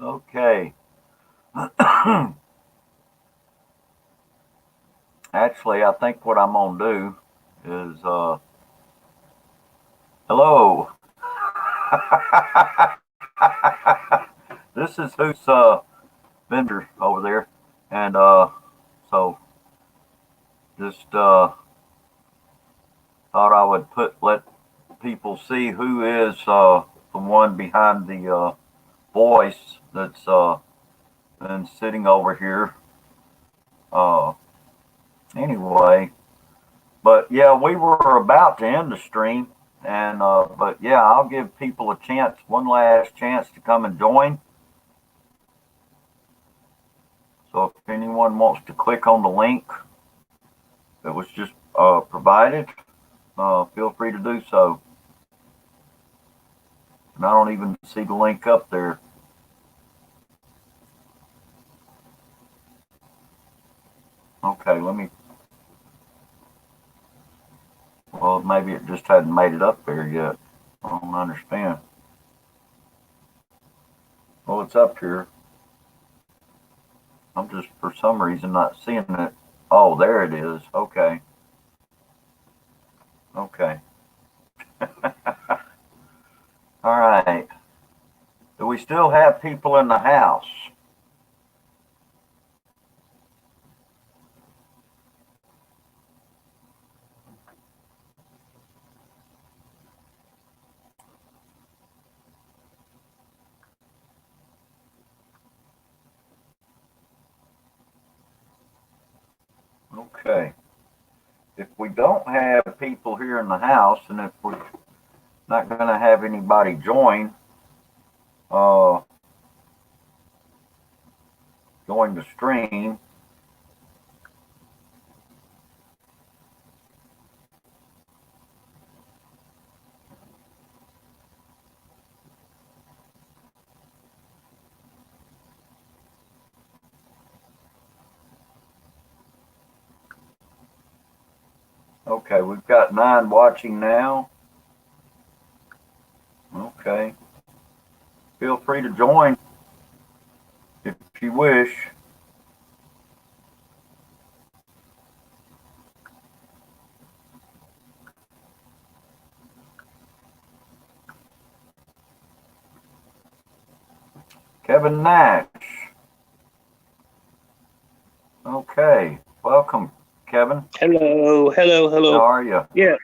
Okay. Actually, I think what I'm gonna do is hello. This is who's vendor over there, and so just thought I would let people see who is the one behind the voice that's been sitting over here. Anyway, but yeah, we were about to end the stream, and but yeah, I'll give people a chance, one last chance to come and join. So if anyone wants to click on the link that was just provided, feel free to do so. And I don't even see the link up there. Okay, let me. Well, maybe it just hadn't made it up there yet. I don't understand. Well, it's up here. I'm just, for some reason, not seeing it. Oh, there it is. Okay. Okay. All right. Do we still have people in the house? Okay. If we don't have people here in the house, and if we're not going to have anybody join the stream, okay, we've got 9 watching now. Okay. Feel free to join if you wish. Kevin Nash. Okay. Welcome, Kevin. Hello. How are you? Yeah,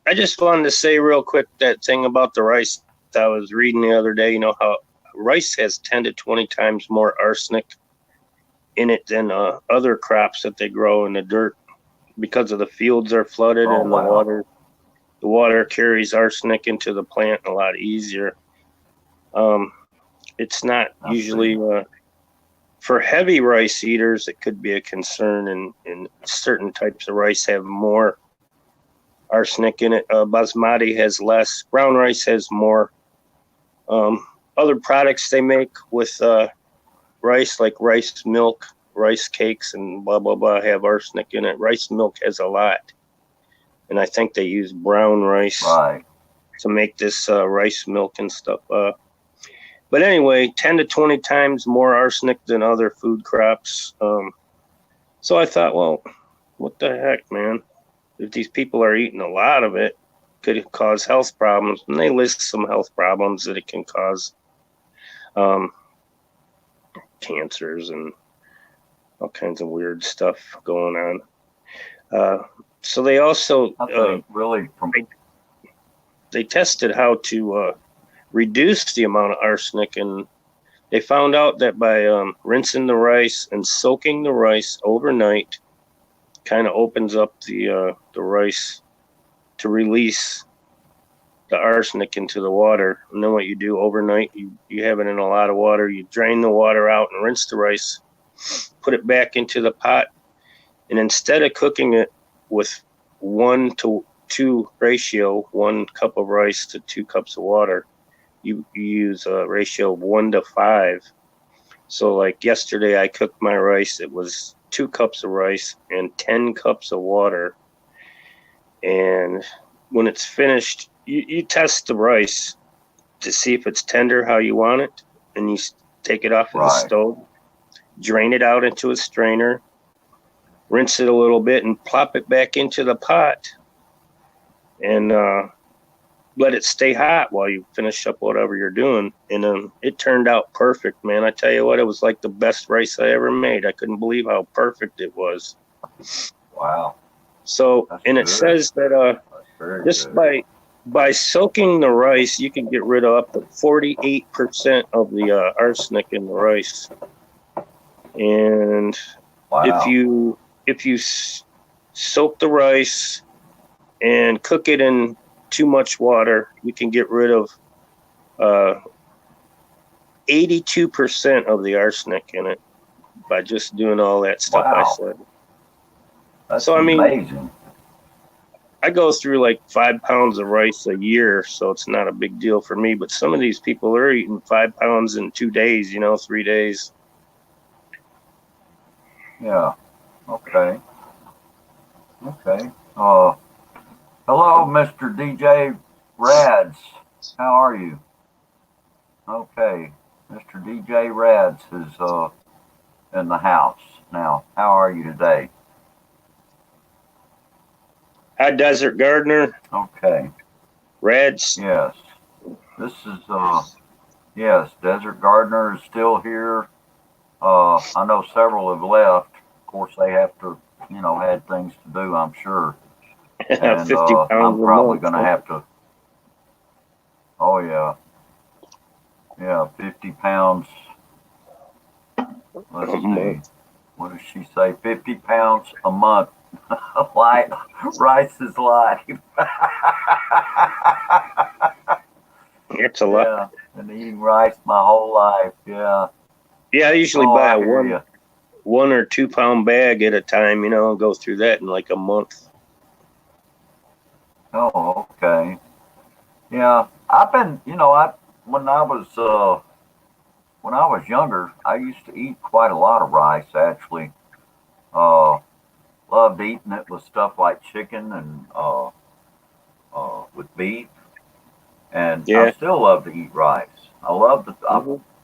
I just wanted to say real quick that thing about the rice I was reading the other day. You know how rice has 10 to 20 times more arsenic in it than other crops that they grow in the dirt because of the fields are flooded and wow. the water carries arsenic into the plant a lot easier. It's not usually for heavy rice eaters. It could be a concern, and certain types of rice have more arsenic in it. Basmati has less. Brown rice has more. Other products they make with rice, like rice milk, rice cakes, and blah blah blah, have arsenic in it. Rice milk has a lot, and I think they use brown rice to make this rice milk and stuff. But anyway, 10 to 20 times more arsenic than other food crops. So I thought, well, what the heck, man? If these people are eating a lot of it, could it cause health problems? And they list some health problems that it can cause, cancers and all kinds of weird stuff going on. So they also they tested how to reduce the amount of arsenic, and they found out that by rinsing the rice and soaking the rice overnight kind of opens up the rice to release the arsenic into the water. And then what you do overnight, you have it in a lot of water, you drain the water out and rinse the rice, put it back into the pot, and instead of cooking it with 1 to 2 ratio, 1 cup of rice to 2 cups of water, you use a ratio of 1 to 5. So like yesterday, I cooked my rice. It was 2 cups of rice and 10 cups of water. And when it's finished, you test the rice to see if it's tender how you want it, and you take it off of the stove, drain it out into a strainer, rinse it a little bit, and plop it back into the pot, and let it stay hot while you finish up whatever you're doing. And it turned out perfect, man. I tell you what, it was like the best rice I ever made. I couldn't believe how perfect it was. Wow. So, That's and good. it says that just by soaking the rice, you can get rid of up to 48% of the arsenic in the rice. And if you soak the rice and cook it in too much water, you can get rid of 82% of the arsenic in it by just doing all that stuff I said. That's so, I mean, amazing. I go through like 5 pounds of rice a year, so it's not a big deal for me. But some of these people are eating 5 pounds in 2 days, 3 days. Yeah. Okay. Hello, Mr. DJ Rads. How are you? Okay. Mr. DJ Rads is in the house now. How are you today? Hi, Desert Gardener. Okay. Rads. Yes. This is yes, Desert Gardener is still here. I know several have left. Of course, they have to, had things to do, I'm sure. And 50 pounds I'm probably going to have to. Oh yeah. Yeah, 50 pounds. Let's see. What does she say? 50 pounds a month. Like rice is life. It's a lot. Yeah, been eating rice my whole life. Yeah. Yeah, I usually buy a 1 or 2 pound bag at a time, and go through that in like a month. Oh, okay. Yeah, I've been, when I was younger, I used to eat quite a lot of rice actually. Loved eating it with stuff like chicken and with beef, and I still love to eat rice. I love the.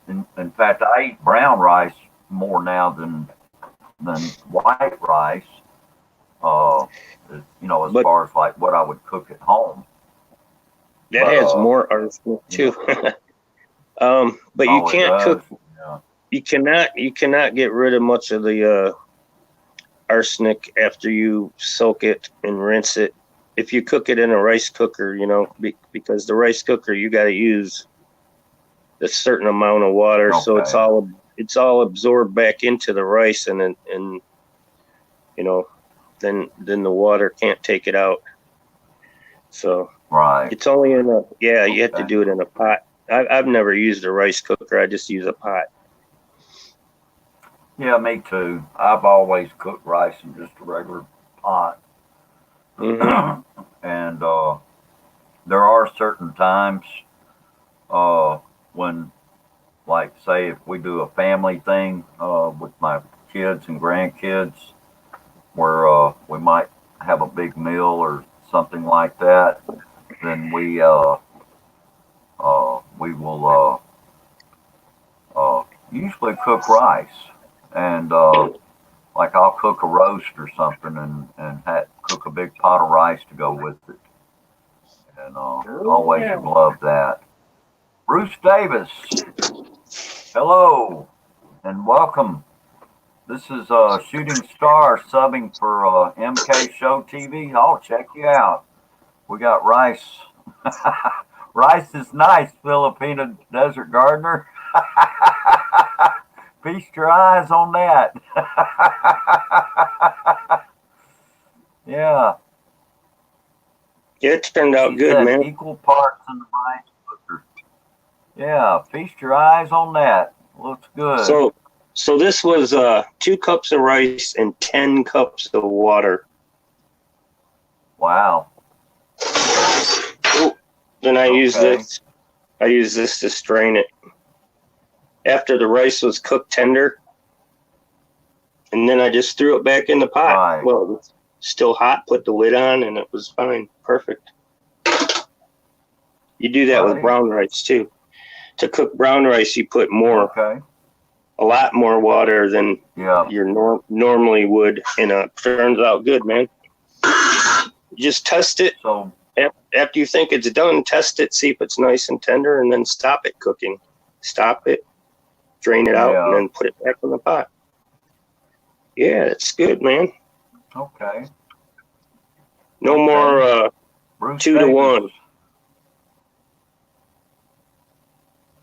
In fact, I eat brown rice more now than white rice. As far as like what I would cook at home. That has more arsenic too. But you can't cook. Yeah. You cannot get rid of much of the arsenic after you soak it and rinse it. If you cook it in a rice cooker, because the rice cooker you got to use a certain amount of water, so it's all absorbed back into the rice, and then the water can't take it out. So it's only in you have to do it in a pot. I've never used a rice cooker. I just use a pot. Yeah, me too. I've always cooked rice in just a regular pot. Mm-hmm. And there are certain times when, like, say, if we do a family thing with my kids and grandkids, where we might have a big meal or something like that, then we will usually cook rice, and like I'll cook a roast or something, and cook a big pot of rice to go with it, and always love that. Bruce Davis, hello and welcome. This is Shooting Star subbing for MK Show TV. I'll check you out. We got rice. Rice is nice, Filipina Desert Gardener. Feast your eyes on that. Yeah. It turned out good, man. Equal parts in the rice cooker. Yeah, feast your eyes on that. Looks good. So this was 2 cups of rice and 10 cups of water. Wow. Then I used this I use this to strain it after the rice was cooked tender, and then I just threw it back in the pot. Right. Well, it was still hot. Put the lid on, and it was fine. Perfect. You do that with Right. brown rice too. To cook brown rice, you put Okay. a lot more water than Yeah. you normally would, and it turns out good, man. You just test it. So After you think it's done, test it, see if it's nice and tender, and then stop it cooking. Stop it, drain it out, and yeah. then put it back in the pot. Yeah, it's good, man. Okay. No Okay. more Bruce 2 to Davis. 1.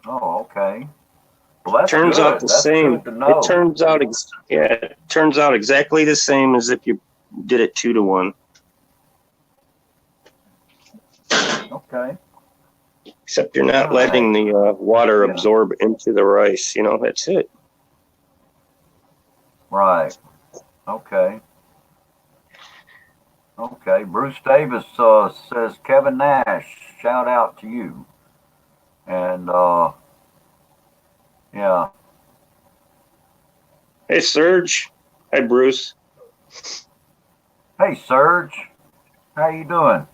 Oh, okay. Well, that's Turns good. out the That's same. good to know. It turns out, it turns out exactly the same as if you did it 2 to 1. Okay. Except you're not All letting right. the water Yeah. absorb into the rice. You know, that's it. Right. Okay. Okay. Bruce Davis says, Kevin Nash, shout out to you. And yeah. Hey, Serge. Hi, Bruce. Hey, Serge. How you doing?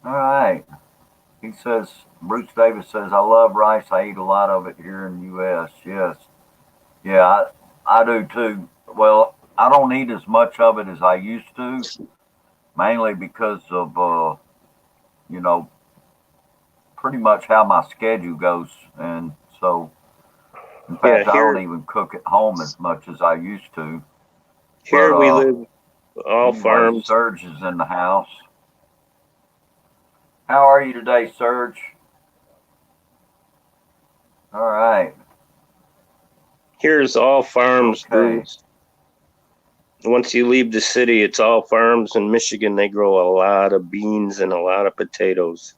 All right. He says, Bruce Davis says, I love rice. I eat a lot of it here in the U.S. Yes. Yeah, I do too. Well, I don't eat as much of it as I used to, mainly because of, you know, pretty much how my schedule goes. And so, in Yeah, fact, I don't even cook at home as much as I used to. here But we live all anyway, farms. Serge is in the house. How are you today, Serge? All right. Here's all farms, Okay. Bruce. Once you leave the city, it's all farms. In Michigan, they grow a lot of beans and a lot of potatoes.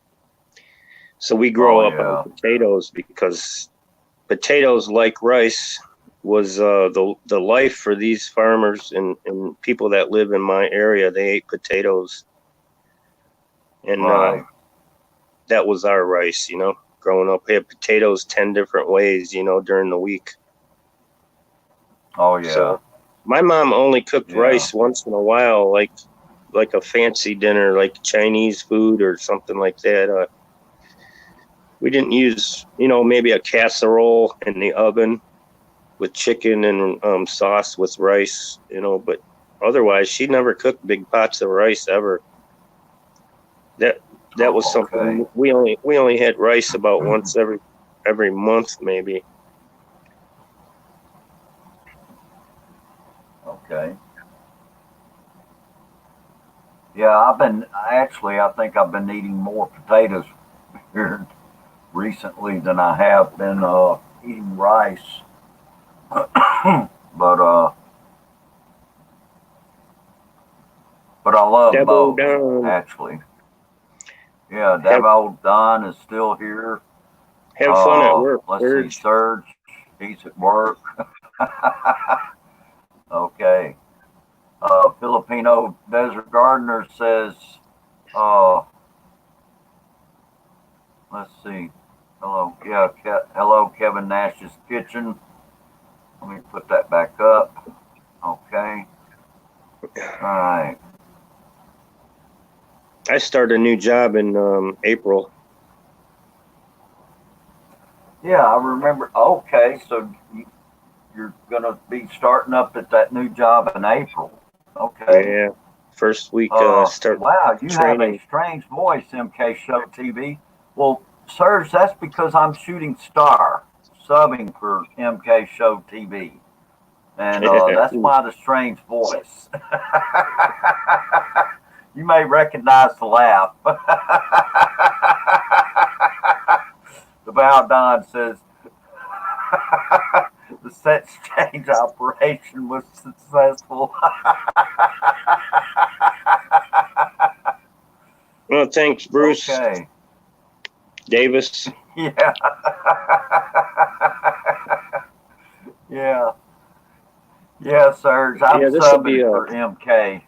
So we grow Oh, up yeah. on potatoes because potatoes, like rice, was the life for these farmers and people that live in my area. They ate potatoes, and Right. that was our rice. You know, growing up, we had potatoes 10 different ways. You know, during the week. Oh, yeah. So my mom only cooked Yeah. rice once in a while, like a fancy dinner, like Chinese food or something like that. We didn't use, maybe a casserole in the oven with chicken and sauce with rice, but otherwise she never cooked big pots of rice ever. That was Oh, something okay. we only had rice about once every month maybe. Okay. Yeah, I think I've been eating more potatoes here recently than I have been eating rice. but I love Debo both, down. actually. Yeah, Have Davo Don is still here. have fun at work, Let's see, Serge. Serge, he's at work. Okay. Filipino Desert Gardener says, uh, let's see. Hello, yeah, hello, Kevin Nash's Kitchen. Let me put that back up. Okay. All right. I start a new job in April. Yeah, I remember. Okay, so you're going to be starting up at that new job in April. Okay. Yeah, first week start Wow, you have a training. strange voice, MK Show TV. Well, Serge, that's because I'm shooting star, subbing for MK Show TV. And that's why the strange voice. You may recognize the laugh. The Bow Don says the sex change operation was successful. Well, thanks, Bruce Okay. Davis. Yeah. Yeah. Yeah, Serge. I'm Yeah, this will be subbing for MK.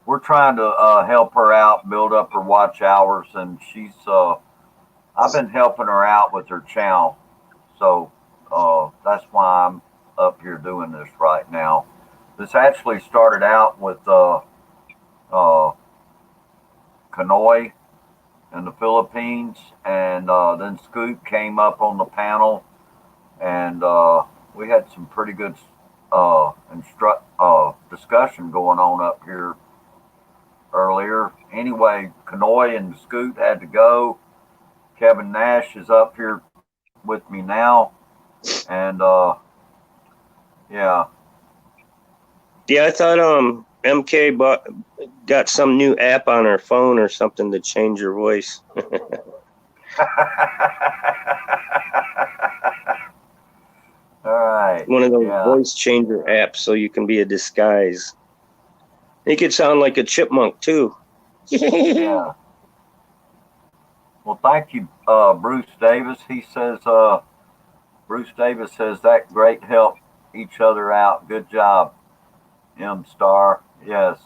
We're trying to help her out, build up her watch hours, and she's I've been helping her out with her channel, so that's why I'm up here doing this right now. This actually started out with Canoy in the Philippines, and then Scoot came up on the panel, and we had some pretty good discussion going on up here earlier. Anyway, Canoy and Scoot had to go. Kevin Nash is up here with me now, and yeah. Yeah, I thought MK got some new app on her phone or something to change her voice. All right. One of those Yeah. voice changer apps so you can be a disguise. You could sound like a chipmunk too. Yeah. Well, thank you, Bruce Davis. He says, Bruce Davis says that great help each other out. Good job, M Star. Yes.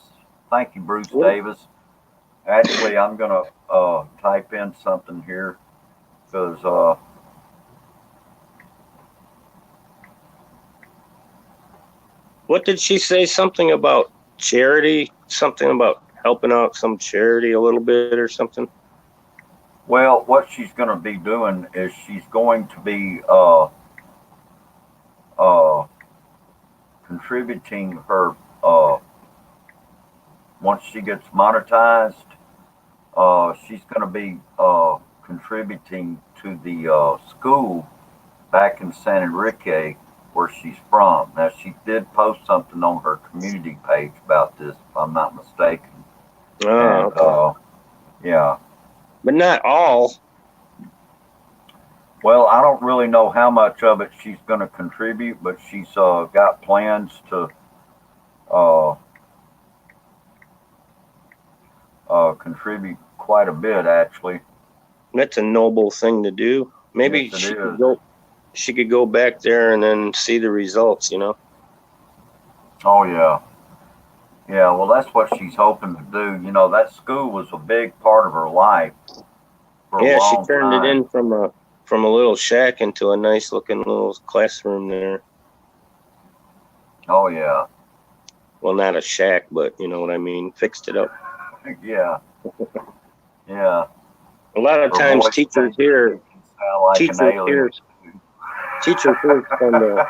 Thank you, Bruce Davis. Actually, I'm gonna type in something here because What did she say? Something about charity? Something about helping out some charity a little bit or something? well, what she's going to be doing is she's going to be uh, contributing her once she gets monetized. She's going to be contributing to the school back in San Enrique where she's from. Now, she did post something on her community page about this, if I'm not mistaken. Oh, And okay. yeah. But not all. Well, I don't really know how much of it she's going to contribute, but she's got plans to uh, contribute quite a bit, actually. That's a noble thing to do. Maybe Yes, it she could is. go. She could go back there and then see the results. You know. Oh, yeah. Yeah, well, that's what she's hoping to do. You know, that school was a big part of her life for a Yeah, she long turned it time. in from a little shack into a nice looking little classroom there. Oh, yeah. Well, not a shack, but you know what I mean. Fixed it up. Yeah. Yeah. A lot of Her times, voice teachers changed. here, She sound like an teachers alien. here, teachers here spend a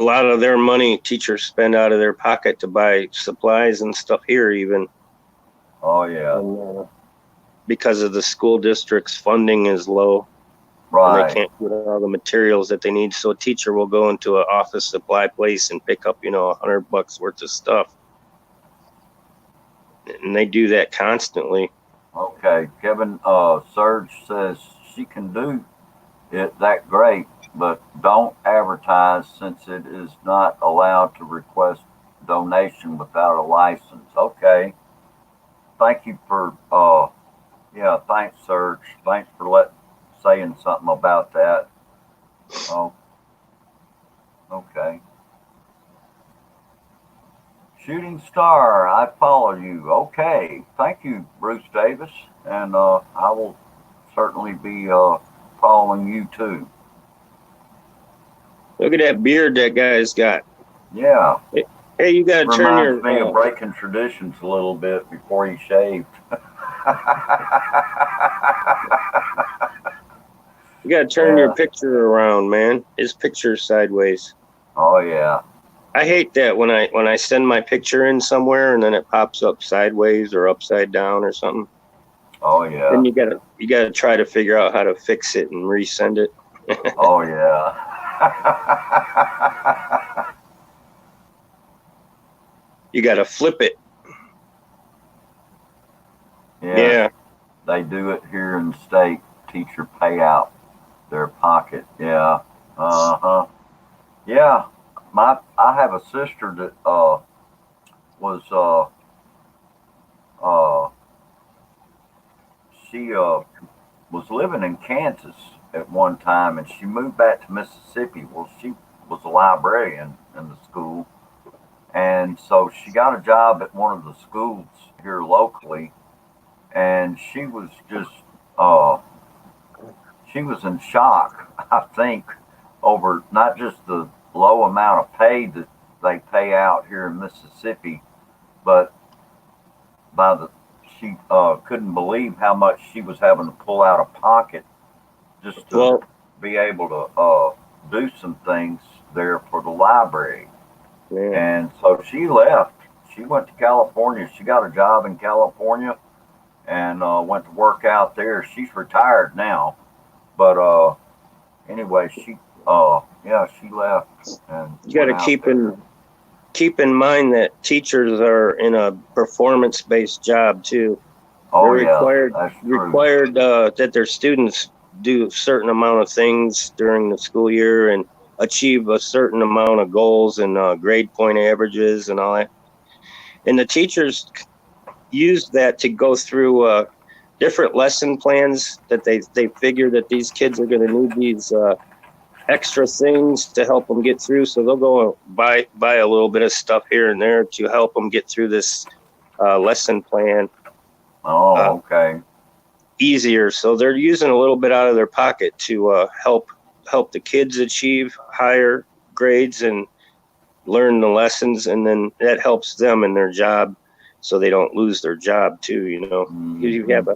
lot of their money. Teachers spend out of their pocket to buy supplies and stuff here, even. Oh, yeah. And, because of the school district's funding is low. And they Right. can't get all the materials that they need. So a teacher will go into an office supply place and pick up, $100 worth of stuff. And they do that constantly. Okay. Kevin Surge says she can do it that great, but don't advertise since it is not allowed to request donation without a license. Okay. Thank you for yeah, thanks, Serge. Thanks for saying something about that. Oh, okay. Shooting Star, I follow you. Okay. Thank you, Bruce Davis. And I will certainly be following you too. Look at that beard that guy's got. Yeah. Hey, you got to turn Reminds me your of breaking traditions a little bit before he shaved. you got to turn your picture around, man. His picture's sideways. Oh yeah. I hate that when I send my picture in somewhere and then it pops up sideways or upside down or something. Oh yeah. Then you gotta try to figure out how to fix it and resend it. Oh yeah. You gotta flip it. Yeah. They do it here in the state. Teacher pay out their pocket. Yeah. Uh-huh. Yeah. I have a sister that was she was living in Kansas at one time, and she moved back to Mississippi. Well, she was a librarian in the school, and so she got a job at one of the schools here locally, and she was just uh, she was in shock, I think, over not just the low amount of pay that they pay out here in Mississippi, but by the she couldn't believe how much she was having to pull out of pocket just to Well, be able to do some things there for the library. yeah. And so she left. She went to California. She got a job in California and went to work out there. She's retired now, but anyway, she left and You got went to out there. keep in mind that teachers are in a performance-based job too. Oh They're yeah, that's true. required that their students do a certain amount of things during the school year and achieve a certain amount of goals and grade point averages and all that. And the teachers use that to go through different lesson plans that they figure that these kids are going to need these extra things to help them get through. So they'll go buy a little bit of stuff here and there to help them get through this lesson plan Oh, okay. easier. So they're using a little bit out of their pocket to help the kids achieve higher grades and learn the lessons, and then that helps them in their job, so they don't lose their job too. You have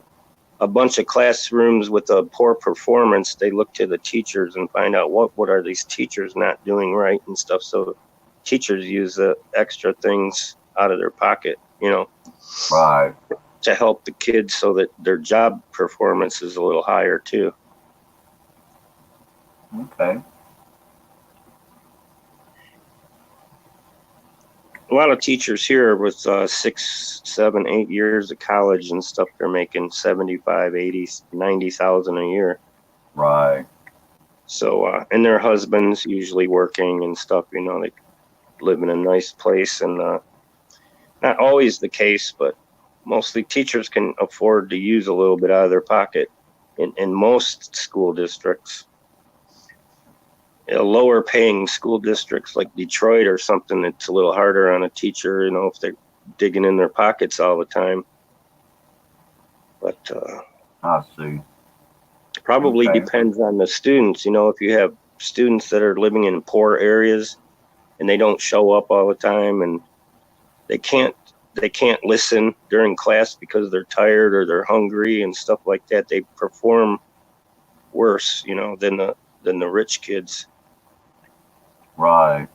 a bunch of classrooms with a poor performance. They look to the teachers and find out what are these teachers not doing right and stuff. So teachers use the extra things out of their pocket, Right. to help the kids so that their job performance is a little higher too. Okay. A lot of teachers here with 6, 7, 8 years of college and stuff, they're making 75, 80, 90,000 a year. Right. So, and their husbands usually working and stuff, they live in a nice place, and not always the case, but mostly teachers can afford to use a little bit out of their pocket in most school districts. Lower paying school districts like Detroit or something, it's a little harder on a teacher, if they're digging in their pockets all the time. But I see. probably Okay. depends on the students. If you have students that are living in poor areas and they don't show up all the time and they can't listen during class because they're tired or they're hungry and stuff like that, they perform worse, than the rich kids. Right.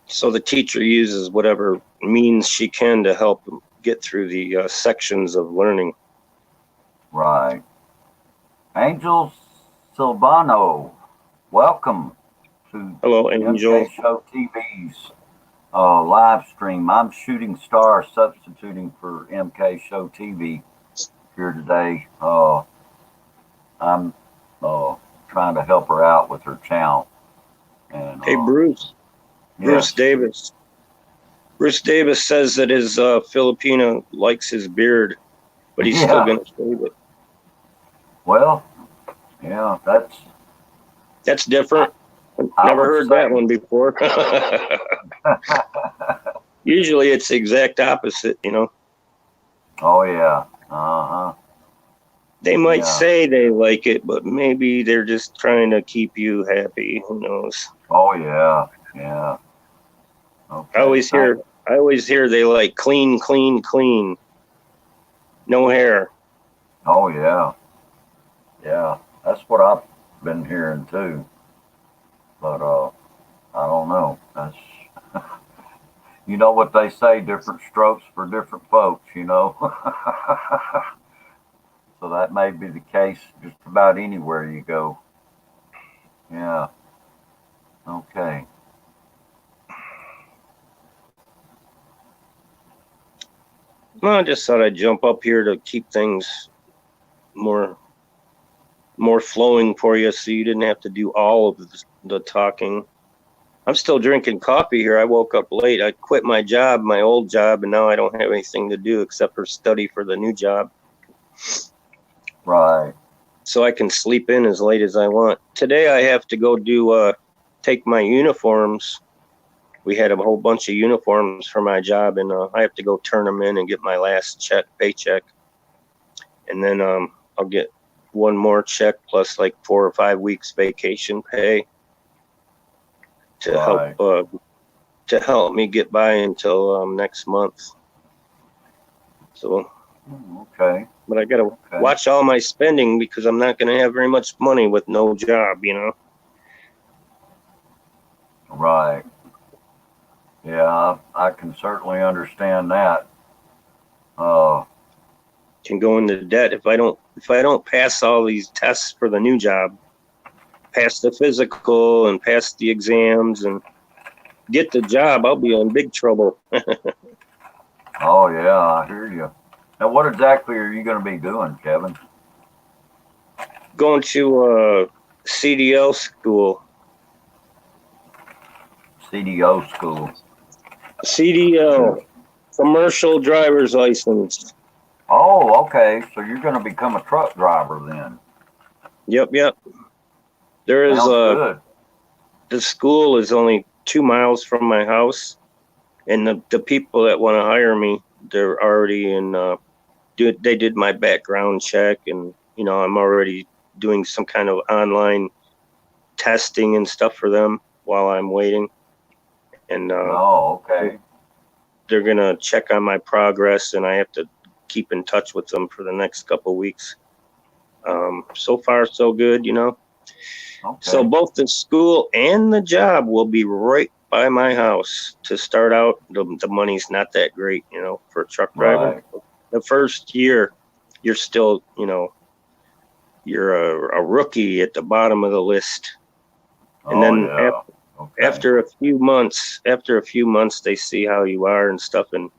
So the teacher uses whatever means she can to help them get through the sections of learning. Right. Angel Silvano, welcome to Hello, Angel. MK Show TV's live stream. I'm Shooting Star, substituting for MK Show TV here today. I'm trying to help her out with her channel. And Hey, Bruce. yes. Bruce Davis. Bruce Davis says that his Filipino likes his beard, but he's still going to shave it. Well, yeah, That's different. I Never would heard say- that one before. Usually it's the exact opposite, Oh yeah. Uh-huh. They might Yeah. say they like it, but maybe they're just trying to keep you happy. Who knows? Oh yeah. Yeah. Okay. I always hear they like clean, clean, clean. No hair. Oh yeah. Yeah. That's what I've been hearing too. But I don't know. That's you know what they say, different strokes for different folks, So that may be the case just about anywhere you go. Yeah. Okay. Well, I just thought I'd jump up here to keep things more flowing for you, so you didn't have to do all of the talking. I'm still drinking coffee here. I woke up late. I quit my old job, and now I don't have anything to do except for study for the new job. Right. So I can sleep in as late as I want. Today I have to go take my uniforms. We had a whole bunch of uniforms for my job, and I have to go turn them in and get my last paycheck. And then I'll get one more check plus like 4 or 5 weeks vacation pay to Right. help me get by until next month. So, Okay. but I gotta Okay. watch all my spending because I'm not gonna have very much money with no job, you know. Right. Yeah, I can certainly understand that. Can go into debt if I don't pass all these tests for the new job, pass the physical and pass the exams and get the job, I'll be in big trouble. Oh yeah, I hear you. Now, what exactly are you going to be doing, Kevin? Going to CDL school. CDO school. CDL, commercial driver's license. Oh, okay. So you're going to become a truck driver then. Yep. There is Sounds good. the school is only 2 miles from my house, and the people that want to hire me, they're already in. They did my background check, and you know I'm already doing some kind of online testing and stuff for them while I'm waiting, and Oh, okay. they're gonna check on my progress, and I have to keep in touch with them for the next couple of weeks. So far, so good, you know. Okay. So both the school and the job will be right by my house to start out. The money's not that great, you know, for a truck driver. Right. The first year, you're still, you know, you're a rookie at the bottom of the list. And Oh, then yeah. Okay. after a few months, they see how you are and stuff, and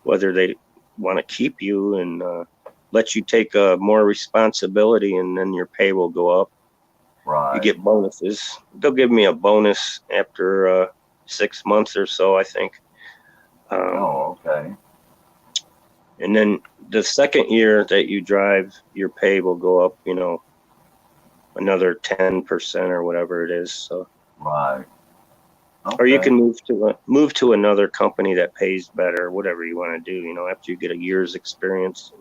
whether they want to keep you and let you take more responsibility, and then your pay will go up. Right. You get bonuses. They'll give me a bonus after 6 months or so, I think. Oh, okay. And then the second year that you drive, your pay will go up, you know, another 10% or whatever it is. So, Right. Okay. or you can move to another company that pays better, whatever you want to do, you know, after you get a year's experience.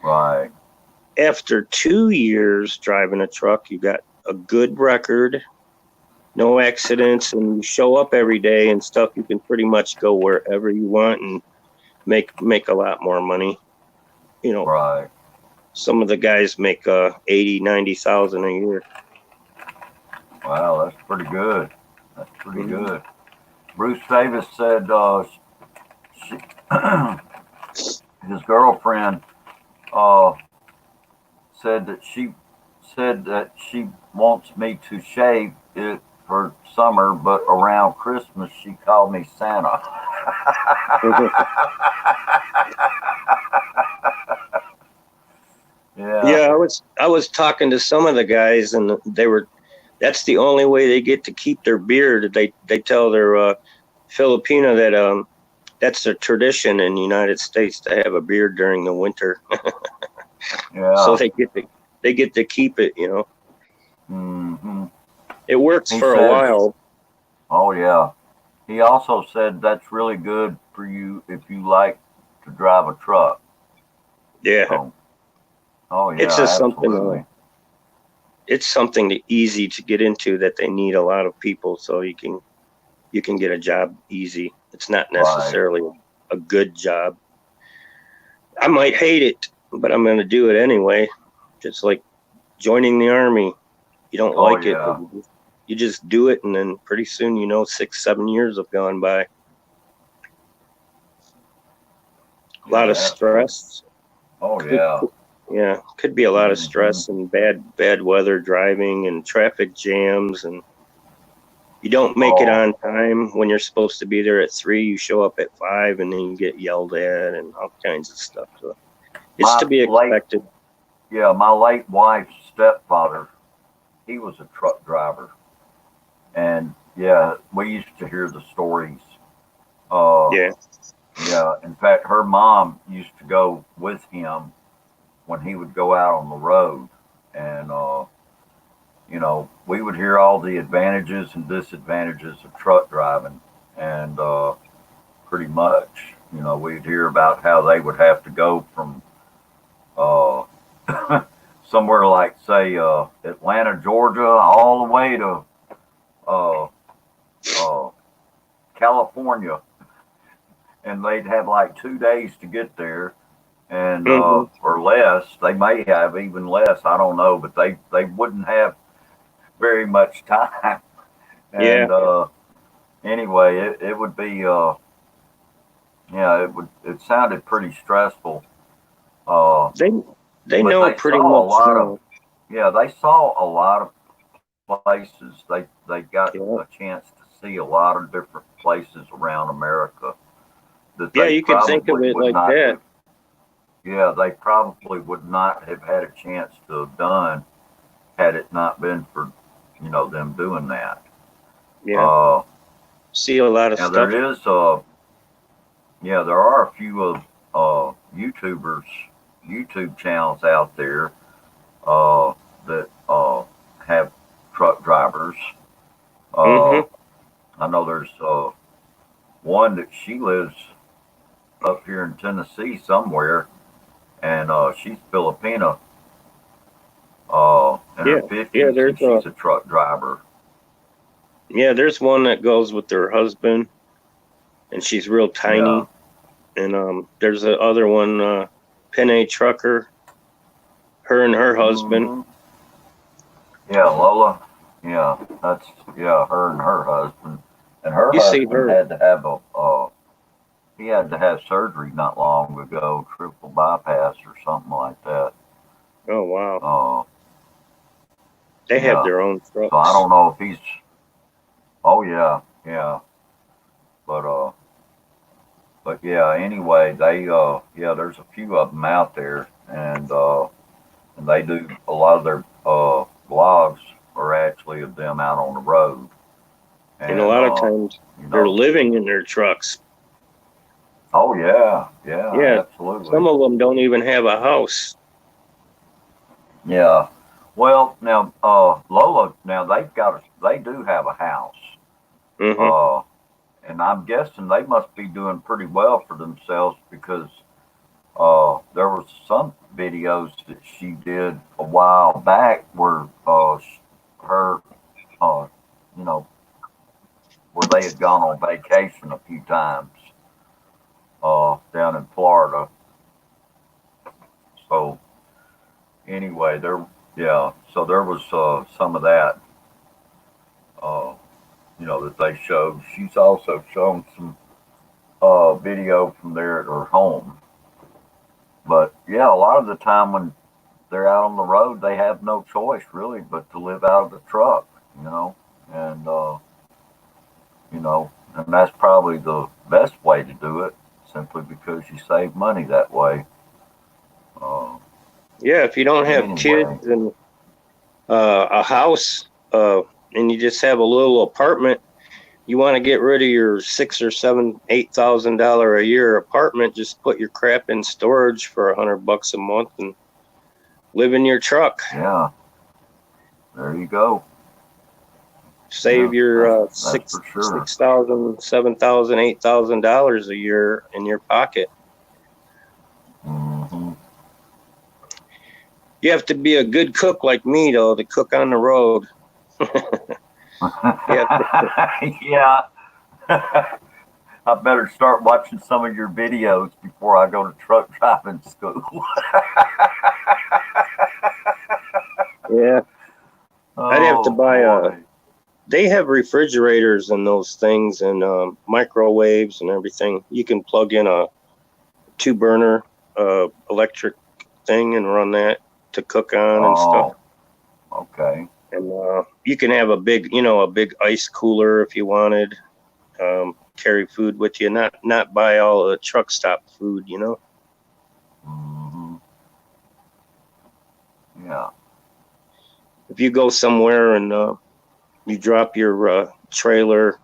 Right. After 2 years driving a truck, you got a good record, no accidents, and you show up every day and stuff, you can pretty much go wherever you want and make a lot more money. You know, Right. some of the guys make 80,000-90,000 a year. Wow, that's pretty good. That's pretty Mhm. good. Bruce Davis said she, his girlfriend said that she wants me to shave it for summer, but around Christmas she called me Santa. Yeah. Yeah, I was talking to some of the guys, and that's the only way they get to keep their beard. They tell their Filipino that that's a tradition in the United States to have a beard during the winter. Yeah. So they get to keep it, you know. Mm-hmm. It works He for a said- while. Oh yeah. He also said that's really good for you if you like to drive a truck. Yeah. Oh yeah, It's just absolutely. it's something easy to get into that they need a lot of people, so you can get a job easy. It's not necessarily a good job. I might hate it, but I'm going to do it anyway. Just like joining the army. You don't Oh, like it, yeah. but you just do it, and then pretty soon, you know, 6-7 years have gone by. A lot of Yeah. stress. Oh yeah. Yeah, could be a lot of Mhm. stress and bad weather driving and traffic jams, and you don't make it Oh. on time when you're supposed to be there at 3. You show up at 5, and then you get yelled at and all kinds of stuff. So it's My to be expected. My late wife's stepfather, he was a truck driver, and yeah, we used to hear the stories. Yeah. Yeah. In fact, her mom used to go with him when he would go out on the road, and you know, we would hear all the advantages and disadvantages of truck driving, and pretty much, you know, we'd hear about how they would have to go from somewhere like, say, Atlanta, Georgia, all the way to uh, uh, California, and they'd have like 2 days to get there, and Hmm. or less. They may have even less. I don't know, but they wouldn't have very much time. Yeah, And anyway, it would be yeah, it sounded pretty stressful. Uh, they they but know they pretty saw a much lot of now. yeah, they saw a lot of places. They got Yeah, a chance to see a lot of different places around America that yeah, they you could think of probably it would like not that. have. Yeah, they probably would not have had a chance to have done had it not been for them doing that. Yeah, Uh, see a lot of Now stuff. there is yeah, there are a few of YouTubers, YouTube channels out there that have truck drivers. Uh, Hmm. I know there's one that she lives up here in Tennessee somewhere, and she's Filipina, in her Yeah, yeah. 50s, and she's a truck driver. There's one that goes with her husband, and she's real Yeah. tiny. And there's the other one, Penne Trucker, her and her husband. Hmm. Yeah, Lola. Yeah, that's her and her husband. And her You see husband her. had to have he had to have surgery not long ago, triple bypass or something like that. Oh wow, Uh, they have yeah. their own So I trucks. don't know if he's. Oh yeah, yeah. But yeah. Anyway, they yeah. There's a few of them out there, and they do a lot of their vlogs are actually of them out on the road, And a and lot of times you they're know. living in their trucks. Oh yeah, yeah, Yeah, absolutely. some of them don't even have a house. Yeah. Well, now Lola, now they do have a house. Hmm. Uh, and I'm guessing they must be doing pretty well for themselves because there was some videos that she did a while back where her uh, you know where they had gone on vacation a few times down in Florida. So anyway, yeah, so there was some of that uh, that they showed. She's also shown some video from there at her home. But yeah, a lot of the time when they're out on the road, they have no choice really but to live out of the truck, you know, and and that's probably the best way to do it, simply because you save money that way. Uh, Yeah, if you don't but have anyway, kids and a house, and you just have a little apartment, you want to get rid of your 6 or 7, $8,000 a year apartment. Just put your crap in storage for $100 a month and live in your truck. yeah, there you go. Save Yeah, your that's for sure. 6,000, $7,000, $8,000 a year in your pocket. Hmm. You have to be a good cook like me though to cook on the road. Yeah, Yeah. I better start watching some of your videos before I go to truck driving school. yeah. I'd have to Oh buy a. boy. They have refrigerators and those things and microwaves and everything. You can plug in a 2 burner electric thing and run that to cook on and stuff. Oh, okay. And you can have a big ice cooler if you wanted. Carry food with you, not buy all the truck stop food. Hmm. Yeah. If you go somewhere and you drop your trailer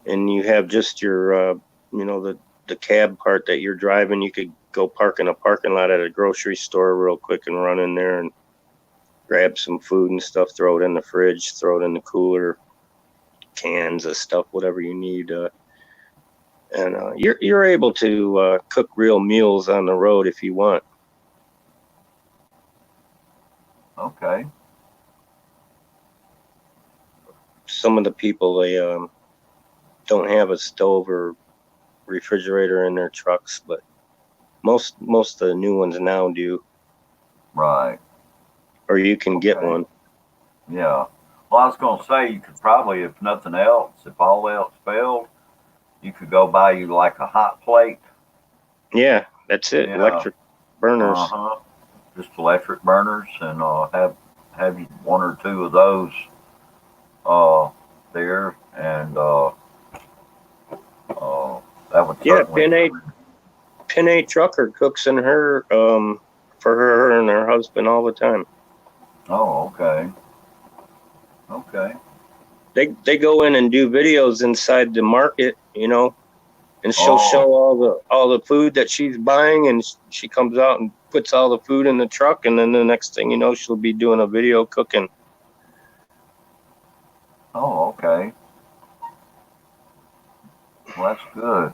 and you have just your the cab part that you're driving, you could go park in a parking lot at a grocery store real quick and run in there and grab some food and stuff, throw it in the fridge, throw it in the cooler, cans of stuff, whatever you need. And you're able to cook real meals on the road if you want. Okay. Some of the people, they don't have a stove or refrigerator in their trucks, but most of the new ones now do, Right. or you can get Okay. one. Yeah. Well, I was going to say you could probably, if nothing else, if all else failed, you could go buy you like a hot plate. Yeah, that's it. Yeah. Electric burners. Uh-huh. Just electric burners, and have you one or two of those there, and that would Yeah, certainly. Pin A trucker cooks in her for her and her husband all the time. Oh, okay. Okay. They go in and do videos inside the market, and she'll show Oh. all the food that she's buying, and she comes out and puts all the food in the truck, and then the next thing you know, she'll be doing a video cooking. Oh, okay. Well, that's good.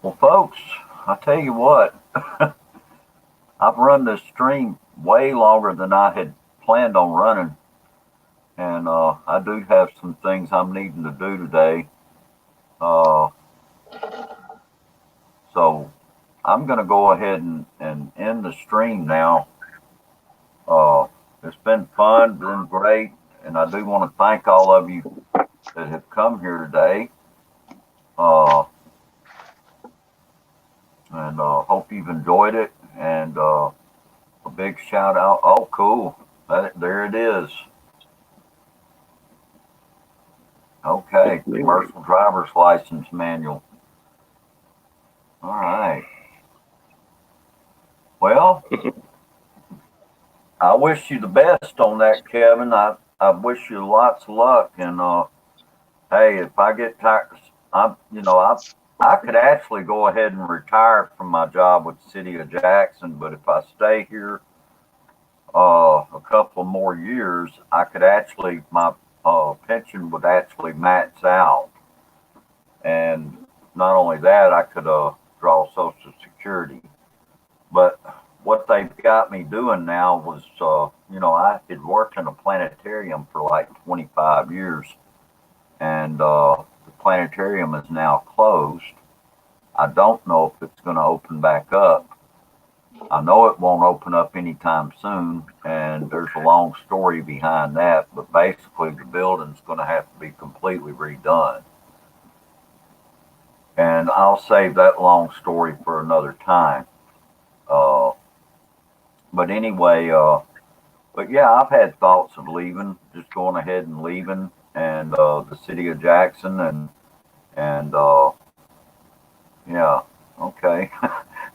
Well, folks, I tell you what, I've run this stream way longer than I had planned on running, and I do have some things I'm needing to do today. Uh, so I'm going to go ahead and end the stream now. It's been fun, been great, and I do want to thank all of you that have come here today. Uh, and hope you've enjoyed it. And a big shout out. Oh, cool. There it is. Okay, commercial driver's license manual. All right. Well, I wish you the best on that, Kevin. I wish you lots of luck. And hey, if I get tired, I could actually go ahead and retire from my job with the city of Jackson. But if I stay here a couple of more years, I could actually my pension would actually max out, and not only that, I could draw Social Security. But what they've got me doing now was, I had worked in a planetarium for like 25 years, and the planetarium is now closed. I don't know if it's going to open back up. I know it won't open up anytime soon, and there's a long story behind that, but basically the building's going to have to be completely redone. And I'll save that long story for another time. Uh, but anyway, but yeah, I've had thoughts of leaving, just going ahead and leaving, and the city of Jackson, and yeah, okay,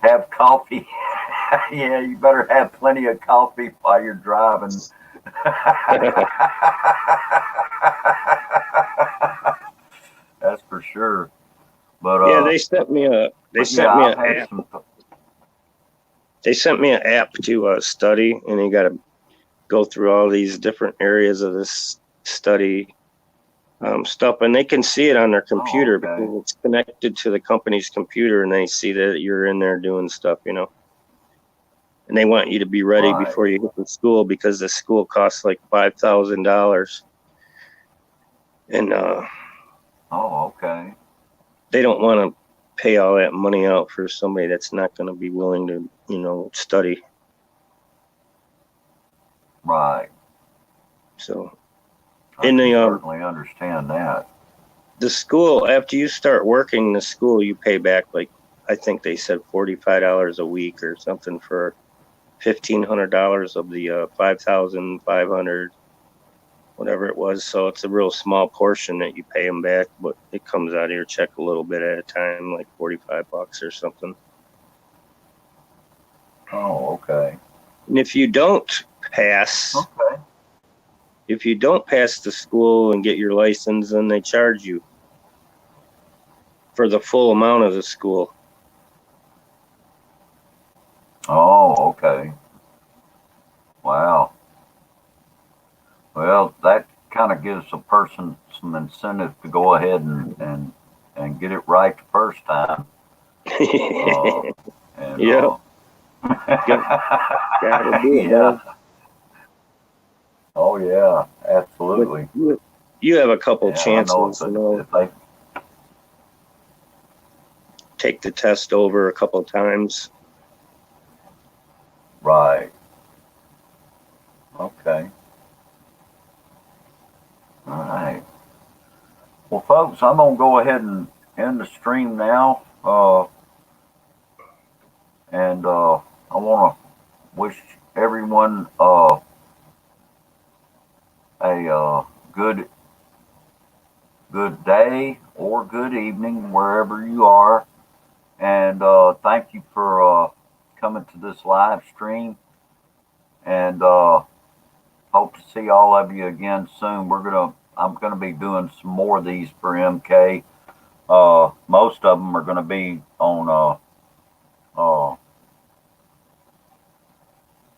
have coffee. Yeah, you better have plenty of coffee while you're driving. That's for sure. But Yeah, they sent me a I've had app. some. They sent me an app to study, and you got to go through all these different areas of this study stuff, and they can see it on their computer because it's connected to the company's computer, and they see that you're in there doing stuff, And they want you to be ready before you hit the school, because the school costs like $5,000, and okay. they don't want to pay all that money out for somebody that's not going to be willing to, study. Right. So, I can certainly understand that. The school, after you start working the school, you pay back, like, I think they said $45 a week or something for $1,500 of the 5,500, whatever it was. So it's a real small portion that you pay them back, but it comes out of your check a little bit at a time, like $45 or something. Oh, okay. And if you don't pass, the school and get your license, then they charge you for the full amount of the school. Oh, okay. Wow. Well, that kind of gives a person some incentive to go ahead and get it right the first time. And, Yeah. Gotta do it, Yeah. man. Oh yeah. But Absolutely. you have a couple Yeah, I know chances, you know, if they take the test over a couple times. right. Okay. All right. Well, folks, I'm gonna go ahead and end the stream now. And I want to wish everyone a good day or good evening wherever you are. And thank you for coming to this live stream. And hope to see all of you again soon. I'm gonna be doing some more of these for MK. Most of them are gonna be on uh,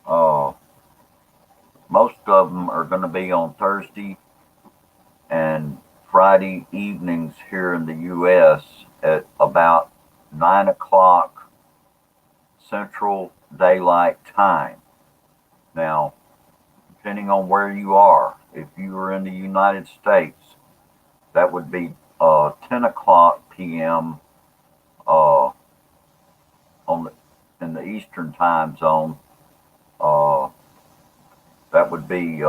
uh, most of them are gonna be on Thursday and Friday evenings here in the U.S. at about 9 o'clock Central Daylight Time. Now, depending on where you are, if you are in the United States, that would be 10 o'clock p.m. Uh, on the, in the Eastern Time Zone. Uh, that would be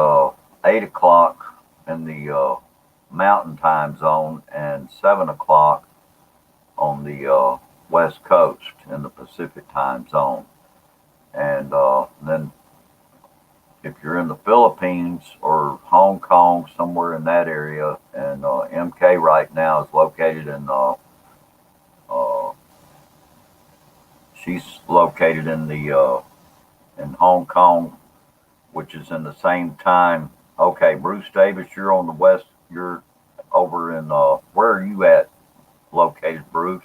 8 o'clock in the Mountain Time Zone and 7 o'clock on the West Coast in the Pacific Time Zone. And then if you're in the Philippines or Hong Kong, somewhere in that area, and MK right now is located in, uh, she's located in the in Hong Kong, which is in the same time. Okay, Bruce Davis, you're on the west. You're over in where are you at located, Bruce?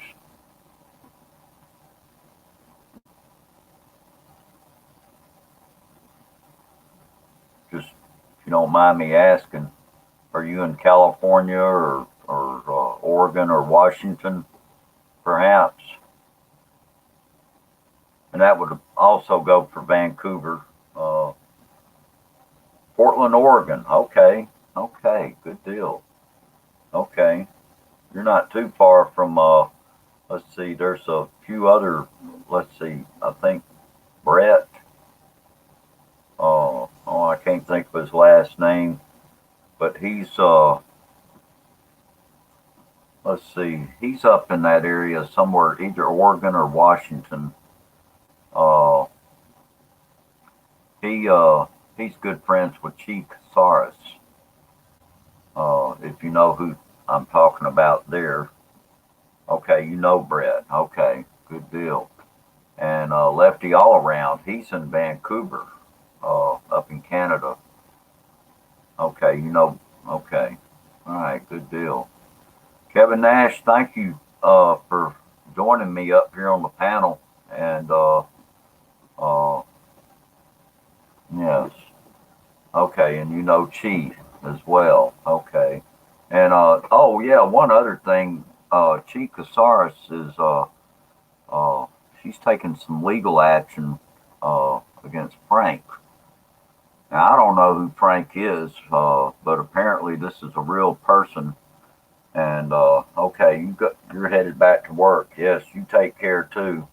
Just if you don't mind me asking, are you in California or Oregon or Washington, perhaps? And that would also go for Vancouver, uh, Portland, Oregon. Okay, okay, good deal. Okay, you're not too far from. Let's see, there's a few other. Let's see, I think Brett. Oh, I can't think of his last name, but he's. Let's see, he's up in that area somewhere, either Oregon or Washington. Uh, he he's good friends with Chief Casares. If you know who I'm talking about there. Okay, you know Brett. Okay, good deal. And Lefty All Around, he's in Vancouver, up in Canada. Okay, you know. Okay, all right, good deal. Kevin Nash, thank you for joining me up here on the panel. And uh, yes, okay, and you know Chief as well. Okay, and oh yeah, one other thing, Chief Casares is uh, she's taking some legal action against Frank. Now I don't know who Frank is, but apparently this is a real person. And okay, you're headed back to work. Yes, you take care too.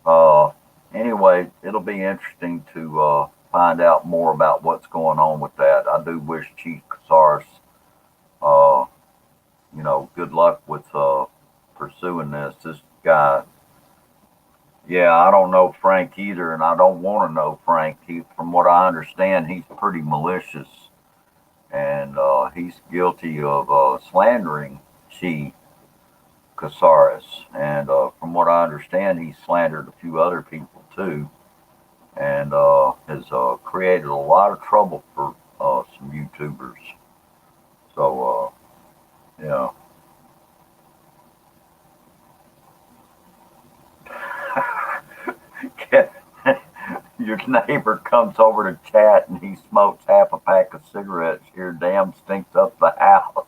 Uh, anyway, it'll be interesting to find out more about what's going on with that. I do wish Chief Casares, uh, good luck with pursuing this. This guy, yeah, I don't know Frank either, and I don't want to know Frank. From what I understand, he's pretty malicious, and he's guilty of slandering Chief Casares. And from what I understand, he slandered a few other people too, and has created a lot of trouble for some YouTubers. So, yeah. Your neighbor comes over to chat and he smokes half a pack of cigarettes. Your damn stinks up the house.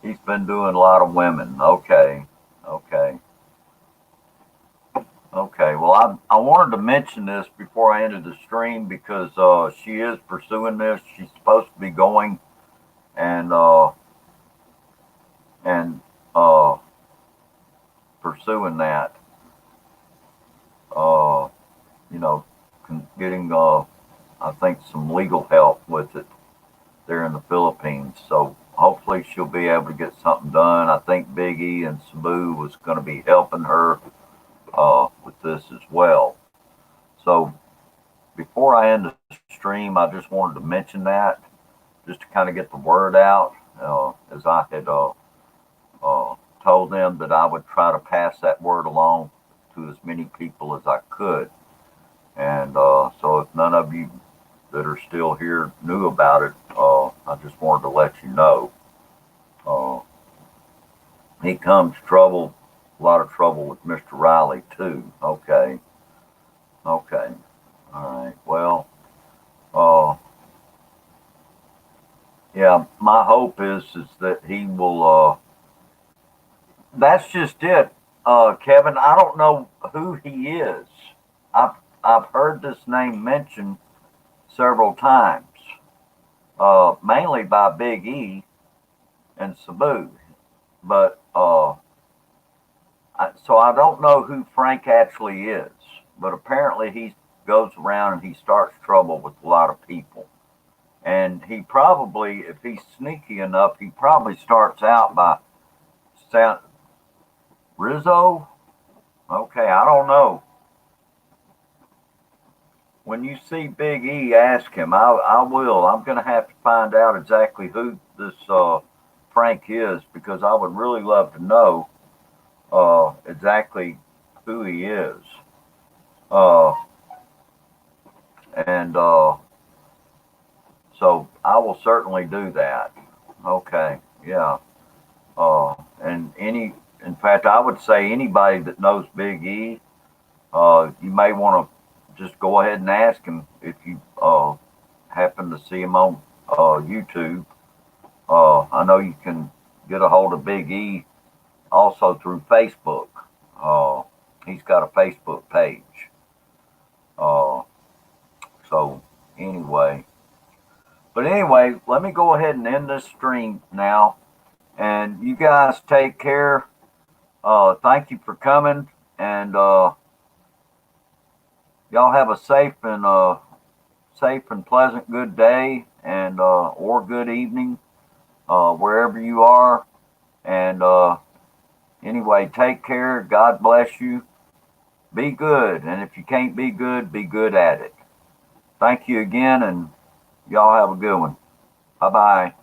He's been doing a lot of women. Okay. Okay. wanted to mention this before I ended the stream because she is pursuing this. She's supposed to be going and and uh, pursuing that. You know, getting I think some legal help with it there in the Philippines. So hopefully she'll be able to get something done. I think Big E and Sabu was going to be helping her with this as well. So before I end the stream, I just wanted to mention that just to kind of get the word out, as I had told them that I would try to pass that word along to as many people as I could. And so if none of you that are still here knew about it, I just wanted to let you know. He comes a lot of trouble with Mr. Riley too. Okay. All right. Well, yeah, my hope is that he will, that's just it. Kevin, I don't know who he is. I've heard this name mentioned several times, mainly by Big E and Sabu, but so I don't know who Frank actually is. But apparently he goes around and he starts trouble with a lot of people, and he probably, if he's sneaky enough, he probably starts out by sound Rizzo. Okay, I don't know. When you see Big E, ask him. I will. I'm going to have to find out exactly who this Frank is because I would really love to know exactly who he is. And so I will certainly do that. Okay, yeah. And in fact, I would say anybody that knows Big E, you may want to just go ahead and ask him if you happen to see him on YouTube. I know you can get a hold of Big E also through Facebook. He's got a Facebook page. So anyway, let me go ahead and end this stream now. And you guys take care. Thank you for coming, and y'all have a safe and pleasant good day and or good evening wherever you are. And anyway, take care. God bless you. Be good, and if you can't be good at it. Thank you again, and y'all have a good one. Bye bye.